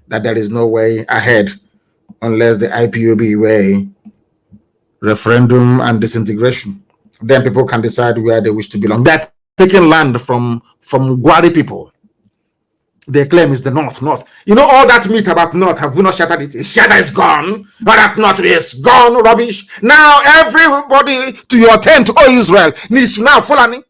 that there is no way ahead unless the IPOB way, referendum and disintegration. Then people can decide where they wish to belong. They're taking land from Gwari people. They claim it's the North. You know all that myth about North, have we not shattered it? Shatter is gone. But that North is gone, rubbish. Now everybody to your tent, oh Israel, needs now Fulani.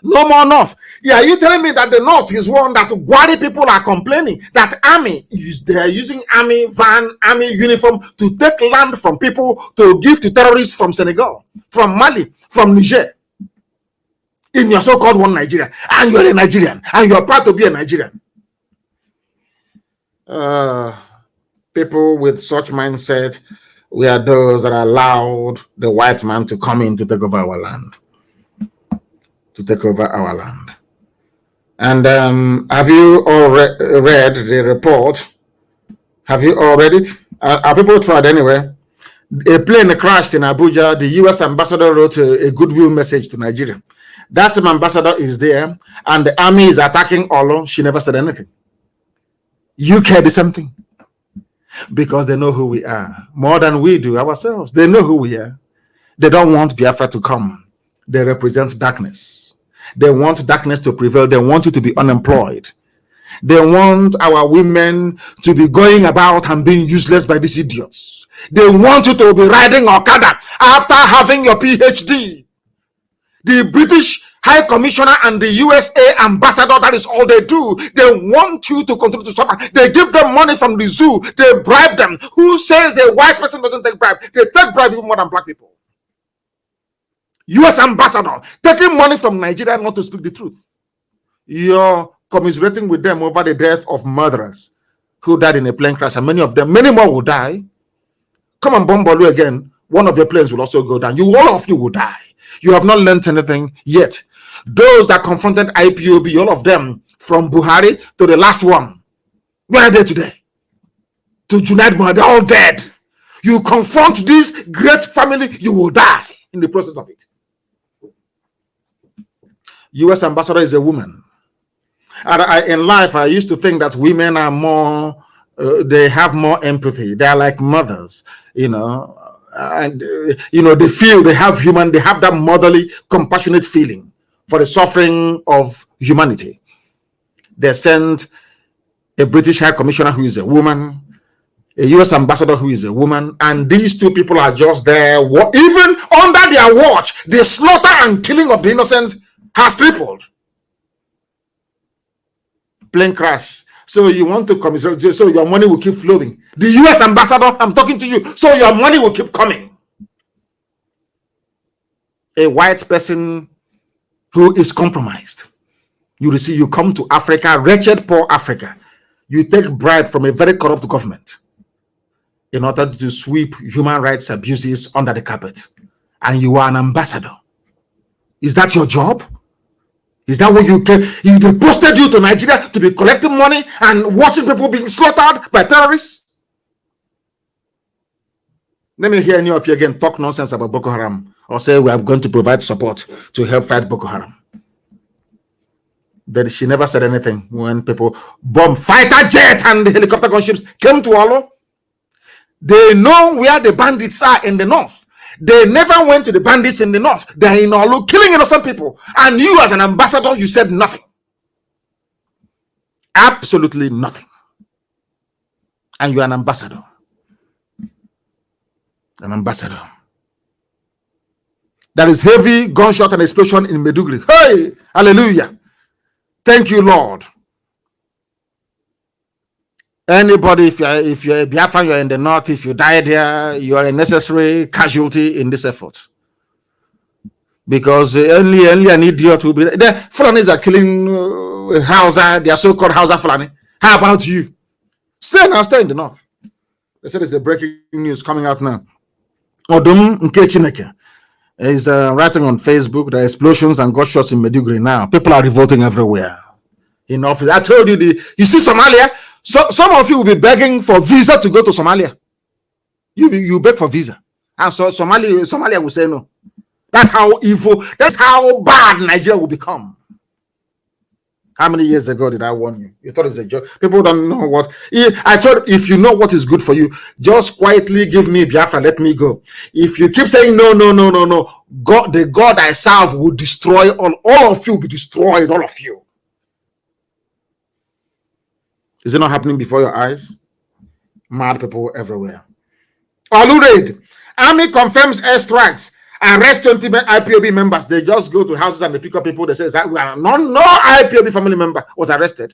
No more North. Yeah, you telling me that the North is one that Gwari people are complaining that army they're using army van, army uniform to take land from people to give to terrorists from Senegal, from Mali, from Niger. In your so-called one Nigeria, and you're a Nigerian, and you're proud to be a Nigerian. People with such mindset, we are those that allowed the white man to come in to take over our land. And have you all read the report? Have you all read it? Are people tried anyway? A plane crashed in Abuja. The US ambassador wrote a goodwill message to Nigeria. That same ambassador is there, and the army is attacking Olo. She never said anything. UK did something. Because they know who we are more than we do ourselves. They know who we are. They don't want Biafra to come. They represent darkness. They want darkness to prevail. They want you to be unemployed. They want our women to be going about and being useless by these idiots. They want you to be riding Okada after having your PhD. The British High Commissioner and the USA ambassador, that is all they do. They want you to continue to suffer. They give them money from the zoo. They bribe them. Who says a white person doesn't take bribe? They take bribe even more than black people. US ambassador taking money from Nigeria not to speak the truth. You're commiserating with them over the death of murderers who died in a plane crash, and many of them, many more will die. Come and bomb Bolu again. One of your planes will also go down. All of you will die. You have not learned anything yet. Those that confronted IPOB, all of them, from Buhari to the last one, where are they today? To Junaid Mohammed, they're all dead. You confront this great family, you will die in the process of it. US ambassador is a woman. And in life, I used to think that women are more, they have more empathy. They are like mothers, and they feel, they have that motherly, compassionate feeling for the suffering of humanity. They sent a British High Commissioner who is a woman, a US ambassador who is a woman, and these two people are just there. Even under their watch, the slaughter and killing of the innocent has tripled. Plane crash. So you want to commiserate, so your money will keep flowing. The US ambassador, I'm talking to you, so your money will keep coming. A white person who is compromised. You come to Africa, wretched, poor Africa. You take bribe from a very corrupt government in order to sweep human rights abuses under the carpet. And you are an ambassador. Is that your job? Is that what they posted you to Nigeria to be collecting money and watching people being slaughtered by terrorists? Let me hear any of you again talk nonsense about Boko Haram or say we are going to provide support to help fight Boko Haram. That she never said anything when people bomb fighter jet and the helicopter gunships came to Olo. They know where the bandits are in the north. They never went to the bandits in the north. They're in Olu killing innocent people. And you as an ambassador, you said nothing. Absolutely nothing. And you're an ambassador. An ambassador. There is heavy gunshot and explosion in Maiduguri. Hey! Hallelujah. Thank you, Lord. Anybody, if you're a Biafra, you're in the north, if you die there, you are a necessary casualty in this effort. Because only an idiot will be there. The Fulanis are killing Hausa, they are so-called Hausa Fulani. How about you? Stay in the north. They said there's a breaking news coming out now. Odum Nkechineke is writing on Facebook, the explosions and gunshots in Maiduguri now. People are revolting everywhere. In office. I told you, you see Somalia? So some of you will be begging for visa to go to Somalia. You beg for visa. And so Somalia will say no. That's how evil, that's how bad Nigeria will become. How many years ago did I warn you? You thought it's a joke. People don't know what. I thought if you know what is good for you, just quietly give me Biafra, let me go. If you keep saying no, God, the God I serve will destroy all of you, will be destroyed, all of you. Is it not happening before your eyes? Mad people everywhere. Olu Army confirms airstrikes. Arrest 20 IPOB members. They just go to houses and they pick up people. They say that we are no IPOB family member was arrested.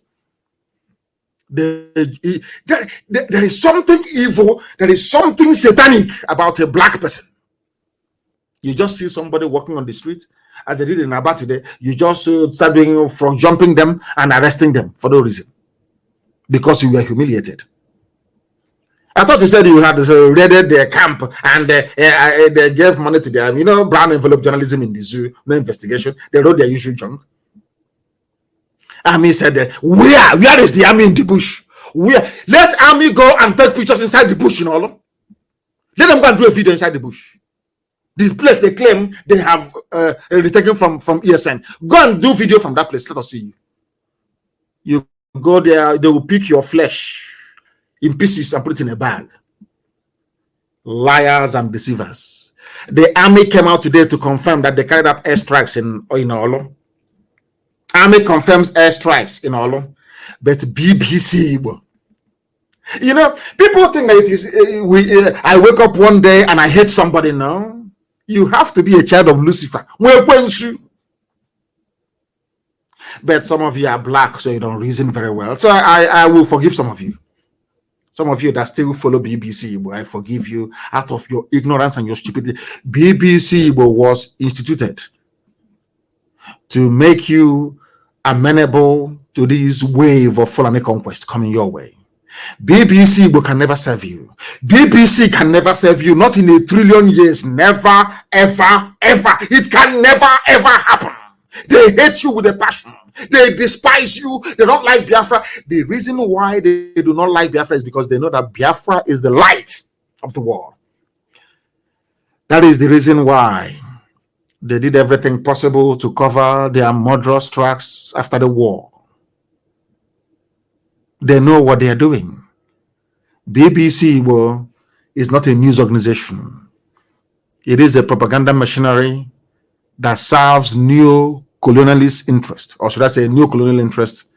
There is something evil. There is something satanic about a black person. You just see somebody walking on the street, as they did in Aba today. You just start doing from jumping them and arresting them for no reason. because you were humiliated. I thought you said you had raided their camp and they gave money to them. You know, brown envelope journalism in the zoo, no investigation. They wrote their usual junk. Army said, where is the army in the bush? Where? Let army go and take pictures inside the bush in all. Let them go and do a video inside the bush. The place they claim they have retaken from ESN. Go and do video from that place. Let us see you. You go there, they will pick your flesh in pieces and put it in a bag. Liars and deceivers. The army came out today to confirm that they carried out airstrikes in Olo. Army confirms airstrikes in Olo. But BBC, you know, people think that it is I wake up one day and I hate somebody. No, you have to be a child of Lucifer. But some of you are black, so you don't reason very well. So I will forgive some of you. Some of you that still follow BBC, but I forgive you out of your ignorance and your stupidity. BBC was instituted to make you amenable to this wave of Fulani conquest coming your way. BBC can never serve you. BBC can never serve you, not in 1 trillion years. Never, ever, ever. It can never, ever happen. They hate you with a passion. They despise you. They don't like Biafra. The reason why they do not like Biafra is because they know that Biafra is the light of the world. That is the reason why they did everything possible to cover their murderous tracks after the war. They know what they are doing. BBC is not a news organization. It is a propaganda machinery that serves neo-colonialist interest, or should I say neo-colonial interest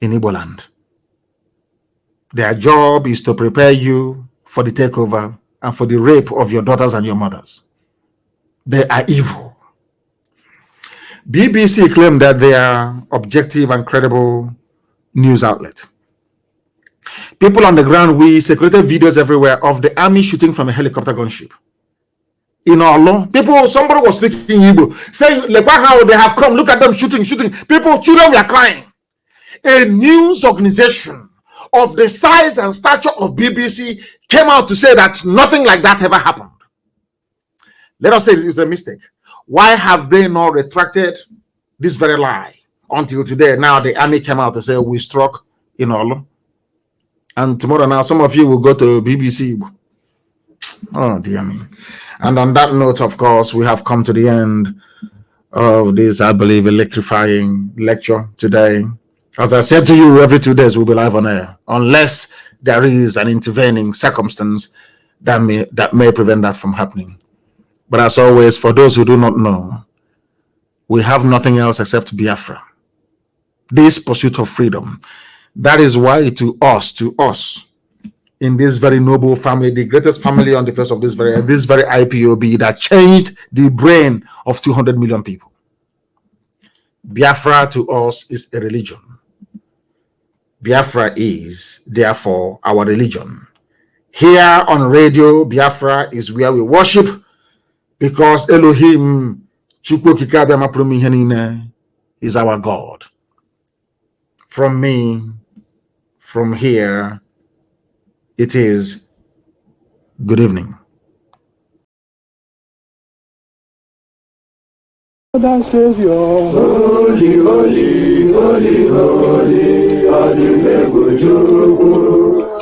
in Igbo land. Their job is to prepare you for the takeover and for the rape of your daughters and your mothers. They are evil. BBC claim that they are objective and credible news outlet. People on the ground, we circulated videos everywhere of the army shooting from a helicopter gunship. In Olo, somebody was speaking Igbo, saying, look how they have come, look at them shooting. People, children were crying. A news organization of the size and stature of BBC came out to say that nothing like that ever happened. Let us say it was a mistake. Why have they not retracted this very lie until today? Now the army came out to say we struck in Olo. And tomorrow now some of you will go to BBC. Oh dear me. And on that note, of course, we have come to the end of this, I believe, electrifying lecture today. As I said to you, every 2 days we'll be live on air, unless there is an intervening circumstance that may prevent that from happening. But as always, for those who do not know, we have nothing else except Biafra. This pursuit of freedom. That is why to us, in this very noble family, the greatest family on the face of this very IPOB that changed the brain of 200 million people. Biafra to us is a religion. Biafra is, therefore, our religion. Here on radio, Biafra is where we worship, because Elohim is our God. From me, from here, it is good evening. Savior, holy, holy, holy, holy,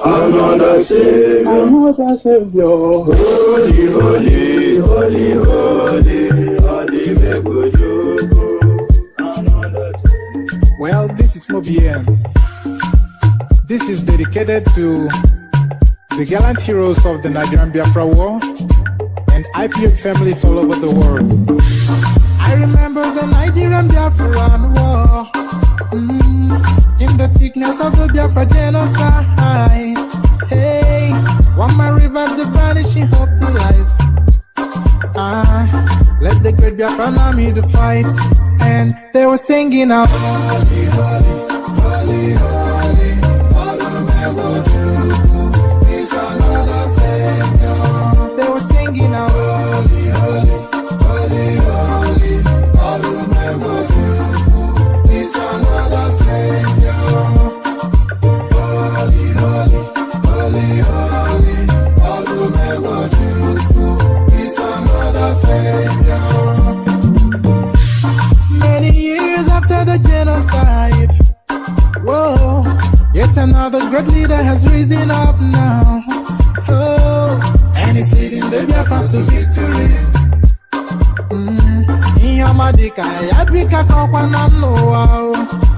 another Savior, holy, holy, holy, holy, Well, this is Mobien. This is dedicated to the gallant heroes of the Nigerian Biafra War and IPOB families all over the world. I remember the Nigerian Biafran War, in the thickness of the Biafra genocide. Hey, one man revived the vanishing hope to life. Let the great Biafran army to fight, and they were singing out, holy, holy, holy, holy, is another Savior. They were singing out, holy, holy, holy, holy, is another Savior. Biafra, the great leader, has risen up now. Oh, and he's leading the Biafrans to victory. Inyamadika, Yabika, Kokwanam, no.